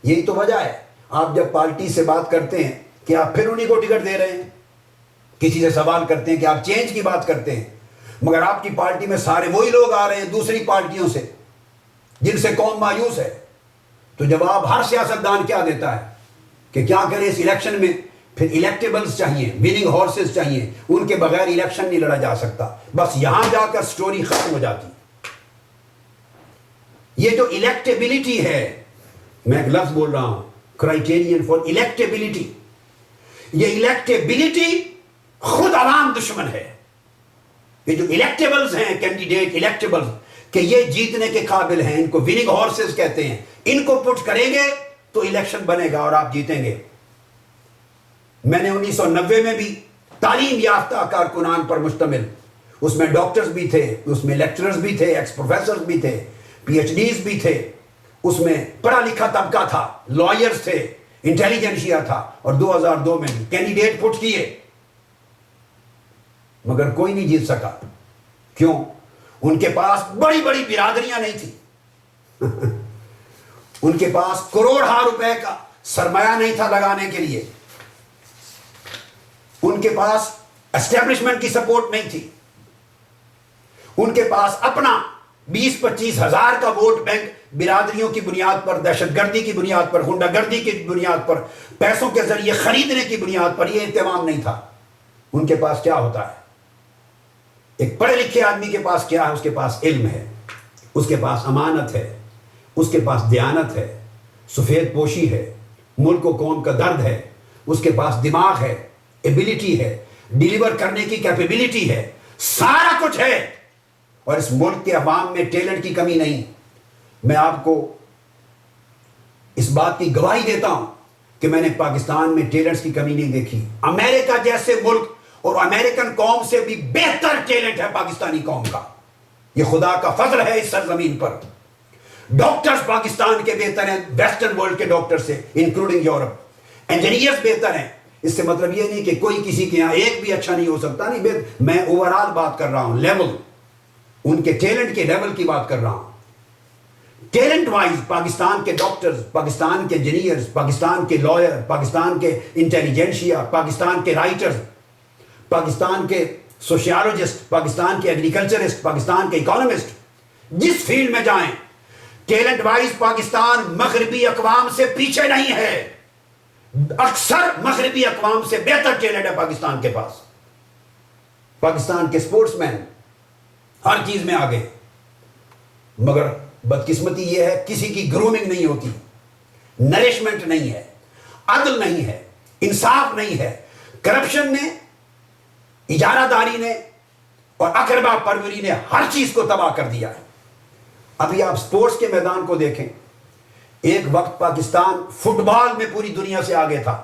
یہی تو وجہ ہے آپ جب پارٹی سے بات کرتے ہیں کہ آپ پھر انہیں کو ٹکٹ دے رہے ہیں, کسی سے سوال کرتے ہیں کہ آپ چینج کی بات کرتے ہیں, مگر آپ کی پارٹی میں سارے وہی لوگ آ رہے ہیں دوسری پارٹیوں سے جن سے قوم مایوس ہے. تو جواب ہر سیاستدان کیا دیتا ہے کہ کیا کرے اس الیکشن میں, پھر الیکٹیبلز چاہیے, وننگ ہارسز چاہیے, ان کے بغیر الیکشن نہیں لڑا جا سکتا. بس یہاں جا کر سٹوری ختم ہو جاتی. یہ جو الیکٹیبلٹی ہے, میں ایک لفظ بول رہا ہوں, کرائٹیرین فار یہ جو الیکٹیبلز ہیں کینڈیڈیٹ الیکٹیبلز کہ یہ جیتنے کے قابل ہیں، ان کو وننگ ہارسز کہتے ہیں، ان کو پٹ کریں گے تو الیکشن بنے گا اور آپ جیتیں گے۔ میں نے 1990 میں بھی تعلیم یافتہ کارکنان پر مشتمل، اس میں ڈاکٹرز بھی تھے، اس میں لیکچررز بھی تھے، ایکس پروفیسرز بھی تھے، پی ایچ ڈیز بھی تھے، اس میں پڑھا لکھا طبقہ تھا، لائرز تھے، انٹیلیجنشیا تھا، اور 2002 میں بھی کینڈیڈیٹ پٹ کیے مگر کوئی نہیں جیت سکا۔ کیوں؟ ان کے پاس بڑی بڑی برادریاں نہیں تھی ان کے پاس کروڑہا روپے کا سرمایہ نہیں تھا لگانے کے لیے، ان کے پاس اسٹیبلشمنٹ کی سپورٹ نہیں تھی، ان کے پاس اپنا 20-25 ہزار کا ووٹ بینک برادریوں کی بنیاد پر، دہشت گردی کی بنیاد پر، غنڈہ گردی کی بنیاد پر، پیسوں کے ذریعے خریدنے کی بنیاد پر یہ انتظام نہیں تھا۔ ان کے پاس کیا ہوتا ہے؟ ایک پڑھے لکھے آدمی کے پاس کیا ہے؟ اس کے پاس علم ہے، اس کے پاس امانت ہے، اس کے پاس دیانت ہے، سفید پوشی ہے، ملک و قوم کا درد ہے، اس کے پاس دماغ ہے، ایبیلٹی ہے، ڈیلیور کرنے کی کیپیبلٹی ہے، سارا کچھ ہے، اور اس ملک کے عوام میں ٹیلنٹ کی کمی نہیں۔ میں آپ کو اس بات کی گواہی دیتا ہوں کہ میں نے پاکستان میں ٹیلنٹس کی کمی نہیں دیکھی۔ امریکہ جیسے ملک اور امریکن قوم سے بھی بہتر ٹیلنٹ ہے پاکستانی قوم کا، یہ خدا کا فضل ہے اس سرزمین پر۔ ڈاکٹرز پاکستان کے بہتر ہیں ویسٹرن ورلڈ کے ڈاکٹر سے، انکلوڈنگ یورپ۔ انجینئرز بہتر ہیں، اس سے مطلب یہ نہیں کہ کوئی کسی کے یہاں ایک بھی اچھا نہیں ہو سکتا، نہیں، میں اوورآل بات کر رہا ہوں، لیول، ان کے ٹیلنٹ کے لیول کی بات کر رہا ہوں۔ ٹیلنٹ وائز پاکستان کے ڈاکٹرز، پاکستان کے انجینئرز، پاکستان کے لائر، پاکستان کے انٹیلیجنشیا، پاکستان کے رائٹرز، پاکستان کے سوشیالوجسٹ، پاکستان کے ایگریکلچرسٹ، پاکستان کے اکانومسٹ، جس فیلڈ میں جائیں ٹیلنٹ وائز پاکستان مغربی اقوام سے پیچھے نہیں ہے، اکثر مغربی اقوام سے بہتر ٹیلنٹ ہے پاکستان کے پاس۔ پاکستان کے سپورٹس مین ہر چیز میں آگے، مگر بدقسمتی یہ ہے کسی کی گرومنگ نہیں ہوتی، نرشمنٹ نہیں ہے، عدل نہیں ہے، انصاف نہیں ہے، کرپشن نے، اجارہ داری نے اور اقربا پروری نے ہر چیز کو تباہ کر دیا ہے۔ ابھی آپ سپورٹس کے میدان کو دیکھیں، ایک وقت پاکستان فٹ بال میں پوری دنیا سے آگے تھا۔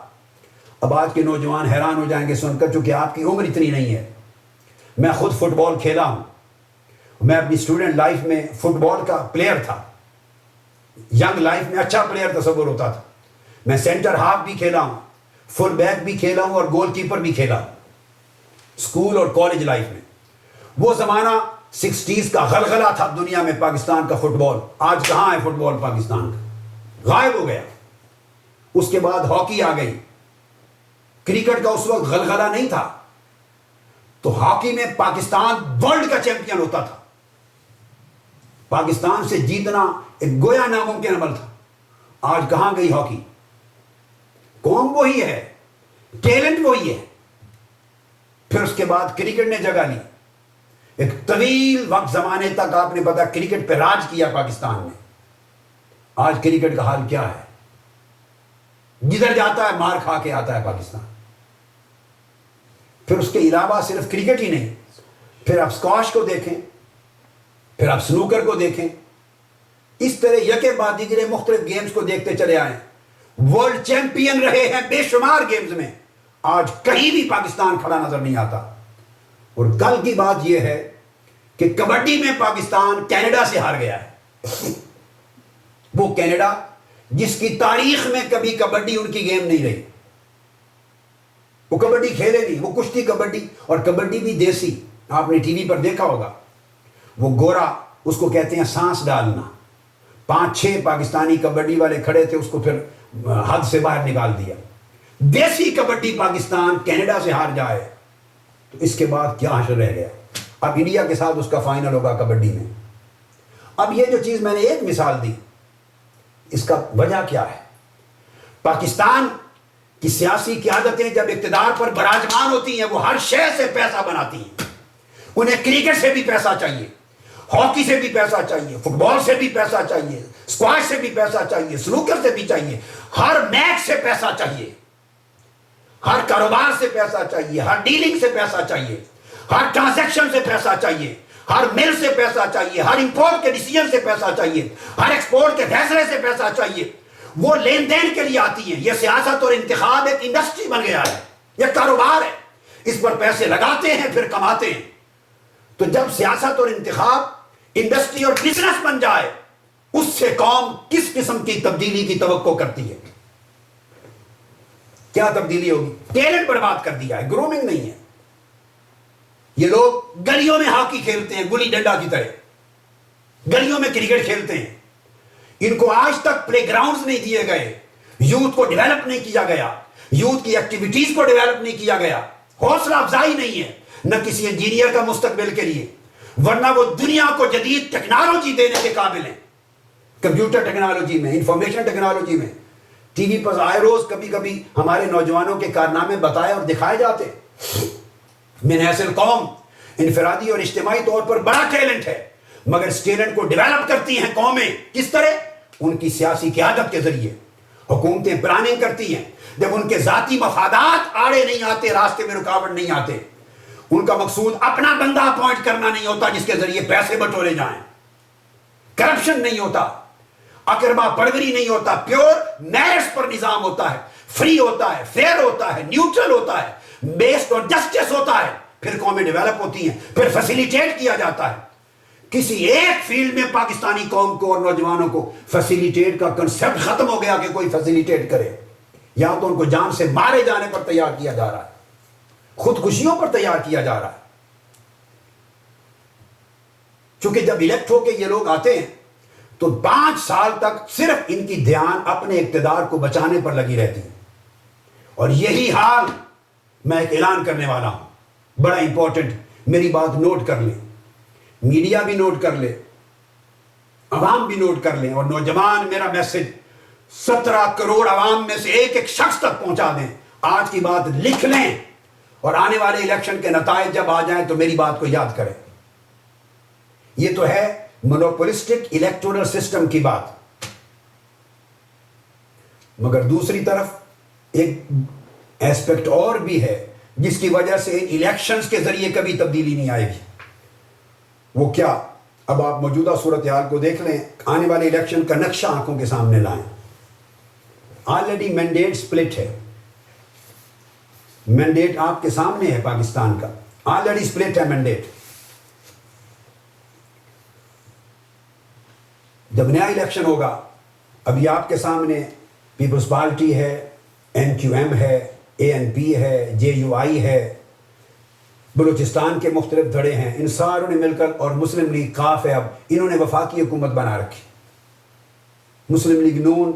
اب آج کے نوجوان حیران ہو جائیں گے سن کر، چونکہ آپ کی عمر اتنی نہیں ہے۔ میں خود فٹ بال کھیلا ہوں، میں اپنی اسٹوڈنٹ لائف میں فٹ بال کا پلیئر تھا، ینگ لائف میں اچھا پلیئر تصور ہوتا تھا۔ میں سینٹر ہاف بھی کھیلا ہوں، فل بیک بھی کھیلا ہوں اور گول کیپر بھی کھیلا ہوں اسکول اور کالج لائف میں۔ وہ زمانہ 60s کا غلغلہ تھا دنیا میں پاکستان کا فٹ بال۔ آج کہاں ہے فٹ بال پاکستان کا؟ غائب ہو گیا۔ اس کے بعد ہاکی آ گئی، کرکٹ کا اس وقت غلغلہ نہیں تھا، تو ہاکی میں پاکستان ورلڈ کا چیمپئن ہوتا تھا۔ پاکستان سے جیتنا ایک گویا ناممکن عمل تھا۔ آج کہاں گئی ہاکی؟ قوم وہی ہے، ٹیلنٹ وہی ہے۔ پھر اس کے بعد کرکٹ نے جگہ لی، ایک طویل وقت زمانے تک آپ نے پتا کرکٹ پہ راج کیا پاکستان میں۔ آج کرکٹ کا حال کیا ہے؟ جدھر جاتا ہے مار کھا کے آتا ہے پاکستان۔ پھر اس کے علاوہ صرف کرکٹ ہی نہیں، پھر آپ اسکواش کو دیکھیں، پھر آپ سنوکر کو دیکھیں، اس طرح یکے بعد دیگرے مختلف گیمز کو دیکھتے چلے آئیں۔ ورلڈ چیمپئن رہے ہیں بے شمار گیمز میں، آج کہیں بھی پاکستان کھڑا نظر نہیں آتا۔ اور کل کی بات یہ ہے کہ کبڈی میں پاکستان کینیڈا سے ہار گیا ہے۔ وہ کینیڈا جس کی تاریخ میں کبھی کبڈی ان کی گیم نہیں رہی، وہ کبڈی کھیلے نہیں، وہ کشتی کبڈی، اور کبڈی بھی دیسی، آپ نے ٹی وی پر دیکھا ہوگا۔ وہ گورا، اس کو کہتے ہیں سانس ڈالنا، 5-6 پاکستانی کبڈی والے کھڑے تھے، اس کو پھر حد سے باہر نکال دیا۔ دیسی کبڈی پاکستان کینیڈا سے ہار جائے تو اس کے بعد کیا حشر رہ گیا؟ اب انڈیا کے ساتھ اس کا فائنل ہوگا کبڈی میں۔ اب یہ جو چیز میں نے ایک مثال دی، اس کا وجہ کیا ہے؟ پاکستان کی سیاسی قیادتیں جب اقتدار پر براجمان ہوتی ہیں، وہ ہر شے سے پیسہ بناتی ہیں۔ انہیں کرکٹ سے بھی پیسہ چاہیے، ہاکی سے بھی پیسہ چاہیے، فٹ بال سے بھی پیسہ چاہیے، اسکواش سے بھی پیسہ چاہیے، سنوکر سے بھی چاہیے، ہر میچ سے پیسہ چاہیے، ہر کاروبار سے پیسہ چاہیے، ہر ڈیلنگ سے پیسہ چاہیے، ہر ٹرانزیکشن سے پیسہ چاہیے، ہر مل سے پیسہ چاہیے، ہر امپورٹ کے ڈیسیجن سے پیسہ چاہیے، ہر ایکسپورٹ کے فیصلے سے پیسہ چاہیے. وہ لین دین کے لیے آتی ہیں. یہ سیاست اور انتخاب ایک انڈسٹری بن گیا ہے، یہ کاروبار ہے. اس پر پیسے لگاتے ہیں پھر کماتے ہیں. تو جب سیاست اور انتخاب انڈسٹری اور بزنس بن جائے، اس سے قوم کس قسم کی تبدیلی کی توقع کرتی ہے؟ کیا تبدیلی ہوگی؟ ٹیلنٹ برباد کر دیا ہے، گرومنگ نہیں ہے. یہ لوگ گلیوں میں ہاکی کھیلتے ہیں گلی ڈنڈا کی طرح، گلیوں میں کرکٹ کھیلتے ہیں. ان کو آج تک پلے گراؤنڈز نہیں دیے گئے، یوتھ کو ڈیولپ نہیں کیا گیا، یوتھ کی ایکٹیویٹیز کو ڈیولپ نہیں کیا گیا. حوصلہ افزائی نہیں ہے نہ کسی انجینئر کا مستقبل کے لیے، ورنہ وہ دنیا کو جدید ٹیکنالوجی دینے کے قابل ہیں. کمپیوٹر ٹیکنالوجی میں، انفارمیشن ٹیکنالوجی میں. ٹی وی پر آئے روز کبھی کبھی ہمارے نوجوانوں کے کارنامے بتائے اور دکھائے جاتے. من حیث القوم انفرادی اور اجتماعی طور پر بڑا ٹیلنٹ ہے، مگر اس ٹیلنٹ کو ڈیولپ کرتی ہیں قومیں. کس طرح؟ ان کی سیاسی قیادت کے ذریعے. حکومتیں پلاننگ کرتی ہیں. جب ان کے ذاتی مفادات آڑے نہیں آتے، راستے میں رکاوٹ نہیں آتے، ان کا مقصود اپنا بندہ اپوائنٹ کرنا نہیں ہوتا جس کے ذریعے پیسے بٹورے جائیں، کرپشن نہیں ہوتا، اقربا پروری نہیں ہوتا، پیور میرٹس پر نظام ہوتا ہے، فری ہوتا ہے، فیئر ہوتا ہے، نیوٹرل ہوتا ہے، بیسڈ اور جسٹس ہوتا ہے. پھر قومیں ڈیولپ ہوتی ہیں، پھر فیسیلیٹیٹ کیا جاتا ہے. کسی ایک فیلڈ میں پاکستانی قوم کو اور نوجوانوں کو فیسیلیٹیٹ کا کنسپٹ ختم ہو گیا کہ کوئی فیسیلیٹیٹ کرے. یا تو ان کو جان سے مارے جانے پر تیار کیا جا رہا ہے، خودکشیوں پر تیار کیا جا رہا ہے. چونکہ جب الیکٹ ہو کے یہ لوگ آتے ہیں تو 5 سال تک صرف ان کی دھیان اپنے اقتدار کو بچانے پر لگی رہتی ہے. اور یہی حال میں ایک اعلان کرنے والا ہوں، بڑا امپورٹنٹ. میری بات نوٹ کر لیں، میڈیا بھی نوٹ کر لے، عوام بھی نوٹ کر لیں، اور نوجوان میرا میسج 17 کروڑ عوام میں سے ایک ایک شخص تک پہنچا دیں. آج کی بات لکھ لیں اور آنے والے الیکشن کے نتائج جب آ جائیں تو میری بات کو یاد کریں. یہ تو ہے مونوپولسٹک الیکٹورل سسٹم کی بات، مگر دوسری طرف ایک ایسپیکٹ اور بھی ہے جس کی وجہ سے ان الیکشنز کے ذریعے کبھی تبدیلی نہیں آئے گی. وہ کیا؟ اب آپ موجودہ صورتحال کو دیکھ لیں، آنے والے الیکشن کا نقشہ آنکھوں کے سامنے لائیں. آلریڈی مینڈیٹ سپلٹ ہے، مینڈیٹ آپ کے سامنے ہے پاکستان کا، آلریڈی سپلٹ ہے مینڈیٹ. جب نیا الیکشن ہوگا، ابھی آپ کے سامنے پیپلز پارٹی ہے، NQM ہے، ANP ہے، JUI ہے، بلوچستان کے مختلف دھڑے ہیں. ان ساروں نے مل کر، اور مسلم لیگ کاف ہے، اب انہوں نے وفاقی حکومت بنا رکھی. مسلم لیگ نون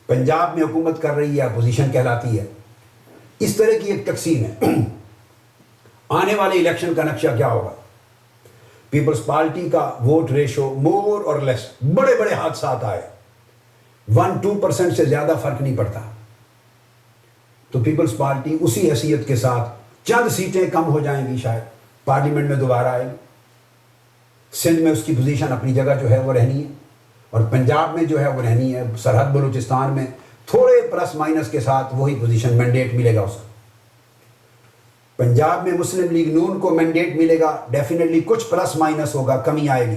پنجاب میں حکومت کر رہی ہے، اپوزیشن کہلاتی ہے. اس طرح کی ایک تقسیم ہے. آنے والے الیکشن کا نقشہ کیا ہوگا؟ پیپلز پارٹی کا ووٹ ریشو مور اور لیس، بڑے بڑے حادثات آئے، 1-2% سے زیادہ فرق نہیں پڑتا، تو پیپلز پارٹی اسی حیثیت کے ساتھ چند سیٹیں کم ہو جائیں گی، شاید پارلیمنٹ میں دوبارہ آئے گی. سندھ میں اس کی پوزیشن اپنی جگہ جو ہے وہ رہنی ہے، اور پنجاب میں جو ہے وہ رہنی ہے. سرحد بلوچستان میں تھوڑے پلس مائنس کے ساتھ وہی پوزیشن، مینڈیٹ ملے گا اس کو. پنجاب میں مسلم لیگ نون کو مینڈیٹ ملے گا، ڈیفینیٹلی کچھ پلس مائنس ہوگا، کمی آئے گی.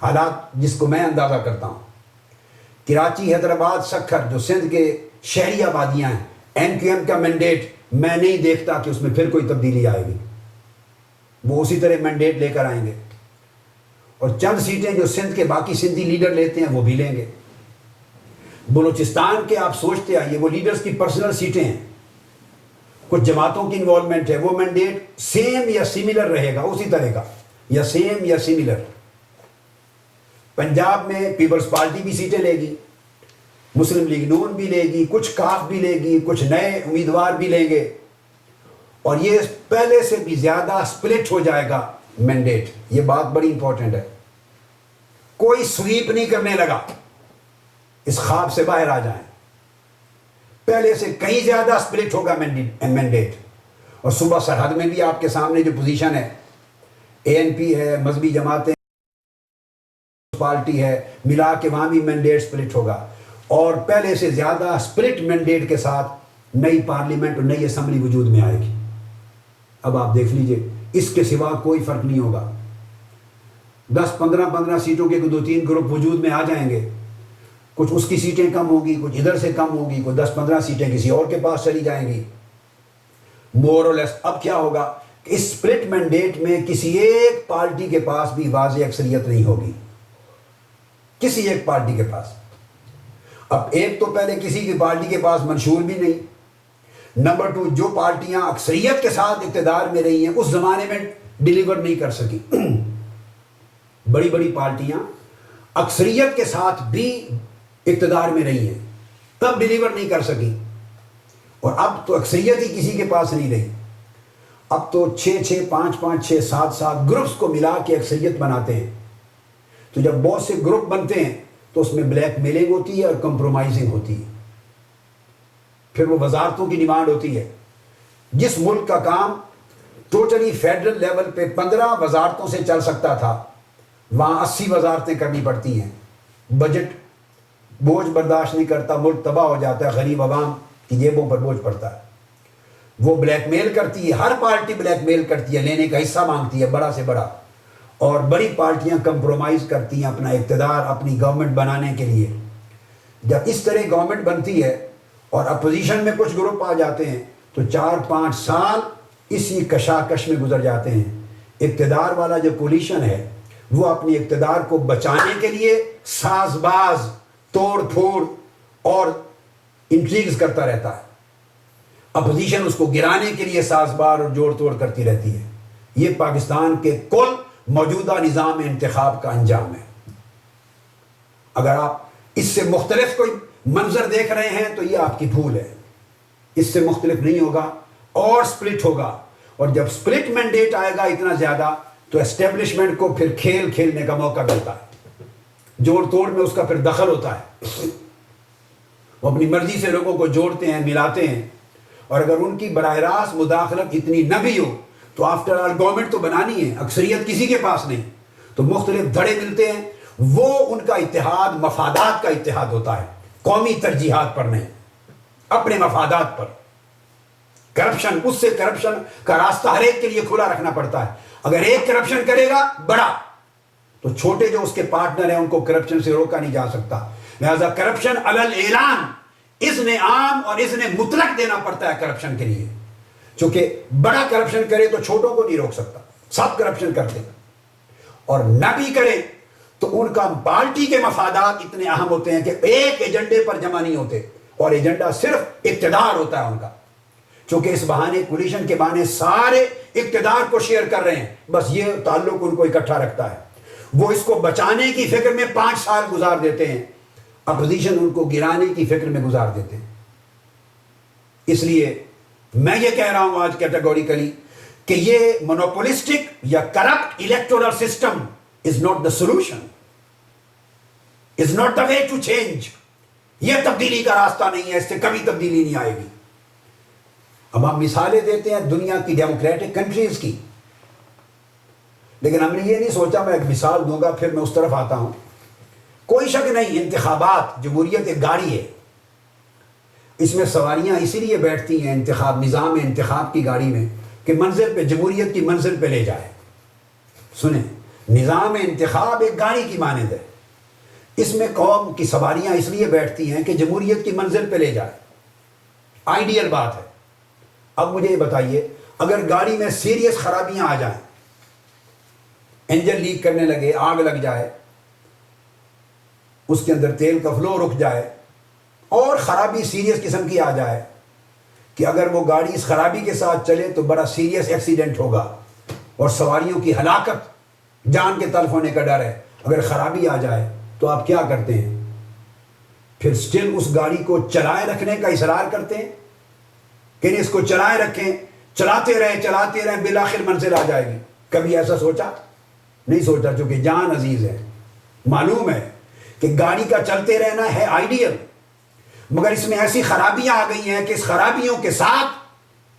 حالات جس کو میں اندازہ کرتا ہوں، کراچی، حیدرآباد، سکھر جو سندھ کے شہری آبادیاں ہیں، NQM کا مینڈیٹ میں نہیں دیکھتا کہ اس میں پھر کوئی تبدیلی آئے گی. وہ اسی طرح مینڈیٹ لے کر آئیں گے، اور چند سیٹیں جو سندھ کے باقی سندھی لیڈر لیتے ہیں وہ بھی لیں گے. بلوچستان کے آپ سوچتے آئیے، وہ لیڈرز کی پرسنل سیٹیں ہیں، کچھ جماعتوں کی انوالومنٹ ہے، وہ مینڈیٹ سیم یا سیملر رہے گا، اسی طرح کا، یا سیم یا سیملر. پنجاب میں پیپلز پارٹی بھی سیٹیں لے گی، مسلم لیگ نون بھی لے گی، کچھ کاف بھی لے گی، کچھ نئے امیدوار بھی لیں گے، اور یہ پہلے سے بھی زیادہ سپلٹ ہو جائے گا مینڈیٹ. یہ بات بڑی امپورٹنٹ ہے. کوئی سویپ نہیں کرنے لگا، اس خواب سے باہر آ جائیں. پہلے سے کہیں زیادہ سپلٹ ہوگا مینڈیٹ. اور صوبہ سرحد میں بھی آپ کے سامنے جو پوزیشن ہے، ANP ہے، مذہبی جماعتیں، پارٹی ہے، ملا کے وہاں بھی مینڈیٹ سپلٹ ہوگا. اور پہلے سے زیادہ سپلٹ مینڈیٹ کے ساتھ نئی پارلیمنٹ اور نئی اسمبلی وجود میں آئے گی. اب آپ دیکھ لیجئے اس کے سوا کوئی فرق نہیں ہوگا. 10-15 سیٹوں کے 2-3 گروپ وجود میں آ جائیں گے. کچھ اس کی سیٹیں کم ہوگی, کچھ ادھر سے کم ہوگی, کوئی 10-15 سیٹیں کسی اور کے پاس چلی جائیں گی. مور اور لیس. اب کیا ہوگا کہ اس سپلٹ مینڈیٹ میں کسی ایک پارٹی کے پاس بھی واضح اکثریت نہیں ہوگی, کسی ایک پارٹی کے پاس. اب ایک تو پہلے کسی کی پارٹی کے پاس منشور بھی نہیں. نمبر 2, جو پارٹیاں اکثریت کے ساتھ اقتدار میں رہی ہیں اس زمانے میں ڈیلیور نہیں کر سکی. بڑی بڑی پارٹیاں اکثریت کے ساتھ بھی اقتدار میں رہی ہیں, تب ڈیلیور نہیں کر سکی. اور اب تو اکثریت ہی کسی کے پاس نہیں رہی. اب تو 6-6, 5-5, 6, 7 گروپس کو ملا کے اکثریت بناتے ہیں. تو جب بہت سے گروپ بنتے ہیں تو اس میں بلیک میلنگ ہوتی ہے اور کمپرومائزنگ ہوتی ہے. پھر وہ وزارتوں کی ڈیمانڈ ہوتی ہے. جس ملک کا کام ٹوٹلی فیڈرل لیول پہ 15 وزارتوں سے چل سکتا تھا, وہاں 80 وزارتیں کرنی پڑتی ہیں. بجٹ بوجھ برداشت نہیں کرتا, ملک تباہ ہو جاتا ہے, غریب عوام کی جیبوں پر بوجھ پڑتا ہے. وہ بلیک میل کرتی ہے, ہر پارٹی بلیک میل کرتی ہے, لینے کا حصہ مانگتی ہے بڑا سے بڑا. اور بڑی پارٹیاں کمپرومائز کرتی ہیں اپنا اقتدار اپنی گورنمنٹ بنانے کے لیے. جب اس طرح گورنمنٹ بنتی ہے اور اپوزیشن میں کچھ گروپ آ جاتے ہیں تو 4-5 سال اسی کشاکش میں گزر جاتے ہیں. اقتدار والا جو کولیشن ہے وہ اپنی اقتدار کو بچانے کے لیے ساز باز, توڑ پھوڑ اور انٹریگز کرتا رہتا ہے. اپوزیشن اس کو گرانے کے لیے ساز باز اور جوڑ توڑ کرتی رہتی ہے. یہ پاکستان کے کل موجودہ نظام انتخاب کا انجام ہے. اگر آپ اس سے مختلف کوئی منظر دیکھ رہے ہیں تو یہ آپ کی بھول ہے. اس سے مختلف نہیں ہوگا اور سپلٹ ہوگا. اور جب سپلٹ مینڈیٹ آئے گا اتنا زیادہ تو اسٹیبلشمنٹ کو پھر کھیل کھیلنے کا موقع ملتا ہے. جوڑ توڑ میں اس کا پھر دخل ہوتا ہے. وہ اپنی مرضی سے لوگوں کو جوڑتے ہیں, ملاتے ہیں. اور اگر ان کی براہ راست مداخلت اتنی نہ بھی ہو تو آفٹر آل گورنمنٹ تو بنانی ہے, اکثریت کسی کے پاس نہیں, تو مختلف دھڑے ملتے ہیں. وہ ان کا اتحاد مفادات کا اتحاد ہوتا ہے, قومی ترجیحات پر نہیں, اپنے مفادات پر. کرپشن, اس سے کرپشن کا راستہ ہر ایک کے لیے کھلا رکھنا پڑتا ہے. اگر ایک کرپشن کرے گا بڑا تو چھوٹے جو اس کے پارٹنر ہیں ان کو کرپشن سے روکا نہیں جا سکتا. لہذا کرپشن علل اعلان اذن عام اور اذن مطلق دینا پڑتا ہے کرپشن کے لیے. چونکہ بڑا کرپشن کرے تو چھوٹوں کو نہیں روک سکتا, سب کرپشن کرتے ہیں. اور نہ بھی کرے تو ان کا پارٹی کے مفادات اتنے اہم ہوتے ہیں کہ ایک ایجنڈے پر جمع نہیں ہوتے, اور ایجنڈا صرف اقتدار ہوتا ہے ان کا. چونکہ اس بہانے کولیشن کے بہانے سارے اقتدار کو شیئر کر رہے ہیں, بس یہ تعلق ان کو اکٹھا رکھتا ہے. وہ اس کو بچانے کی فکر میں 5 سال گزار دیتے ہیں, اپوزیشن ان کو گرانے کی فکر میں گزار دیتے ہیں. اس لیے میں یہ کہہ رہا ہوں آج کیٹیگوریکلی کہ یہ مونوپولسٹک یا corrupt electoral system is not the solution, is not the way to change. یہ تبدیلی کا راستہ نہیں ہے, اس سے کبھی تبدیلی نہیں آئے گی. اب ہم مثالیں دیتے ہیں دنیا کی ڈیموکریٹک کنٹریز کی, لیکن ہم نے یہ نہیں سوچا, میں ایک مثال دوں گا پھر میں اس طرف آتا ہوں. کوئی شک نہیں, انتخابات, جمہوریت ایک گاڑی ہے, اس میں سواریاں اسی لیے بیٹھتی ہیں انتخاب, نظام انتخاب کی گاڑی میں, کہ منزل پہ, جمہوریت کی منزل پہ لے جائے. سنیں, نظام انتخاب ایک گاڑی کی مانند ہے, اس میں قوم کی سواریاں اس لیے بیٹھتی ہیں کہ جمہوریت کی منزل پہ لے جائے. آئیڈیل بات ہے. اب مجھے یہ بتائیے, اگر گاڑی میں سیریس خرابیاں آ جائیں, انجن لیک کرنے لگے, آگ لگ جائے, اس کے اندر تیل کا فلو رک جائے, اور خرابی سیریس قسم کی آ جائے کہ اگر وہ گاڑی اس خرابی کے ساتھ چلے تو بڑا سیریس ایکسیڈنٹ ہوگا اور سواریوں کی ہلاکت, جان کے تلف ہونے کا ڈر ہے. اگر خرابی آ جائے تو آپ کیا کرتے ہیں؟ پھر سٹل اس گاڑی کو چلائے رکھنے کا اصرار کرتے ہیں کہ اس کو چلائے رکھیں, چلاتے رہیں, بالآخر منزل آ جائے گی. کبھی ایسا سوچا؟ نہیں سوچا, چونکہ جان عزیز ہے. معلوم ہے کہ گاڑی کا چلتے رہنا ہے آئیڈیل, مگر اس میں ایسی خرابیاں آ گئی ہیں کہ اس خرابیوں کے ساتھ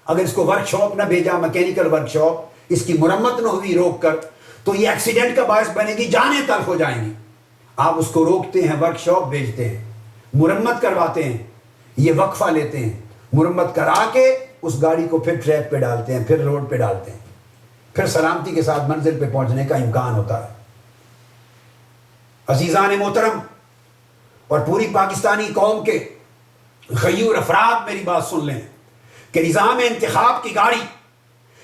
اگر اس کو ورک شاپ نہ بھیجا, میکینیکل ورک شاپ, اس کی مرمت نہ ہوئی روک کر, تو یہ ایکسیڈنٹ کا باعث بنے گی, جانیں تلف ہو جائیں گی. آپ اس کو روکتے ہیں, ورک شاپ بھیجتے ہیں, مرمت کرواتے ہیں, یہ وقفہ لیتے ہیں, مرمت کرا کے اس گاڑی کو پھر ٹریک پہ ڈالتے ہیں, پھر روڈ پہ ڈالتے ہیں. پھر سلامتی کے ساتھ منزل پہ پہنچنے کا امکان ہوتا ہے۔ عزیزان محترم اور پوری پاکستانی قوم کے غیور افراد میری بات سن لیں کہ نظام انتخاب کی گاڑی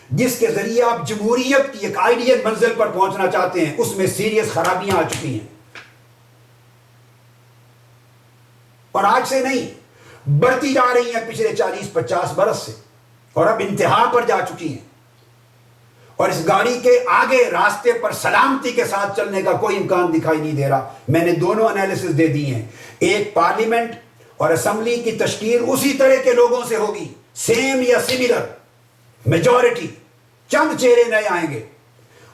جس کے ذریعے آپ جمہوریت کی ایک آئیڈیل منزل پر پہنچنا چاہتے ہیں، اس میں سیریس خرابیاں آ چکی ہیں، اور آج سے نہیں، بڑھتی جا رہی ہیں پچھلے 40-50 برس سے، اور اب انتہا پر جا چکی ہیں، اور اس گاڑی کے آگے راستے پر سلامتی کے ساتھ چلنے کا کوئی امکان دکھائی نہیں دے رہا۔ میں نے دونوں انالیسس دے دی ہیں، ایک پارلیمنٹ اور اسمبلی کی تشکیل اسی طرح کے لوگوں سے ہوگی، سیم یا سملر میجورٹی، چند چہرے نئے آئیں گے۔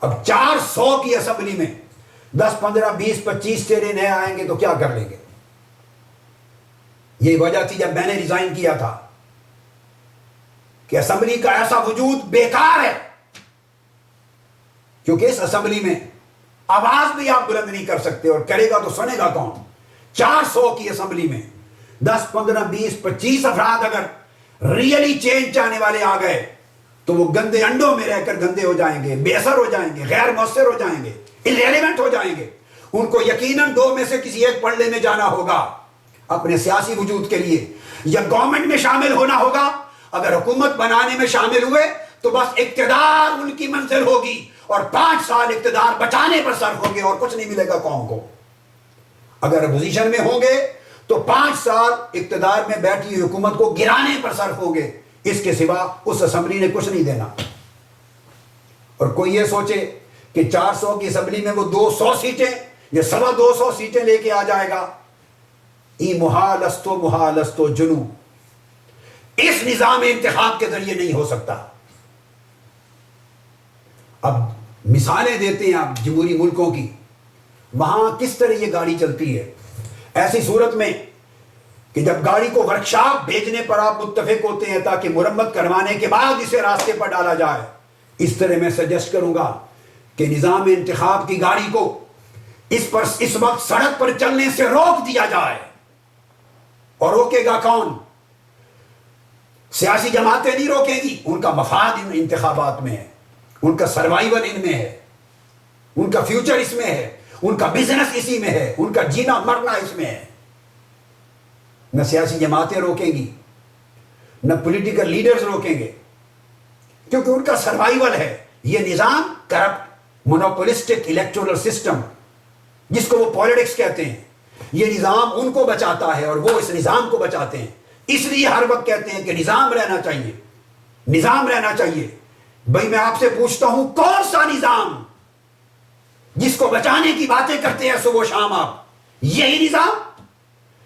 اب 400 کی اسمبلی میں 10 15 20 25 چہرے نئے آئیں گے تو کیا کر لیں گے؟ یہ وجہ تھی جب میں نے ریزائن کیا تھا کہ اسمبلی کا ایسا وجود بیکار ہے، کیونکہ اس اسمبلی میں آواز بھی آپ بلند نہیں کر سکتے، اور کرے گا تو سنے گا کون؟ 400 کی اسمبلی میں 10 15 20 25 افراد اگر ریئلی چینج چاہنے والے آ گئے تو وہ گندے انڈوں میں رہ کر گندے ہو جائیں گے، بے اثر ہو جائیں گے، غیر مؤثر ہو جائیں گے، irrelevant ہو جائیں گے۔ ان کو یقیناً 2 میں سے کسی ایک پڑھنے میں جانا ہوگا اپنے سیاسی وجود کے لیے، یا گورنمنٹ میں شامل ہونا ہوگا۔ اگر حکومت بنانے میں شامل ہوئے تو بس اقتدار ان کی منزل ہوگی، اور 5 سال اقتدار بچانے پر صرف ہوں گے، اور کچھ نہیں ملے گا قوم کو۔ اگر اپوزیشن میں ہوں گے تو 5 سال اقتدار میں بیٹھی ہوئی حکومت کو گرانے پر صرف ہوں گے، اس کے سوا اس اسمبلی نے کچھ نہیں دینا۔ اور کوئی یہ سوچے کہ 400 کی اسمبلی میں وہ 200 سیٹیں یا 225 سیٹیں لے کے آ جائے گا، ای محالستو جنو، اس نظام انتخاب کے ذریعے نہیں ہو سکتا۔ اب مثالیں دیتے ہیں آپ جمہوری ملکوں کی، وہاں کس طرح یہ گاڑی چلتی ہے۔ ایسی صورت میں کہ جب گاڑی کو ورکشاپ بھیجنے پر آپ متفق ہوتے ہیں تاکہ مرمت کروانے کے بعد اسے راستے پر ڈالا جائے، اس طرح میں سجیسٹ کروں گا کہ نظام انتخاب کی گاڑی کو اس وقت سڑک پر چلنے سے روک دیا جائے۔ اور روکے گا کون؟ سیاسی جماعتیں نہیں روکیں گی، ان کا مفاد ان انتخابات میں ہے، ان کا سروائیول ان میں ہے، ان کا فیوچر اس میں ہے، ان کا بزنس اسی میں ہے، ان کا جینا مرنا اس میں ہے۔ نہ سیاسی جماعتیں روکیں گی، نہ پولیٹیکل لیڈرز روکیں گے، کیونکہ ان کا سروائیول ہے۔ یہ نظام کرپٹ مونوپولسٹک الیکٹورل سسٹم، جس کو وہ پالیٹکس کہتے ہیں، یہ نظام ان کو بچاتا ہے اور وہ اس نظام کو بچاتے ہیں۔ اس لیے ہر وقت کہتے ہیں کہ نظام رہنا چاہیے، نظام رہنا چاہیے۔ بھائی میں آپ سے پوچھتا ہوں، کون سا نظام جس کو بچانے کی باتیں کرتے ہیں صبح و شام آپ؟ یہی نظام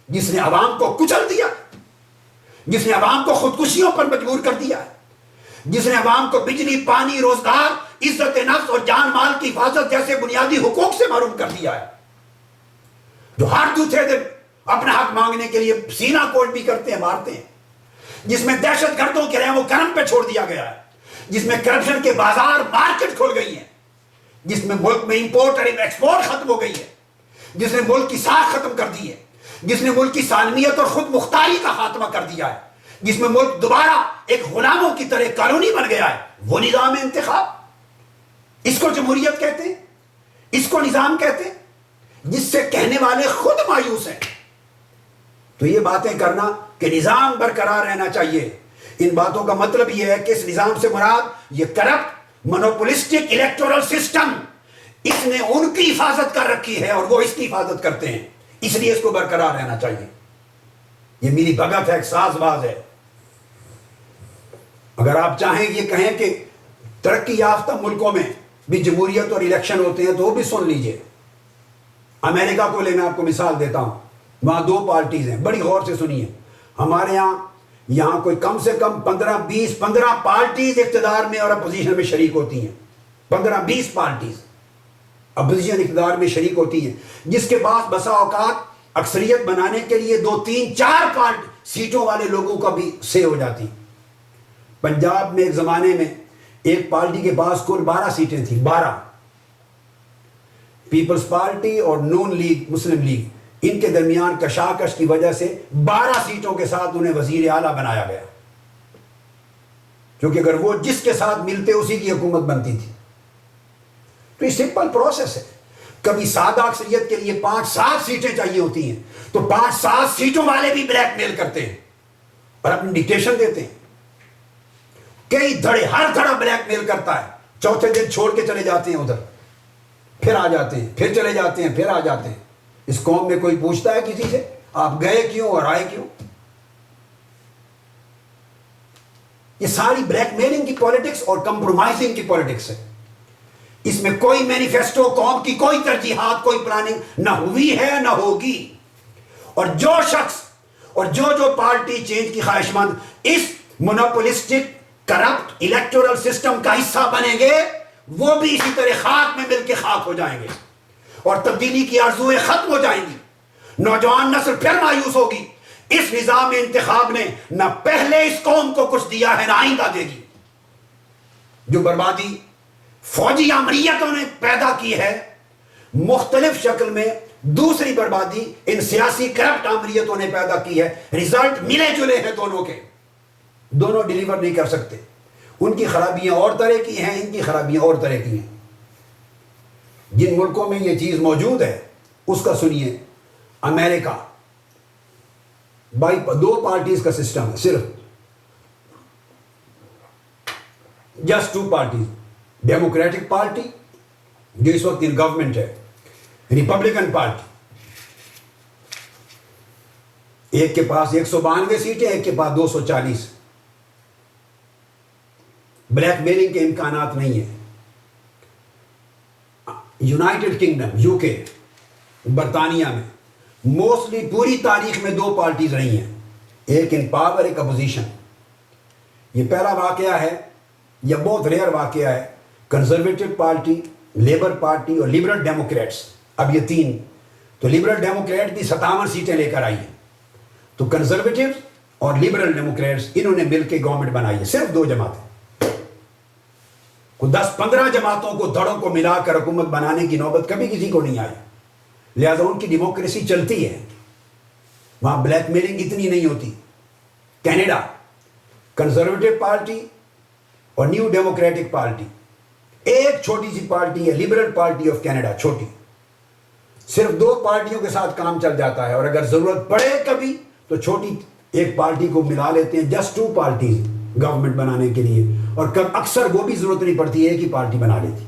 جس نے عوام کو کچل دیا، جس نے عوام کو خودکشیوں پر مجبور کر دیا، جس نے عوام کو بجلی، پانی، روزگار، عزت نفس اور جان مال کی حفاظت جیسے بنیادی حقوق سے محروم کر دیا ہے، جو ہر دوسرے دن اپنا حق مانگنے کے لیے سینہ کوٹ بھی کرتے ہیں، مارتے ہیں، جس میں دہشت گردوں کے رحم و کرم پہ چھوڑ دیا گیا ہے، جس میں کرپشن کے بازار مارکیٹ کھل گئی ہیں، جس میں ملک میں امپورٹ اور ایکسپورٹ ختم ہو گئی ہے، جس نے ملک کی ساکھ ختم کر دی ہے، جس نے ملک کی سالمیت اور خود مختاری کا خاتمہ کر دیا ہے، جس میں ملک دوبارہ ایک غلاموں کی طرح کالونی بن گیا ہے، وہ نظام انتخاب، اس کو جمہوریت کہتے ہیں، اس کو نظام کہتے ہیں، جس سے کہنے والے خود مایوس ہیں۔ تو یہ باتیں کرنا کہ نظام برقرار رہنا چاہیے، ان باتوں کا مطلب یہ ہے کہ اس نظام سے مراد یہ کرپٹ مونوپولسٹک الیکٹورل سسٹم، اس نے ان کی حفاظت کر رکھی ہے اور وہ اس کی حفاظت کرتے ہیں، اس لیے اس کو برقرار رہنا چاہیے۔ یہ میری بھگت ہے، ایک ساز باز ہے۔ اگر آپ چاہیں یہ کہیں کہ ترقی یافتہ ملکوں میں بھی جمہوریت اور الیکشن ہوتے ہیں تو وہ بھی سن لیجئے۔ امریکہ کو لے، میں آپ کو مثال دیتا ہوں، وہاں 2 پارٹیز ہیں، بڑی غور سے سنیے۔ ہمارے یہاں کوئی کم سے کم 15 پارٹیز اقتدار میں اور اپوزیشن میں شریک ہوتی ہیں، 15-20 پارٹیز اپوزیشن اقتدار میں شریک ہوتی ہیں، جس کے پاس بسا اوقات اکثریت بنانے کے لیے 2 3 4 سیٹوں والے لوگوں کا بھی سے ہو جاتی۔ پنجاب میں ایک زمانے میں ایک پارٹی کے پاس کل 12 سیٹیں تھیں، 12۔ پیپلز پارٹی اور نون لیگ، مسلم لیگ، ان کے درمیان کشاکش کی وجہ سے 12 سیٹوں کے ساتھ انہیں وزیر اعلیٰ بنایا گیا، کیونکہ اگر وہ جس کے ساتھ ملتے اسی کی حکومت بنتی تھی۔ تو یہ سمپل پروسیس ہے. کبھی سادہ اکثریت کے لیے 5-7 سیٹیں چاہیے ہوتی ہیں تو 5-7 سیٹوں والے بھی بلیک میل کرتے ہیں اور اپنی ڈکٹیشن دیتے ہیں. کئی دھڑے، ہر دھڑا بلیک میل کرتا ہے. چوتھے دن چھوڑ کے چلے جاتے ہیں ادھر، پھر آ جاتے ہیں، پھر چلے جاتے ہیں، پھر آ جاتے ہیں. اس قوم میں کوئی پوچھتا ہے کسی سے آپ گئے کیوں اور آئے کیوں؟ یہ ساری بلیک میلنگ کی پالیٹکس اور کمپرومائزنگ کی پالیٹکس ہے. اس میں کوئی مینیفیسٹو، قوم کی کوئی ترجیحات، کوئی پلاننگ نہ ہوئی ہے نہ ہوگی. اور جو شخص اور جو پارٹی چینج کی خواہش مند اس مونوپولسٹک کرپٹ الیکٹورل سسٹم کا حصہ بنیں گے، وہ بھی اسی طرح خاک میں مل کے خاک ہو جائیں گے اور تبدیلی کی آرزویں ختم ہو جائیں گی. نوجوان نسل پھر مایوس ہوگی. اس نظام انتخاب نے نہ پہلے اس قوم کو کچھ دیا ہے نہ آئندہ دے گی. جو بربادی فوجی عملیتوں نے پیدا کی ہے مختلف شکل میں، دوسری بربادی ان سیاسی کرپٹ عملیتوں نے پیدا کی ہے. رزلٹ ملے جلے ہیں دونوں کے، دونوں ڈیلیور نہیں کر سکتے. ان کی خرابیاں اور طرح کی ہیں، ان کی خرابیاں اور طرح کی ہیں. جن ملکوں میں یہ چیز موجود ہے اس کا سنیے. امریکہ 2 پارٹیز کا سسٹم ہے، صرف جسٹ 2 پارٹیز. ڈیموکریٹک پارٹی جو اس وقت ان گورنمنٹ ہے، ریپبلکن پارٹی. ایک کے پاس 192 سیٹیں، ایک کے پاس 240. بلیک میلنگ کے امکانات نہیں ہیں. یونائٹڈ کنگڈم، یو کے، برطانیہ میں موسٹلی پوری تاریخ میں 2 پارٹیز رہی ہیں، ایک ان پاور، ایک اپوزیشن. یہ پہلا واقعہ ہے یا بہت ریئر واقعہ ہے. کنزرویٹو پارٹی، لیبر پارٹی اور لبرل ڈیموکریٹس، اب یہ 3. تو لبرل ڈیموکریٹ بھی 57 سیٹیں لے کر آئی ہیں. تو کنزرویٹو اور لبرل ڈیموکریٹس انہوں نے مل کے گورنمنٹ بنائی ہے. صرف 2 جماعتیں. کوئی 10-15 جماعتوں کو دھڑوں کو ملا کر حکومت بنانے کی نوبت کبھی کسی کو نہیں آئی. لہذا ان کی ڈیموکریسی چلتی ہے، وہاں بلیک میلنگ اتنی نہیں ہوتی. کینیڈا، کنزرویٹو پارٹی اور نیو ڈیموکریٹک پارٹی، ایک چھوٹی سی پارٹی ہے لبرل پارٹی آف کینیڈا، چھوٹی. صرف 2 پارٹیوں کے ساتھ کام چل جاتا ہے، اور اگر ضرورت پڑے کبھی تو چھوٹی ایک پارٹی کو ملا لیتے ہیں. جسٹ 2 پارٹیز گورنمنٹ بنانے کے لیے، اور کب اکثر وہ بھی ضرورت نہیں پڑتی، ایک ہی پارٹی بنا لیتی.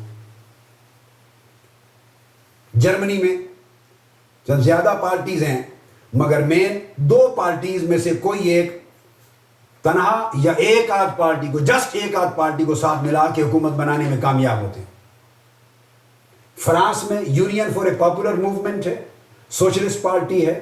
جرمنی میں چند زیادہ پارٹیز ہیں، مگر مین 2 پارٹیز میں سے کوئی ایک تنہا یا ایک آدھ پارٹی کو، جسٹ ایک آدھ پارٹی کو ساتھ ملا کے حکومت بنانے میں کامیاب ہوتے ہیں. فرانس میں union for a popular movement ہے، سوشلسٹ پارٹی ہے.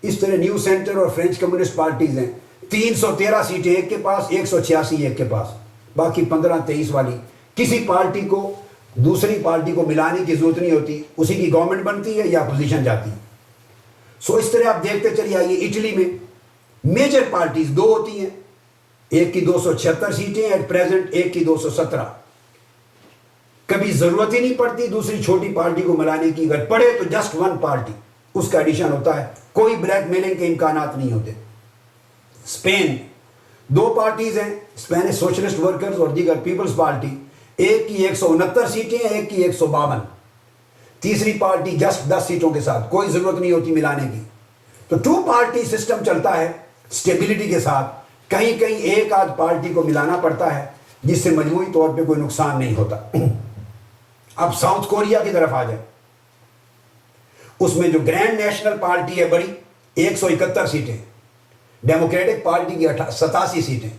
اس طرح نیو سینٹر اور فرینچ کمیونسٹ پارٹیز ہیں. 313 سیٹیں ایک کے پاس، 186 ایک کے پاس، باقی 15-23 والی. کسی پارٹی کو دوسری پارٹی کو ملانے کی ضرورت نہیں ہوتی، اسی کی گورنمنٹ بنتی ہے یا اپوزیشن جاتی ہے. سو اس طرح آپ دیکھتے چلیے آئیے. اٹلی میں میجر پارٹیز 2 ہوتی ہیں، ایک کی 276 سیٹیں ایٹ پریزنٹ، ایک کی 217. کبھی ضرورت ہی نہیں پڑتی دوسری چھوٹی پارٹی کو ملانے کی، اگر پڑے تو جسٹ 1 پارٹی اس کا ایڈیشن ہوتا ہے. کوئی بلیک میلنگ کے امکانات نہیں ہوتے. اسپین 2 پارٹیز ہیں، اسپینش سوشلسٹ ورکرز اور دیگر پیپلز پارٹی. ایک کی 169 سیٹیں ہیں، ایک کی 152. تیسری پارٹی جسٹ 10 سیٹوں کے ساتھ، کوئی ضرورت نہیں ہوتی ملانے کی. تو 2 پارٹی سسٹم چلتا ہے اسٹیبلٹی کے ساتھ. کہیں کہیں ایک آدھ پارٹی کو ملانا پڑتا ہے جس سے مجموعی طور پہ کوئی نقصان نہیں ہوتا. اب ساؤتھ کوریا کی طرف آ جائے. اس میں جو گرینڈ نیشنل پارٹی ہے بڑی، 171 سیٹیں. ڈیموکریٹک پارٹی کی 87 سیٹیں.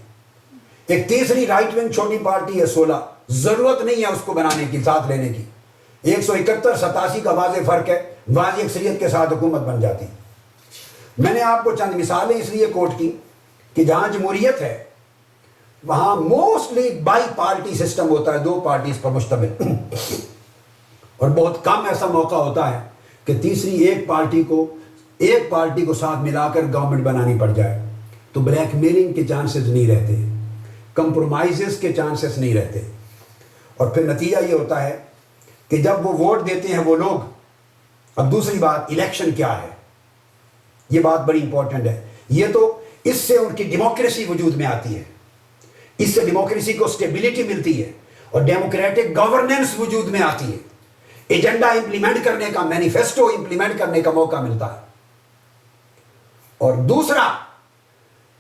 ایک تیسری رائٹ ونگ چھوٹی پارٹی ہے 16. ضرورت نہیں ہے اس کو بنانے کی، ساتھ لینے کی. 171-87 کا واضح فرق ہے، واضح اکثریت کے ساتھ حکومت بن جاتی. میں نے آپ کو چند مثالیں اس لیے کوٹ کی کہ جہاں جمہوریت ہے وہاں موسٹلی بائی پارٹی سسٹم ہوتا ہے، 2 پارٹیز پر مشتمل. اور بہت کم ایسا موقع ہوتا ہے کہ تیسری ایک پارٹی کو ساتھ ملا کر گورنمنٹ بنانی پڑ جائے. تو بلیک میلنگ کے چانسز نہیں رہتے، کمپرومائزز کے چانسز نہیں رہتے. اور پھر نتیجہ یہ ہوتا ہے کہ جب وہ ووٹ دیتے ہیں وہ لوگ. اب دوسری بات، الیکشن کیا ہے، یہ بات بڑی امپورٹنٹ ہے. یہ تو اس سے ان کی ڈیموکریسی وجود میں آتی ہے، اس سے ڈیموکریسی کو سٹیبلٹی ملتی ہے. اور ڈیموکریٹک گورننس وجود میں آتی ہے، ایجنڈا امپلیمنٹ کرنے کا، مینیفیسٹو امپلیمنٹ کرنے کا موقع ملتا ہے۔ اور دوسرا،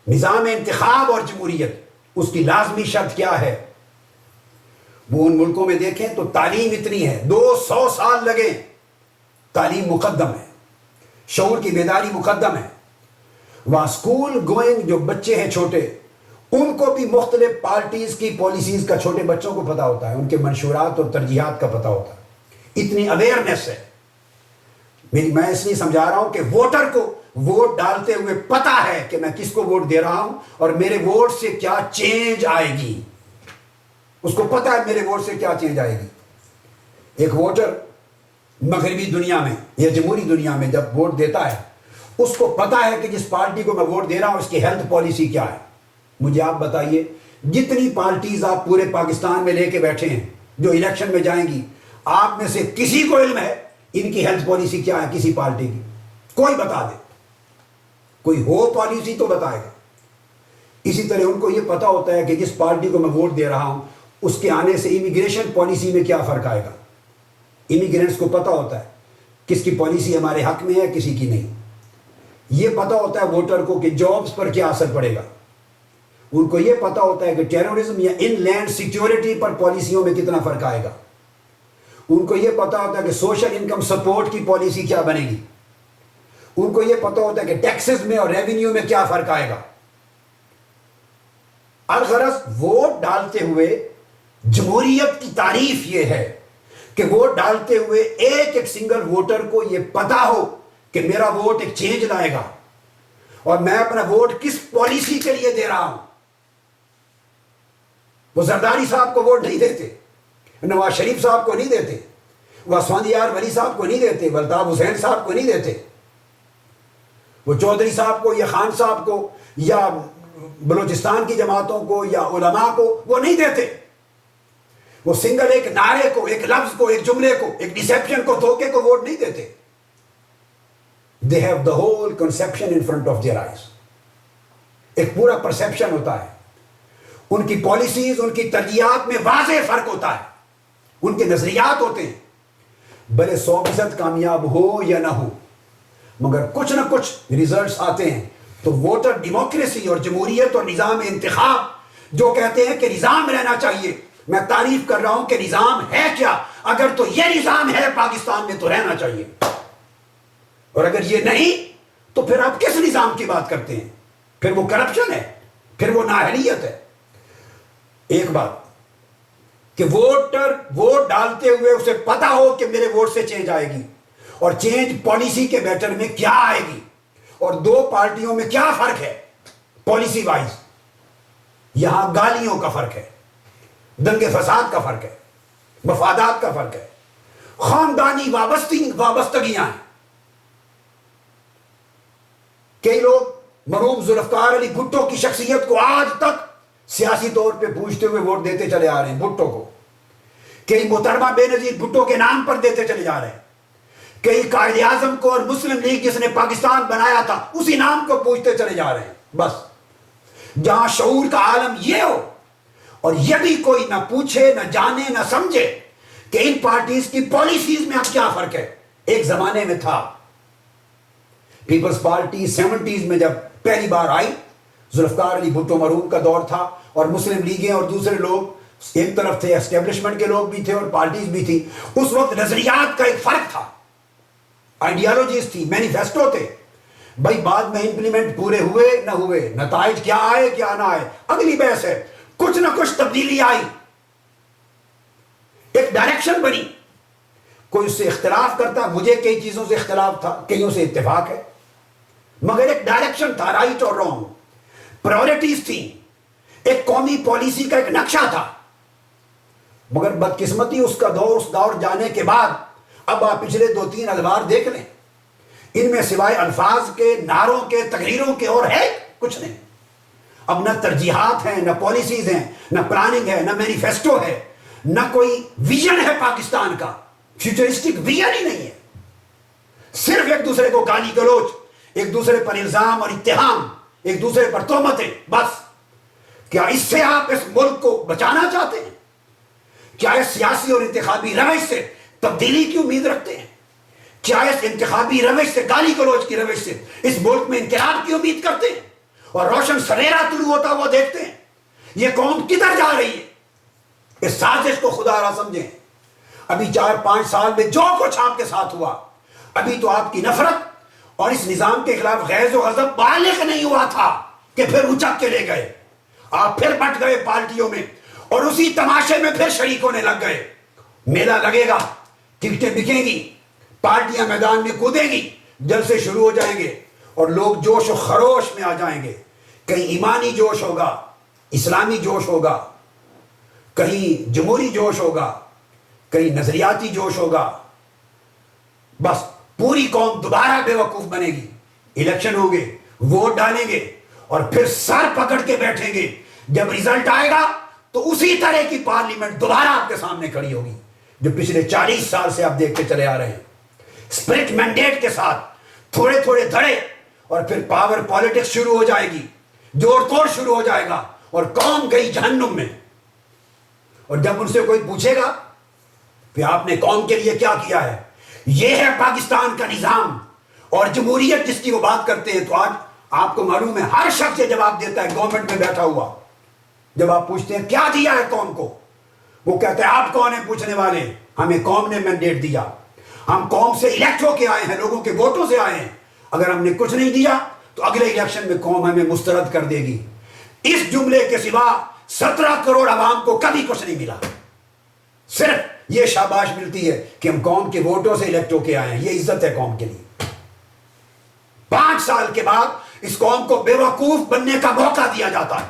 نظام انتخاب اور جمہوریت، اس کی لازمی شرط کیا ہے؟ وہ ان ملکوں میں دیکھیں تو تعلیم اتنی ہے، 200 سال لگے، تعلیم مقدم ہے، شعور کی بیداری مقدم ہے۔ وہاں اسکول گوئنگ جو بچے ہیں چھوٹے، ان کو بھی مختلف پارٹیز کی پالیسیز کا چھوٹے بچوں کو پتہ ہوتا ہے، ان کے منشورات اور ترجیحات کا پتہ ہوتا ہے، اتنی اویئرنیس ہے۔ میں اس لیے سمجھا رہا ہوں کہ ووٹر کو ووٹ ڈالتے ہوئے پتہ ہے کہ میں کس کو ووٹ دے رہا ہوں اور میرے ووٹ سے کیا چینج آئے گی، اس کو پتہ ہے میرے ووٹ سے کیا چینج آئے گی۔ ایک ووٹر مغربی دنیا میں یا جمہوری دنیا میں جب ووٹ دیتا ہے، اس کو پتہ ہے کہ جس پارٹی کو میں ووٹ دے رہا ہوں اس کی ہیلتھ پالیسی کیا ہے۔ مجھے آپ بتائیے، جتنی پارٹیز آپ پورے پاکستان میں لے کے بیٹھے ہیں جو الیکشن میں جائیں گی، آپ میں سے کسی کو علم ہے ان کی ہیلتھ پالیسی کیا ہے کسی پارٹی کی؟ کوئی بتا دے، کوئی ہو پالیسی تو بتائے گا۔ اسی طرح ان کو یہ پتا ہوتا ہے کہ جس پارٹی کو میں ووٹ دے رہا ہوں اس کے آنے سے امیگریشن پالیسی میں کیا فرق آئے گا۔ امیگرینٹس کو پتا ہوتا ہے کس کی پالیسی ہمارے حق میں ہے، کسی کی نہیں۔ یہ پتا ہوتا ہے ووٹر کو کہ جابز پر کیا اثر پڑے گا۔ ان کو یہ پتا ہوتا ہے کہ ٹیررزم یا ان لینڈ سیکیورٹی پر پالیسیوں میں کتنا فرق آئے گا۔ ان کو یہ پتا ہوتا ہے کہ سوشل انکم سپورٹ کی پالیسی کیا بنے گی۔ ان کو یہ پتا ہوتا ہے کہ ٹیکسز میں اور ریونیو میں کیا فرق آئے گا۔ الغرض ووٹ ڈالتے ہوئے جمہوریت کی تعریف یہ ہے کہ ووٹ ڈالتے ہوئے ایک ایک سنگل ووٹر کو یہ پتا ہو کہ میرا ووٹ ایک چینج لائے گا اور میں اپنا ووٹ کس پالیسی کے لیے دے رہا ہوں۔ وہ زرداری صاحب کو ووٹ نہیں دیتے، نواز شریف صاحب کو نہیں دیتے، وہ اسفندیار ولی صاحب کو نہیں دیتے، الطاف حسین صاحب کو نہیں دیتے، وہ چودھری صاحب کو یا خان صاحب کو یا بلوچستان کی جماعتوں کو یا علماء کو وہ نہیں دیتے۔ وہ سنگل ایک نعرے کو، ایک لفظ کو، ایک جملے کو، ایک ڈسیپشن کو، دھوکے کو ووٹ نہیں دیتے۔ They have the whole conception in front of their eyes۔ ایک پورا پرسیپشن ہوتا ہے، ان کی پالیسیز، ان کی ترجیحات میں واضح فرق ہوتا ہے، ان کے نظریات ہوتے ہیں، بھلے 100% کامیاب ہو یا نہ ہو، مگر کچھ نہ کچھ ریزلٹس آتے ہیں۔ تو ووٹر ڈیموکریسی اور جمہوریت اور نظام انتخاب جو کہتے ہیں کہ نظام رہنا چاہیے، میں تعریف کر رہا ہوں کہ نظام ہے کیا؟ اگر تو یہ نظام ہے پاکستان میں تو رہنا چاہیے، اور اگر یہ نہیں تو پھر آپ کس نظام کی بات کرتے ہیں؟ پھر وہ کرپشن ہے، پھر وہ نااہلیت ہے۔ ایک بات کہ ووٹر ووٹ ڈالتے ہوئے اسے پتا ہو کہ میرے ووٹ سے چینج آئے گی اور چینج پالیسی کے بیٹر میں کیا آئے گی، اور دو پارٹیوں میں کیا فرق ہے پالیسی وائز۔ یہاں گالیوں کا فرق ہے، دنگے فساد کا فرق ہے، مفادات کا فرق ہے، خاندانی وابستگیاں ہیں۔ کئی لوگ مرحوم ذوالفقار علی بھٹو کی شخصیت کو آج تک سیاسی طور پہ پوچھتے ہوئے ووٹ دیتے چلے آ رہے ہیں بھٹو کو۔ کئی محترمہ بے نظیر بھٹو کے نام پر دیتے چلے جا رہے ہیں۔ کئی قائد اعظم کو اور مسلم لیگ جس نے پاکستان بنایا تھا اسی نام کو پوچھتے چلے جا رہے ہیں۔ بس جہاں شعور کا عالم یہ ہو اور یہ بھی کوئی نہ پوچھے، نہ جانے، نہ سمجھے کہ ان پارٹیز کی پالیسیز میں اب کیا فرق ہے۔ ایک زمانے میں تھا، پیپلز پارٹی 70s میں جب پہلی بار آئی، ذوالفقار علی بھٹو مرحوم کا دور تھا، اور مسلم لیگیں اور دوسرے لوگ ایک طرف تھے، اسٹیبلشمنٹ کے لوگ بھی تھے اور پارٹیز بھی تھی۔ اس وقت نظریات کا ایک فرق تھا، آئیڈیالوجیز تھی، مینیفیسٹو تھے۔ بھائی بعد میں امپلیمنٹ پورے ہوئے نہ ہوئے، نتائج کیا آئے کیا نہ آئے، اگلی بحث ہے۔ کچھ نہ کچھ تبدیلی آئی، ایک ڈائریکشن بنی۔ کوئی اس سے اختلاف کرتا، مجھے کئی چیزوں سے اختلاف تھا، کئیوں سے اتفاق ہے، مگر ایک ڈائریکشن تھا، رائٹ اور رانگ، پرائورٹیز تھی، ایک قومی پالیسی کا ایک نقشہ تھا۔ مگر بدقسمتی اس دور جانے کے بعد اب آپ پچھلے 2-3 ادوار دیکھ لیں، ان میں سوائے الفاظ کے، نعروں کے، تقریروں کے اور ہے کچھ نہیں۔ اب نہ ترجیحات ہیں، نہ پالیسیز ہیں، نہ پلاننگ ہے، نہ مینیفیسٹو ہے، نہ کوئی ویژن ہے پاکستان کا، فیوچرسٹک ویژن ہی نہیں ہے۔ صرف ایک دوسرے کو گالی گلوچ، ایک دوسرے پر الزام اور اتہام، ایک دوسرے پر تہمتیں۔ بس کیا اس سے آپ اس ملک کو بچانا چاہتے ہیں؟ کیا اس سیاسی اور انتخابی روش سے تبدیلی کی امید رکھتے ہیں؟ کیا اس انتخابی روش سے، گالی گلوچ کی روش سے اس ملک میں انقلاب کی امید کرتے ہیں اور روشن سویرا طلوع ہوتا ہوا دیکھتے ہیں؟ یہ قوم کدھر جا رہی ہے؟ اس سازش کو خدا را سمجھیں۔ ابھی 4-5 سال میں جو کچھ آپ کے ساتھ ہوا، ابھی تو آپ کی نفرت اور اس نظام کے خلاف غیظ و غضب بالغ نہیں ہوا تھا کہ پھر اچک کے لے گئے۔ آپ پھر بٹ گئے پارٹیوں میں اور اسی تماشے میں پھر شریک ہونے لگ گئے۔ میلہ لگے گا، ٹکٹیں بکیں گی، پارٹیاں میدان میں کودیں گی، جلسے شروع ہو جائیں گے اور لوگ جوش و خروش میں آ جائیں گے۔ کہیں ایمانی جوش ہوگا، اسلامی جوش ہوگا، کہیں جمہوری جوش ہوگا، کہیں نظریاتی جوش ہوگا۔ بس پوری قوم دوبارہ بے وقوف بنے گی، الیکشن ہوں گے، ووٹ ڈالیں گے اور پھر سر پکڑ کے بیٹھیں گے۔ جب ریزلٹ آئے گا تو اسی طرح کی پارلیمنٹ دوبارہ آپ کے سامنے کھڑی ہوگی جو پچھلے 40 سال سے آپ دیکھتے چلے آ رہے ہیں، اسپرٹ مینڈیٹ کے ساتھ، تھوڑے تھوڑے دھڑے، اور پھر پاور پالیٹکس شروع ہو جائے گی، جوڑ توڑ شروع ہو جائے گا اور قوم گئی جہنم میں۔ اور جب ان سے کوئی پوچھے گا کہ آپ نے قوم کے لیے کیا کیا ہے، یہ ہے پاکستان کا نظام اور جمہوریت جس کی وہ بات کرتے ہیں، تو آج آپ کو معلوم ہے ہر شخص یہ جواب دیتا ہے گورنمنٹ میں بیٹھا ہوا۔ جب آپ پوچھتے ہیں کیا دیا ہے قوم کو، وہ کہتے ہیں آپ کون ہیں پوچھنے والے، ہمیں قوم نے مینڈیٹ دیا، ہم قوم سے الیکٹ ہو کے آئے ہیں، لوگوں کے ووٹوں سے آئے ہیں، اگر ہم نے کچھ نہیں دیا تو اگلے الیکشن میں قوم ہمیں مسترد کر دے گی۔ اس جملے کے سوا 17 کروڑ عوام کو کبھی کچھ نہیں ملا، صرف یہ شاباش ملتی ہے کہ ہم قوم کے ووٹوں سے الیکٹ ہو کے آئے ہیں، یہ عزت ہے قوم کے لیے۔ 5 سال کے بعد اس قوم کو بے وقوف بننے کا موقع دیا جاتا ہے۔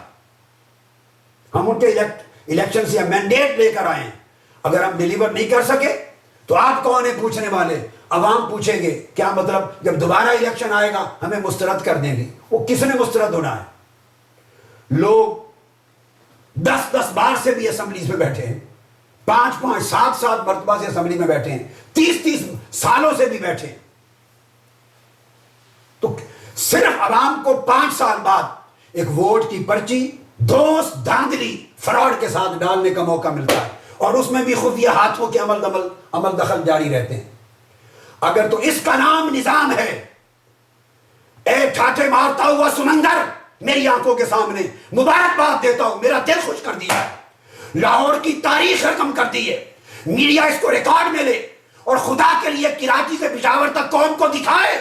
ہم ان کے الیکشن سے مینڈیٹ لے کر آئے ہیں، اگر ہم ڈیلیور نہیں کر سکے تو آپ کون ہیں پوچھنے والے؟ عوام پوچھیں گے کیا مطلب جب دوبارہ الیکشن آئے گا ہمیں مسترد کر دیں گے۔ وہ کس نے مسترد ہونا ہے؟ لوگ 10 بار سے بھی اسمبلیز میں بیٹھے ہیں، 5 7 مرتبہ سے اسمبلی میں بیٹھے ہیں، 30 سالوں سے بھی بیٹھے ہیں۔ تو صرف عوام کو 5 سال بعد ایک ووٹ کی پرچی دوست دھاندلی فراڈ کے ساتھ ڈالنے کا موقع ملتا ہے، اور اس میں بھی خفیہ ہاتھوں کے عمل دخل جاری رہتے ہیں۔ اگر تو اس کا نام نظام ہے، اے ٹھاٹھے مارتا ہوا سمندر، میری آنکھوں کے سامنے مبارکباد دیتا ہوں، میرا دل خوش کر دیا ہے، لاہور کی تاریخ رقم کر دی ہے، میڈیا اس کو ریکارڈ میں لے اور خدا کے لیے کراچی سے پشاور تک قوم کو دکھائے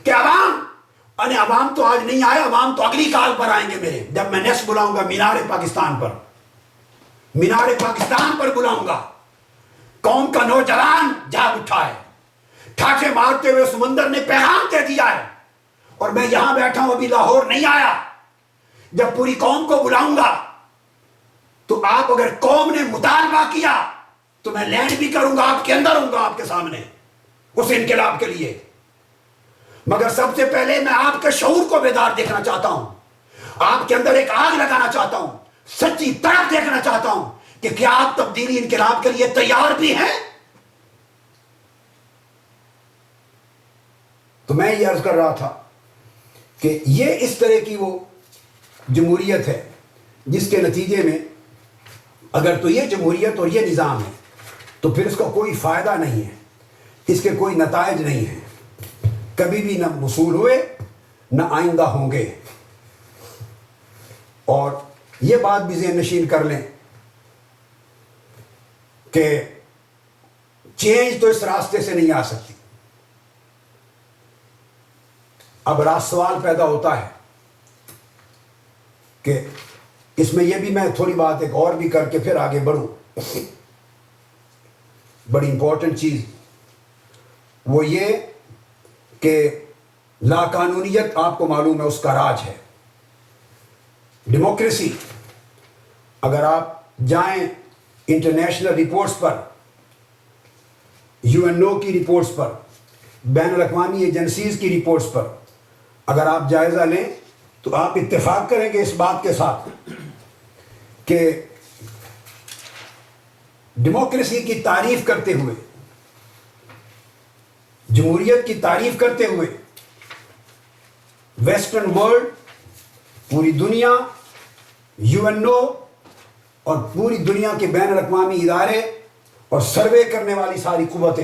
کہ عوام تو آج نہیں آئے، عوام تو اگلی کال پر آئیں گے میرے، جب میں نیکسٹ بلاؤں گا مینار پاکستان پر بلاؤں گا۔ قوم کا نوجوان جاگ اٹھا ہے، ٹھاٹھے مارتے ہوئے سمندر نے پیغام دے دیا ہے، اور میں یہاں بیٹھا ہوں، ابھی لاہور نہیں آیا۔ جب پوری قوم کو بلاؤں گا تو آپ اگر قوم نے مطالبہ کیا تو میں لینڈ بھی کروں گا، آپ کے اندر ہوں گا، آپ کے سامنے اس انقلاب کے لیے۔ مگر سب سے پہلے میں آپ کے شعور کو بیدار دیکھنا چاہتا ہوں، آپ کے اندر ایک آگ لگانا چاہتا ہوں، سچی طرف دیکھنا چاہتا ہوں کہ کیا آپ تبدیلی انقلاب کے لیے تیار بھی ہیں۔ تو میں یہ عرض کر رہا تھا کہ یہ اس طرح کی وہ جمہوریت ہے جس کے نتیجے میں اگر تو یہ جمہوریت اور یہ نظام ہے تو پھر اس کا کوئی فائدہ نہیں ہے، اس کے کوئی نتائج نہیں ہیں، کبھی بھی نہ وصول ہوئے نہ آئندہ ہوں گے۔ اور یہ بات بھی ذہن نشین کر لیں کہ چینج تو اس راستے سے نہیں آ سکتی۔ اب سوال پیدا ہوتا ہے کہ اس میں یہ بھی میں تھوڑی بات ایک اور بھی کر کے پھر آگے بڑھوں۔ بڑی امپورٹنٹ چیز وہ یہ کہ لا قانونیت آپ کو معلوم ہے اس کا راج ہے۔ ڈیموکریسی اگر آپ جائیں انٹرنیشنل رپورٹس پر، UNO کی رپورٹس پر، بین الاقوامی ایجنسیز کی رپورٹس پر اگر آپ جائزہ لیں تو آپ اتفاق کریں گے اس بات کے ساتھ کہ ڈیموکریسی کی تعریف کرتے ہوئے، جمہوریت کی تعریف کرتے ہوئے ویسٹرن ورلڈ، پوری دنیا، UNO اور پوری دنیا کے بین الاقوامی ادارے اور سروے کرنے والی ساری قوتیں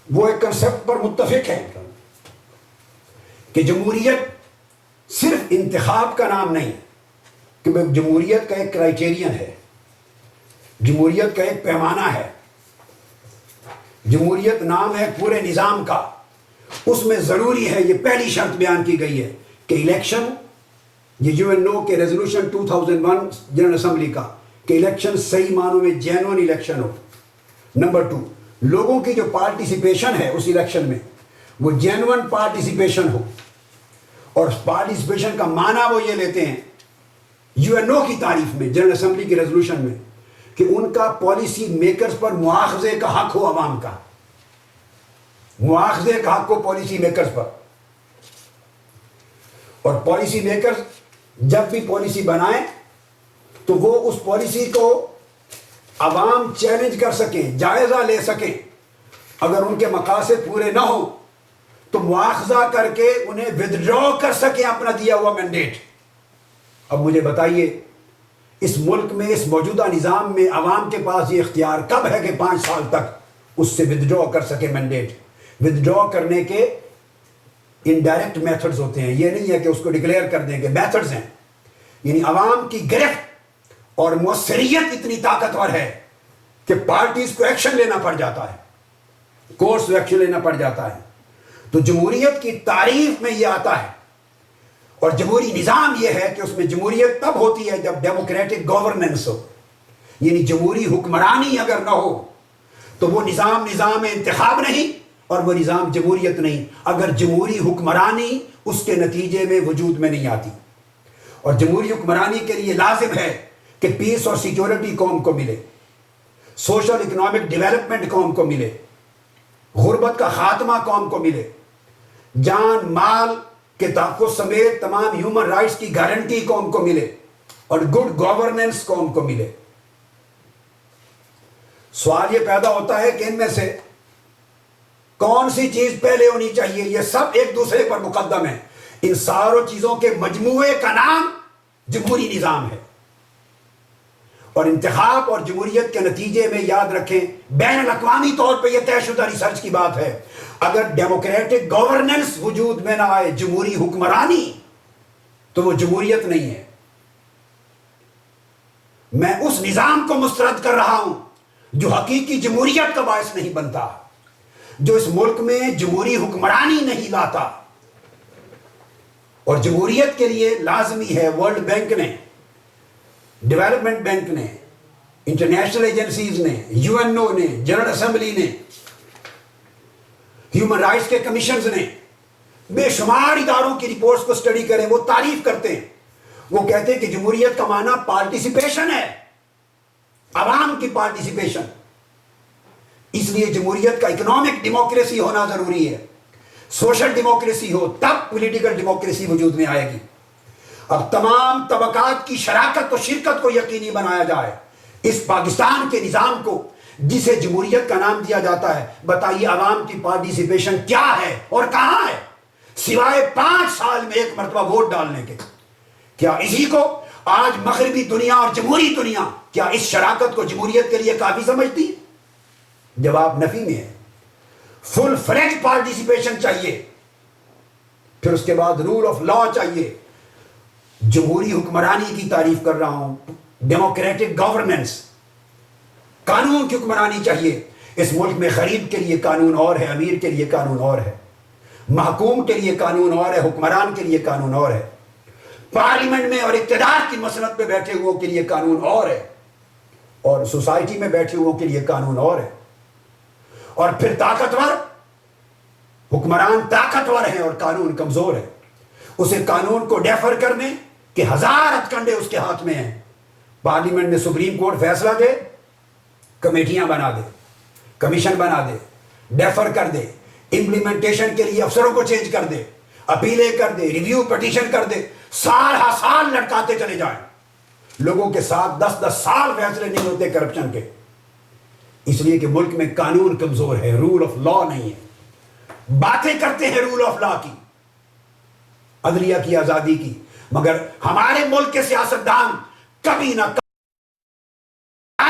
وہ ایک کنسپٹ پر متفق ہیں کہ جمہوریت صرف انتخاب کا نام نہیں، کہ جمہوریت کا ایک کرائیٹیرین ہے، جمہوریت کا ایک پیمانہ ہے، جمہوریت نام ہے پورے نظام کا. اس میں ضروری ہے، یہ پہلی شرط بیان کی گئی ہے کہ الیکشن، یہ UN کے ریزولوشن 2001 جنرل اسمبلی کا، کہ الیکشن صحیح معنوں میں جینوئن الیکشن ہو. نمبر 2، لوگوں کی جو پارٹیسپیشن ہے اس الیکشن میں وہ جینوئن پارٹیسپیشن ہو. اور پارٹیسپیشن کا معنی وہ یہ لیتے ہیں UN کی تعریف میں، جنرل اسمبلی کے ریزولوشن میں، کہ ان کا پالیسی میکرز پر مواخذے کا حق ہو، عوام کا مواخذے کا حق ہو پالیسی میکرز پر. اور پالیسی میکرز جب بھی پالیسی بنائیں تو وہ اس پالیسی کو عوام چیلنج کر سکیں، جائزہ لے سکیں. اگر ان کے مقاصد پورے نہ ہوں تو مواخذہ کر کے انہیں ودڈرا کر سکیں اپنا دیا ہوا مینڈیٹ. اب مجھے بتائیے، اس ملک میں، اس موجودہ نظام میں عوام کے پاس یہ اختیار کب ہے کہ 5 سال تک اس سے ودڈرا کر سکے مینڈیٹ؟ ودڈرا کرنے کے انڈائریکٹ میتھڈز ہوتے ہیں، یہ نہیں ہے کہ اس کو ڈکلیئر کر دیں، کہ میتھڈز ہیں. یعنی عوام کی گرفت اور مؤثریت اتنی طاقتور ہے کہ پارٹیز کو ایکشن لینا پڑ جاتا ہے، کورس کو ایکشن لینا پڑ جاتا ہے. تو جمہوریت کی تعریف میں یہ آتا ہے. اور جمہوری نظام یہ ہے کہ اس میں جمہوریت تب ہوتی ہے جب ڈیموکریٹک گورننس ہو. یعنی جمہوری حکمرانی اگر نہ ہو تو وہ نظام انتخاب نہیں اور وہ نظام جمہوریت نہیں، اگر جمہوری حکمرانی اس کے نتیجے میں وجود میں نہیں آتی. اور جمہوری حکمرانی کے لیے لازم ہے کہ پیس اور سیکیورٹی قوم کو ملے، سوشل اکنامک ڈیولپمنٹ قوم کو ملے، غربت کا خاتمہ قوم کو ملے، جان مال کے تحفظ سمیت تمام ہیومن رائٹس کی گارنٹی قوم کو ملے، اور گڈ گورننس قوم کو ملے. سوال یہ پیدا ہوتا ہے کہ ان میں سے کون سی چیز پہلے ہونی چاہیے؟ یہ سب ایک دوسرے پر مقدم ہے. ان ساروں چیزوں کے مجموعے کا نام جمہوری نظام ہے. اور انتخاب اور جمہوریت کے نتیجے میں یاد رکھیں، بین الاقوامی طور پہ یہ طے شدہ ریسرچ کی بات ہے، اگر ڈیموکریٹک گورننس وجود میں نہ آئے، جمہوری حکمرانی، تو وہ جمہوریت نہیں ہے. میں اس نظام کو مسترد کر رہا ہوں جو حقیقی جمہوریت کا باعث نہیں بنتا، جو اس ملک میں جمہوری حکمرانی نہیں لاتا. اور جمہوریت کے لیے لازمی ہے، ورلڈ بینک نے، ڈیولپمنٹ بینک نے، انٹرنیشنل ایجنسیز نے، UN نے، جنرل اسمبلی نے، ہیومن رائٹس کے کمیشنز نے، بے شمار اداروں کی رپورٹس کو سٹڈی کریں، وہ تعریف کرتے ہیں. وہ کہتے ہیں کہ جمہوریت کا معنی پارٹیسپیشن ہے، عوام کی پارٹیسپیشن. اس لیے جمہوریت کا اکنامک ڈیموکریسی ہونا ضروری ہے. سوشل ڈیموکریسی ہو تب پولیٹیکل ڈیموکریسی وجود میں آئے گی. اب تمام طبقات کی شراکت و شرکت کو یقینی بنایا جائے اس پاکستان کے نظام کو جسے جمہوریت کا نام دیا جاتا ہے. بتائیے عوام کی پارٹیسپیشن کیا ہے اور کہاں ہے سوائے 5 سال میں ایک مرتبہ ووٹ ڈالنے کے؟ کیا اسی کو آج مغربی دنیا اور جمہوری دنیا کیا اس شراکت کو جمہوریت کے لیے کافی سمجھتی ہے؟ جواب نفی میں ہے. فل فلیج پارٹیسپیشن چاہیے، پھر اس کے بعد رول آف لا چاہیے. جمہوری حکمرانی کی تعریف کر رہا ہوں، ڈیموکریٹک گورننس، قانون کی حکمرانی چاہیے. اس ملک میں غریب کے لیے قانون اور ہے، امیر کے لیے قانون اور ہے، محکوم کے لیے قانون اور ہے، حکمران کے لیے قانون اور ہے، پارلیمنٹ میں اور اقتدار کی مسند پہ بیٹھے ہوئے کے لیے قانون اور ہے، اور سوسائٹی میں بیٹھے ہوئے کے لیے قانون اور ہے. اور پھر طاقتور حکمران طاقتور ہیں اور قانون کمزور ہے. اسے قانون کو ڈیفر کرنے کہ 1000 ہتھ اس کے ہاتھ میں ہیں. پارلیمنٹ میں سپریم کورٹ فیصلہ دے، کمیٹیاں بنا دے، کمیشن بنا دے، ڈیفر کر دے، امپلیمنٹیشن کے لیے افسروں کو چینج کر دے، اپیلیں کر دے، ریویو پٹیشن کر دے، سال لٹکاتے چلے جائیں. لوگوں کے ساتھ 10 سال فیصلے نہیں ہوتے کرپشن کے، اس لیے کہ ملک میں قانون کمزور ہے، رول آف لا نہیں ہے. باتیں کرتے ہیں رول آف لا کی، عدلیہ کی آزادی کی، مگر ہمارے ملک کے سیاستدان کبھی نہ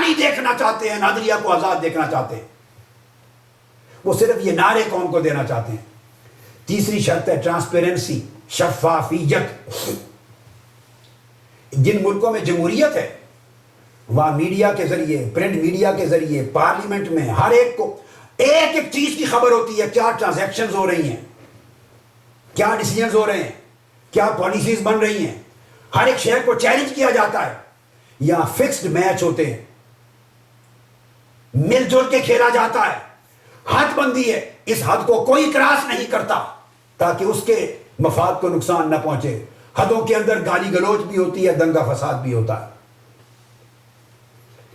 جاری دیکھنا چاہتے ہیں، عدلیہ کو آزاد دیکھنا چاہتے ہیں، وہ صرف یہ نعرے قوم کو دینا چاہتے ہیں۔ تیسری شرط ہے ٹرانسپیرنسی، شفافیت۔ جن ملکوں میں جمہوریت ہے وہاں میڈیا کے ذریعے، پرنٹ میڈیا کے ذریعے، پارلیمنٹ میں ہر ایک کو ایک ایک چیز کی خبر ہوتی ہے، کیا ٹرانزیکشنز ہو رہی ہیں، کیا ڈیسیجنز ہو رہے ہیں، کیا پالیسیز بن رہی ہیں، ہر ایک شہر کو چیلنج کیا جاتا ہے۔ یہاں فکسڈ میچ ہوتے ہیں، مل جل کے کھیلا جاتا ہے، حد بندی ہے، اس حد کو کوئی کراس نہیں کرتا تاکہ اس کے مفاد کو نقصان نہ پہنچے۔ حدوں کے اندر گالی گلوچ بھی ہوتی ہے، دنگا فساد بھی ہوتا ہے۔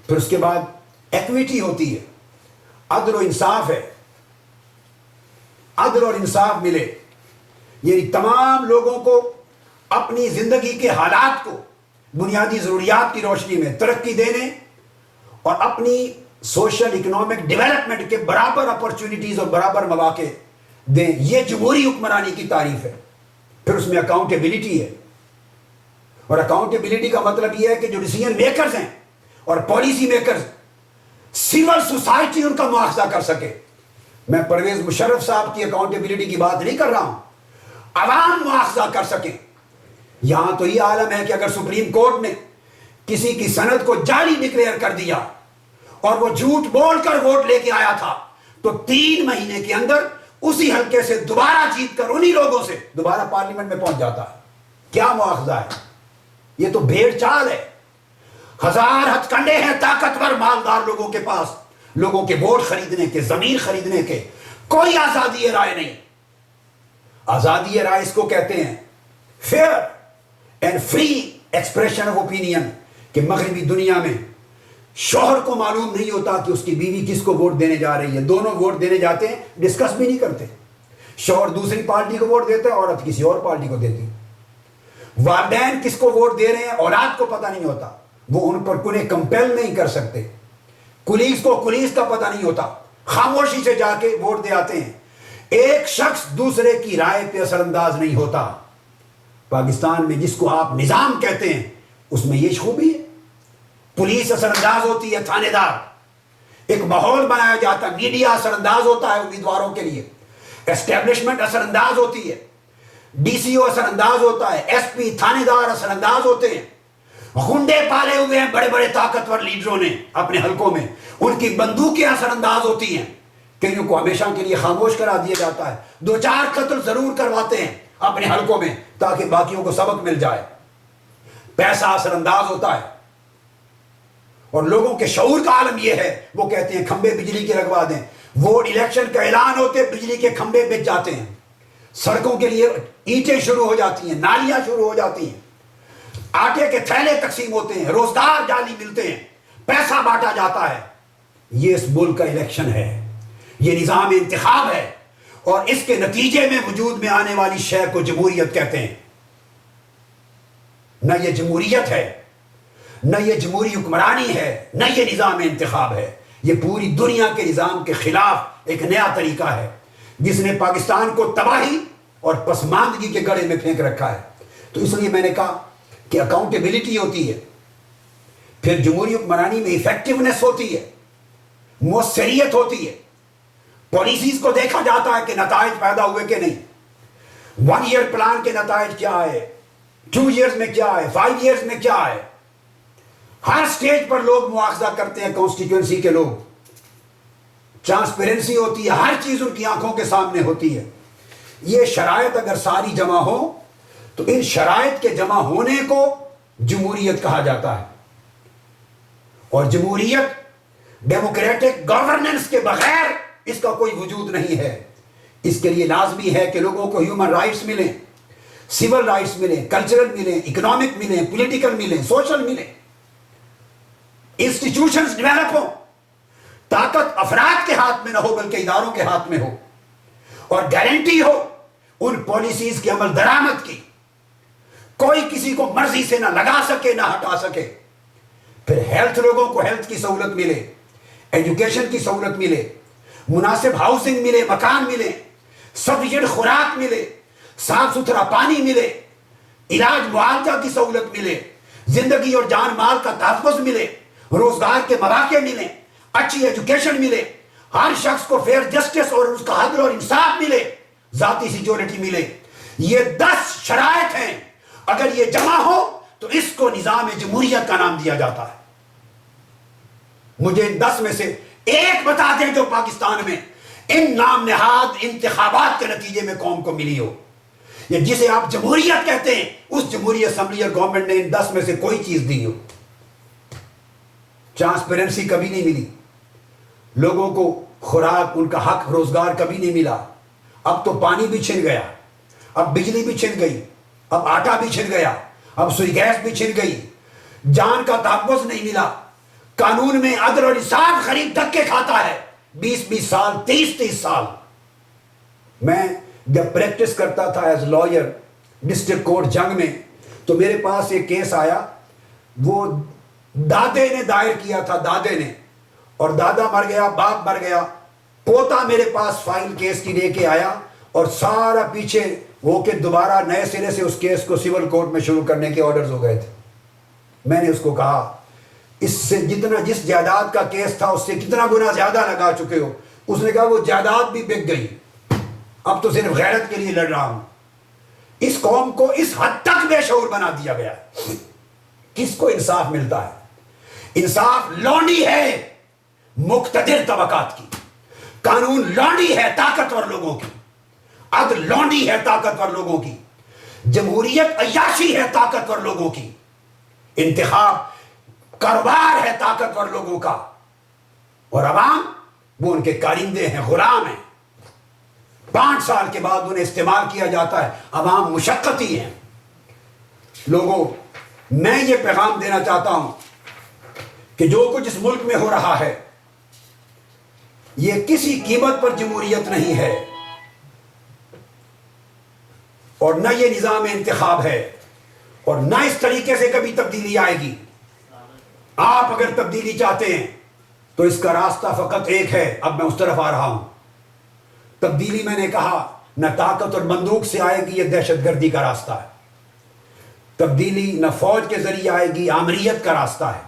پھر اس کے بعد ایکویٹی ہوتی ہے، عدل و انصاف ہے، عدل اور انصاف ملے، یعنی تمام لوگوں کو اپنی زندگی کے حالات کو بنیادی ضروریات کی روشنی میں ترقی دینے اور اپنی سوشل اکنامک ڈیولپمنٹ کے برابر اپرچونٹیز اور برابر مواقع دیں۔ یہ جمہوری حکمرانی کی تعریف ہے۔ پھر اس میں اکاؤنٹیبلٹی ہے، اور اکاؤنٹیبلٹی کا مطلب یہ ہے کہ جو ڈیسیجن میکرز ہیں اور policy makers, civil society in کا مواخذہ کر سکے۔ میں پرویز مشرف صاحب کی اکاؤنٹیبلٹی کی بات نہیں کر رہا ہوں، عوام مواخذہ کر سکیں۔ یہاں تو یہ عالم ہے کہ اگر سپریم کورٹ نے کسی کی سند کو جعلی ڈکلیئر کر دیا اور وہ جھوٹ بول کر ووٹ لے کے آیا تھا تو 3 مہینے کے اندر اسی حلقے سے دوبارہ جیت کر انہی لوگوں سے دوبارہ پارلیمنٹ میں پہنچ جاتا ہے۔ کیا مواخذہ ہے؟ یہ تو بھیڑ چال ہے۔ 1000 ہتھ کنڈے ہیں طاقتور مالدار لوگوں کے پاس، لوگوں کے ووٹ خریدنے کے، ضمیر خریدنے کے۔ کوئی آزادی رائے نہیں۔ آزادی رائے اس کو کہتے ہیں fair and free expression of opinion, کہ مغربی دنیا میں شوہر کو معلوم نہیں ہوتا کہ اس کی بیوی کس کو ووٹ دینے جا رہی ہے، دونوں ووٹ دینے جاتے ہیں، ڈسکس بھی نہیں کرتے۔ شوہر دوسری پارٹی کو ووٹ دیتا ہے، عورت کسی اور پارٹی کو دیتی۔ والدین کس کو ووٹ دے رہے ہیں اولاد کو پتہ نہیں ہوتا، وہ ان پر انہیں کمپیل نہیں کر سکتے۔ پولیس کو پولیس کا پتہ نہیں ہوتا، خاموشی سے جا کے ووٹ دے آتے ہیں۔ ایک شخص دوسرے کی رائے پہ اثر انداز نہیں ہوتا۔ پاکستان میں جس کو آپ نظام کہتے ہیں اس میں یہ خوبی ہے، پولیس اثر انداز ہوتی ہے، تھانے دار، ایک ماحول بنایا جاتا ہے، میڈیا اثر انداز ہوتا ہے امیدواروں کے لیے، اسٹیبلشمنٹ اثر انداز ہوتی ہے، ڈی سی او اثر انداز ہوتا ہے، ایس پی، تھانے دار اثر انداز ہوتے ہیں۔ غنڈے پالے ہوئے ہیں بڑے بڑے طاقتور لیڈروں نے اپنے حلقوں میں، ان کی بندوقیں اثر انداز ہوتی ہیں، کئیوں کو ہمیشہ کے لیے خاموش کرا دیا جاتا ہے، 2-4 قتل ضرور کرواتے ہیں اپنے حلقوں میں تاکہ باقیوں کو سبق مل جائے۔ پیسہ اثر انداز ہوتا ہے، اور لوگوں کے شعور کا عالم یہ ہے، وہ کہتے ہیں کھمبے بجلی کے لگوا دیں۔ ووٹ الیکشن کا اعلان ہوتے بجلی کے کھمبے بچ جاتے ہیں، سڑکوں کے لیے اینٹیں شروع ہو جاتی ہیں، نالیاں شروع ہو جاتی ہیں، آٹے کے تھیلے تقسیم ہوتے ہیں، روزگار جعلی ملتے ہیں، پیسہ بانٹا جاتا ہے۔ یہ اس ملک کا الیکشن ہے، یہ نظام انتخاب ہے، اور اس کے نتیجے میں وجود میں آنے والی شے کو جمہوریت کہتے ہیں۔ نہ یہ جمہوریت ہے، نہ یہ جمہوری حکمرانی ہے، نہ یہ نظام انتخاب ہے۔ یہ پوری دنیا کے نظام کے خلاف ایک نیا طریقہ ہے جس نے پاکستان کو تباہی اور پسماندگی کے گڑھے میں پھینک رکھا ہے۔ تو اس لیے میں نے کہا کہ اکاؤنٹیبلٹی ہوتی ہے، پھر جمہوری حکمرانی میں ایفیکٹونیس ہوتی ہے، مؤثریت ہوتی ہے، پالیسیز کو دیکھا جاتا ہے کہ نتائج پیدا ہوئے کہ نہیں، 1 ایئر پلان کے نتائج کیا ہے، 2 ایئرز میں کیا ہے، 5 ایئرز میں کیا ہے۔ ہر سٹیج پر لوگ مواخذہ کرتے ہیں، کانسٹیٹوئنسی کے لوگ، ٹرانسپیرنسی ہوتی ہے، ہر چیز ان کی آنکھوں کے سامنے ہوتی ہے۔ یہ شرائط اگر ساری جمع ہو تو ان شرائط کے جمع ہونے کو جمہوریت کہا جاتا ہے، اور جمہوریت ڈیموکریٹک گورننس کے بغیر اس کا کوئی وجود نہیں ہے۔ اس کے لیے لازمی ہے کہ لوگوں کو ہیومن رائٹس ملیں، سول رائٹس ملیں، کلچرل ملیں، اکنامک ملیں، پولیٹیکل ملیں، سوشل ملیں، انسٹیٹیوشنز ڈیولپ ہوں، طاقت افراد کے ہاتھ میں نہ ہو بلکہ اداروں کے ہاتھ میں ہو، اور گارنٹی ہو ان پالیسیز کی عمل درآمد کی، کوئی کسی کو مرضی سے نہ لگا سکے نہ ہٹا سکے۔ پھر ہیلتھ، لوگوں کو ہیلتھ کی سہولت ملے، ایجوکیشن کی سہولت ملے، مناسب ہاؤسنگ ملے، مکان ملے، سفیشینٹ خوراک ملے، صاف ستھرا پانی ملے، علاج معالجہ کی سہولت ملے، زندگی اور جان مال کا تحفظ ملے، روزگار کے مواقع ملیں، اچھی ایجوکیشن ملے، ہر شخص کو فیئر جسٹس اور اس کا عدل اور انصاف ملے، ذاتی سیکیورٹی ملے. یہ 10 شرائط ہیں. اگر یہ جمع ہو تو اس کو نظام جمہوریت کا نام دیا جاتا ہے. مجھے 10 میں سے ایک بتا دیں جو پاکستان میں ان نام نہاد انتخابات کے نتیجے میں قوم کو ملی ہو. یہ جسے آپ جمہوریت کہتے ہیں، اس جمہوری اسمبلی اور گورنمنٹ نے ان 10 میں سے کوئی چیز دی ہو. ٹرانسپیرنسی کبھی نہیں ملی، لوگوں کو خوراک، ان کا حق روزگار کبھی نہیں ملا. اب تو پانی بھی چھن گیا، اب بجلی بھی چھن گئی، اب آٹا بھی چھن گیا، اب سوئی گیس بھی چھن گئی. جان کا تحفظ نہیں ملا. قانون میں عدل اور انصاف غریب دھکے کھاتا ہے. 20 سال، 30 سال. میں جب پریکٹس کرتا تھا ایز لائر ڈسٹرکٹ کورٹ جنگ میں، تو میرے پاس ایک کیس آیا. وہ دادے نے دائر کیا تھا، دادے نے، اور دادا مر گیا، باپ مر گیا. پوتا میرے پاس فائل کیس کی لے کے آیا اور سارا پیچھے ہو کے دوبارہ نئے سرے سے اس کیس کو سول کورٹ میں شروع کرنے کے آرڈرز ہو گئے تھے. میں نے اس کو کہا اس سے جتنا جس جائیداد کا کیس تھا اس سے کتنا گنا زیادہ لگا چکے ہو. اس نے کہا وہ جائیداد بھی بک گئی، اب تو صرف غیرت کے لیے لڑ رہا ہوں. اس قوم کو اس حد تک بے شعور بنا دیا گیا. کس کو انصاف ملتا ہے؟ انصاف لونڈی ہے مقتدر طبقات کی، قانون لونڈی ہے طاقتور لوگوں کی، عدل لونڈی ہے طاقتور لوگوں کی، جمہوریت عیاشی ہے طاقتور لوگوں کی، انتخاب کاروبار ہے طاقتور لوگوں کا، اور عوام وہ ان کے کارندے ہیں، غلام ہیں. 5 سال کے بعد انہیں استعمال کیا جاتا ہے. عوام مشقتی ہیں. لوگوں، میں یہ پیغام دینا چاہتا ہوں کہ جو کچھ اس ملک میں ہو رہا ہے یہ کسی قیمت پر جمہوریت نہیں ہے، اور نہ یہ نظام انتخاب ہے، اور نہ اس طریقے سے کبھی تبدیلی آئے گی. آپ اگر تبدیلی چاہتے ہیں تو اس کا راستہ فقط ایک ہے. اب میں اس طرف آ رہا ہوں. تبدیلی میں نے کہا نہ طاقت اور بندوق سے آئے گی، یہ دہشت گردی کا راستہ ہے. تبدیلی نہ فوج کے ذریعے آئے گی، آمریت کا راستہ ہے.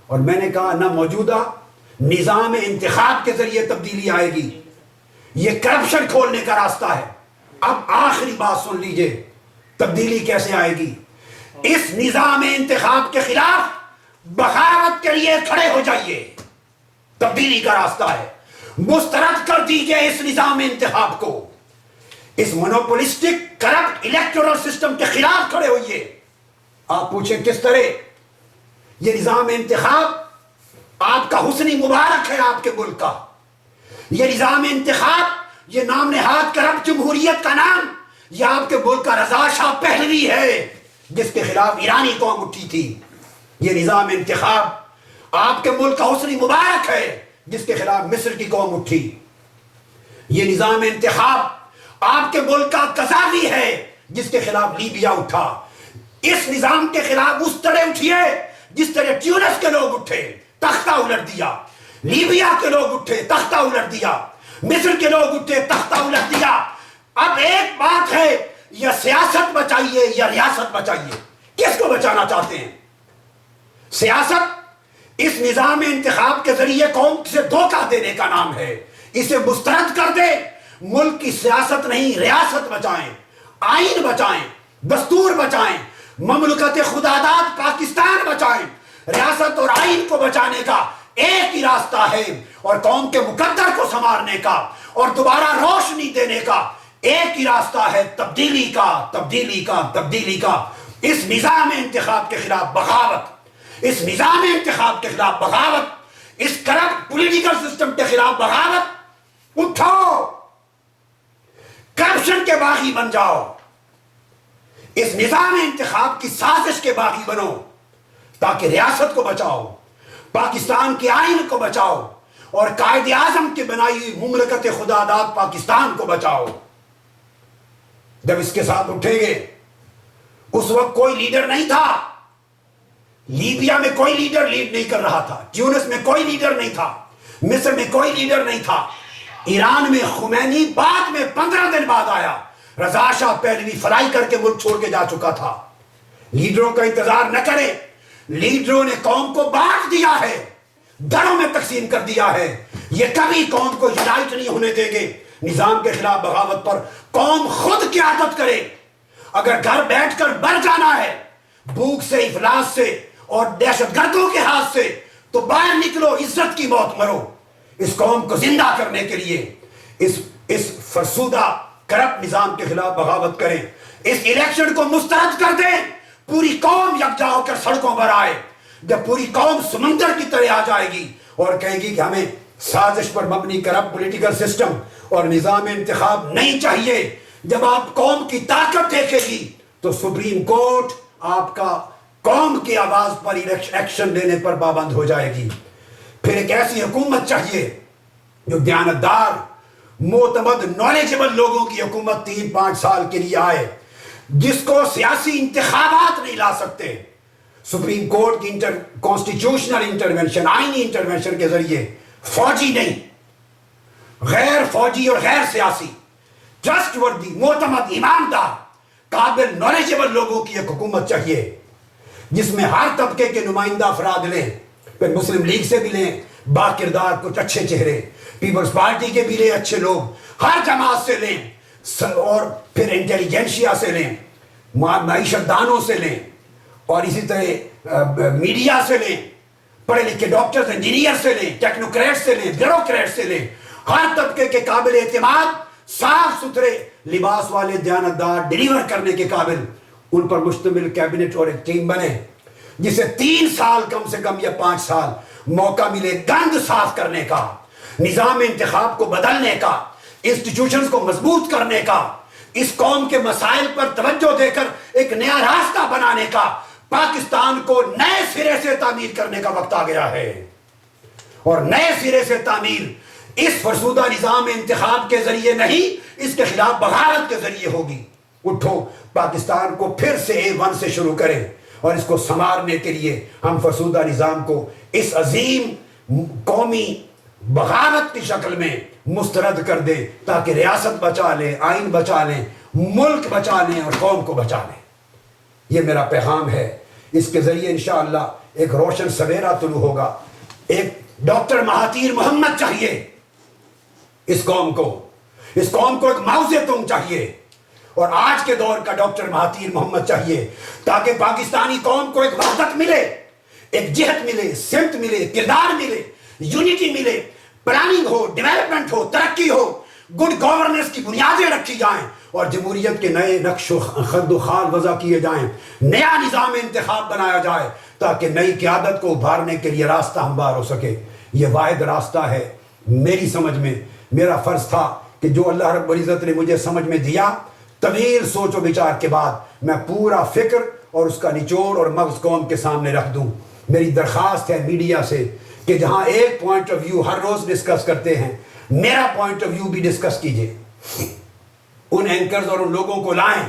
اور میں نے کہا نہ موجودہ نظام انتخاب کے ذریعے تبدیلی آئے گی، یہ کرپشن کھولنے کا راستہ ہے. اب آخری بات سن لیجئے، تبدیلی کیسے آئے گی؟ اس نظام انتخاب کے خلاف بغاوت کے لیے کھڑے ہو جائیے. تبدیلی کا راستہ ہے. مسترد کر دیجئے اس نظام انتخاب کو. اس مونوپولسٹک کرپٹ الیکٹورل سسٹم کے خلاف کھڑے ہوئیے. آپ پوچھیں کس طرح؟ یہ نظام انتخاب آپ کا حسنی مبارک ہے، آپ کے ملک کا. یہ نظام انتخاب، یہ نام نہاد کرپٹ جمہوریت کا نام، یہ آپ کے ملک کا رضا شاہ پہلوی ہے جس کے خلاف ایرانی قوم اٹھی تھی. یہ نظام انتخاب آپ کے ملک کا حسنی مبارک ہے جس کے خلاف مصر کی قوم اٹھی. یہ نظام انتخاب آپ کے ملک کا قذافی ہے جس کے خلاف لیبیا اٹھا. اس نظام کے خلاف اس طرح اٹھیے جس طرح ٹیونس کے لوگ اٹھے، تختہ الٹ دیا. لیبیا کے لوگ اٹھے، تختہ الٹ دیا. مصر کے لوگ اٹھے، تختہ الٹ دیا. اب ایک بات ہے، یا سیاست بچائیے یا ریاست بچائیے. کس کو بچانا چاہتے ہیں؟ سیاست اس نظام انتخاب کے ذریعے قوم سے دھوکہ دینے کا نام ہے. اسے مسترد کر دے. ملک کی سیاست نہیں، ریاست بچائیں، آئین بچائیں، دستور بچائیں، مملکت خداداد پاکستان بچائیں. ریاست اور آئین کو بچانے کا ایک ہی راستہ ہے، اور قوم کے مقدر کو سنوارنے کا اور دوبارہ روشنی دینے کا ایک ہی راستہ ہے، تبدیلی کا، تبدیلی کا، تبدیلی کا. اس نظام انتخاب کے خلاف بغاوت، اس نظام انتخاب کے خلاف بغاوت، اس کرپٹ پولیٹیکل سسٹم کے خلاف بغاوت. اٹھو، کرپشن کے باغی بن جاؤ. اس نظام انتخاب کی سازش کے باغی بنو تاکہ ریاست کو بچاؤ، پاکستان کے آئین کو بچاؤ، اور قائد اعظم کی بنائی ہوئی مملکت خداداد پاکستان کو بچاؤ. جب اس کے ساتھ اٹھیں گے، اس وقت کوئی لیڈر نہیں تھا. لیبیا میں کوئی لیڈر لیڈ نہیں کر رہا تھا، ٹیونس میں کوئی لیڈر نہیں تھا، مصر میں کوئی لیڈر نہیں تھا. ایران میں خمینی بعد میں 15 دن بعد آیا. رضا شاہ پہلوی فلائی کر کے ملک چھوڑ کے جا چکا تھا. لیڈروں کا انتظار نہ کریں. لیڈروں نے قوم کو بانٹ دیا ہے، دھڑوں میں تقسیم کر دیا ہے. یہ کبھی قوم کو یونائٹ نہیں ہونے دیں گے. نظام کے خلاف بغاوت پر قوم خود قیادت کرے. اگر گھر بیٹھ کر مر جانا ہے بھوک سے، افلاس سے اور دہشت گردوں کے ہاتھ سے، تو باہر نکلو، عزت کی موت مرو. اس قوم کو زندہ کرنے کے لیے اس فرسودہ کرپٹ نظام کے خلاف بغاوت کریں. اس الیکشن کو مسترد کر دیں. پوری قوم یکجا ہو کر سڑکوں پر آئے. جب پوری قوم سمندر کی طرح آ جائے گی اور کہے گی کہ ہمیں سازش پر مبنی کرپٹ پولیٹیکل سسٹم اور نظام انتخاب نہیں چاہیے، جب آپ قوم کی طاقت دیکھے گی تو سپریم کورٹ آپ کا قوم کی آواز پر ایکشن لینے پر پابند ہو جائے گی. پھر ایک ایسی حکومت چاہیے جو دیانتدار، معتمد، نالجبل لوگوں کی حکومت 3-5 سال کے لیے آئے، جس کو سیاسی انتخابات نہیں لا سکتے. سپریم کورٹ کی کانسٹیٹیوشنل انٹرونشن، آئینی انٹرونشن کے ذریعے، فوجی نہیں، غیر فوجی اور غیر سیاسی، ٹرسٹ وردی، معتمد، ایماندار، قابل، نالجبل لوگوں کی ایک حکومت چاہیے جس میں ہر طبقے کے نمائندہ افراد لیں. پھر مسلم لیگ سے بھی لیں با کردار کچھ اچھے چہرے، پیپلز پارٹی کے بھی لیں اچھے لوگ، ہر جماعت سے لیں، اور پھر انٹیلیجنشیا سے لیں، معیشت دانوں سے لیں، اور اسی طرح میڈیا سے لیں، پڑھے لکھے ڈاکٹرز، انجینئر سے لیں، ٹیکنوکریٹ سے لیں، بیوروکریٹ سے لیں، ہر طبقے کے قابل اعتماد، صاف ستھرے لباس والے، دیانتدار، ڈیلیور کرنے کے قابل، ان پر مشتمل کیبنٹ اور ایک ٹیم بنے جسے 3 سال کم سے کم یا 5 سال موقع ملے گند صاف کرنے کا، نظام انتخاب کو بدلنے کا، انسٹیٹیوشنز کو مضبوط کرنے کا، اس قوم کے مسائل پر توجہ دے کر ایک نیا راستہ بنانے کا. پاکستان کو نئے سرے سے تعمیر کرنے کا وقت آ گیا ہے، اور نئے سرے سے تعمیر اس فرسودہ نظام انتخاب کے ذریعے نہیں، اس کے خلاف بغاوت کے ذریعے ہوگی. اٹھو، پاکستان کو پھر سے A1 سے شروع کریں، اور اس کو سنوارنے کے لیے ہم فرسودہ نظام کو اس عظیم قومی بغاوت کی شکل میں مسترد کر دیں، تاکہ ریاست بچا لیں، آئین بچا لیں، ملک بچا لیں اور قوم کو بچا لیں. یہ میرا پیغام ہے. اس کے ذریعے انشاءاللہ ایک روشن سویرا طلوع ہوگا. ایک ڈاکٹر مہاتیر محمد چاہیے اس قوم کو ایک موضع تم چاہیے، اور آج کے دور کا ڈاکٹر مہاتیر محمد چاہیے، تاکہ پاکستانی قوم کو ایک وحدت ملے، ایک جہت ملے، سمت ملے، کردار ملے، یونٹی ملے، پلاننگ ہو، ڈیولپمنٹ ہو، ترقی ہو، گڈ گورننس کی بنیادیں رکھی جائیں، اور جمہوریت کے نئے نقش و خد و خال وضع کیے جائیں، نیا نظام انتخاب بنایا جائے، تاکہ نئی قیادت کو ابھارنے کے لیے راستہ ہموار ہو سکے. یہ واحد راستہ ہے میری سمجھ میں. میرا فرض تھا کہ جو اللہ رب العزت نے مجھے سمجھ میں دیا، طویل سوچ و بچار کے بعد میں پورا فکر اور اس کا نچوڑ اور مغز قوم کے سامنے رکھ دوں. میری درخواست ہے میڈیا سے کہ جہاں ایک پوائنٹ آف ویو ہر روز ڈسکس کرتے ہیں، میرا پوائنٹ آف ویو بھی ڈسکس کیجئے. ان اینکرز اور ان لوگوں کو لائیں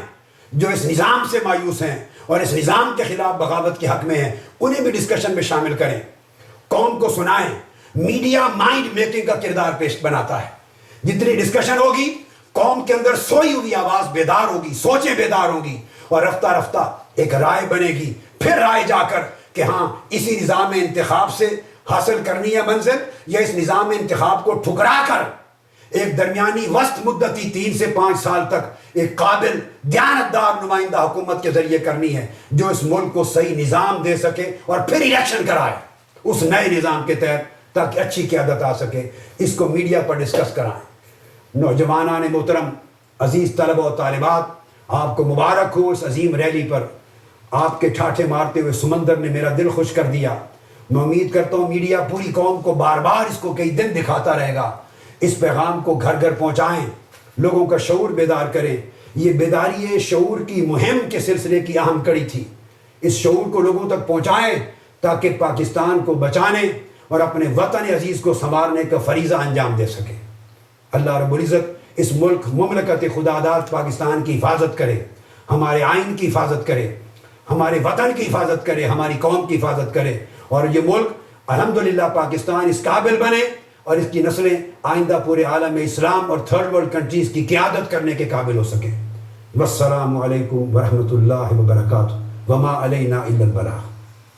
جو اس نظام سے مایوس ہیں اور اس نظام کے خلاف بغاوت کے حق میں ہیں، انہیں بھی ڈسکشن میں شامل کریں، قوم کو سنائیں. میڈیا مائنڈ میکنگ کا کردار پیش بناتا ہے. جتنی ڈسکشن ہوگی، قوم کے اندر سوئی ہوئی آواز بیدار ہوگی، سوچیں بیدار ہوگی، اور رفتہ رفتہ ایک رائے بنے گی. پھر رائے جا کر کہ ہاں اسی نظام انتخاب سے حاصل کرنی ہے منزل، یا اس نظام انتخاب کو ٹھکرا کر ایک درمیانی وسط مدتی 3 سے 5 سال تک ایک قابل دیانتدار نمائندہ حکومت کے ذریعے کرنی ہے، جو اس ملک کو صحیح نظام دے سکے اور پھر الیکشن کرائے اس نئے نظام کے تحت، تاکہ اچھی قیادت آ سکے. اس کو میڈیا پر ڈسکس کرائیں. نوجوانان محترم، عزیز طلبہ و طالبات، آپ کو مبارک ہو اس عظیم ریلی پر. آپ کے ٹھاٹھے مارتے ہوئے سمندر نے میرا دل خوش کر دیا. میں امید کرتا ہوں میڈیا پوری قوم کو بار بار اس کو کئی دن دکھاتا رہے گا. اس پیغام کو گھر گھر پہنچائیں، لوگوں کا شعور بیدار کریں. یہ بیداری شعور کی مہم کے سلسلے کی اہم کڑی تھی. اس شعور کو لوگوں تک پہنچائیں تاکہ پاکستان کو بچانے اور اپنے وطن عزیز کو سنوارنے کا فریضہ انجام دے سکے. اللہ رب العزت اس ملک مملکت خداداد پاکستان کی حفاظت کرے، ہمارے آئین کی حفاظت کرے، ہمارے وطن کی حفاظت کرے، ہماری قوم کی حفاظت کرے، اور یہ ملک الحمدللہ پاکستان اس قابل بنے اور اس کی نسلیں آئندہ پورے عالم اسلام اور تھرڈ ورلڈ کنٹریز کی قیادت کرنے کے قابل ہو سکیں. والسلام علیکم ورحمۃ اللہ وبرکاتہ. وما علینا الا البلاغ.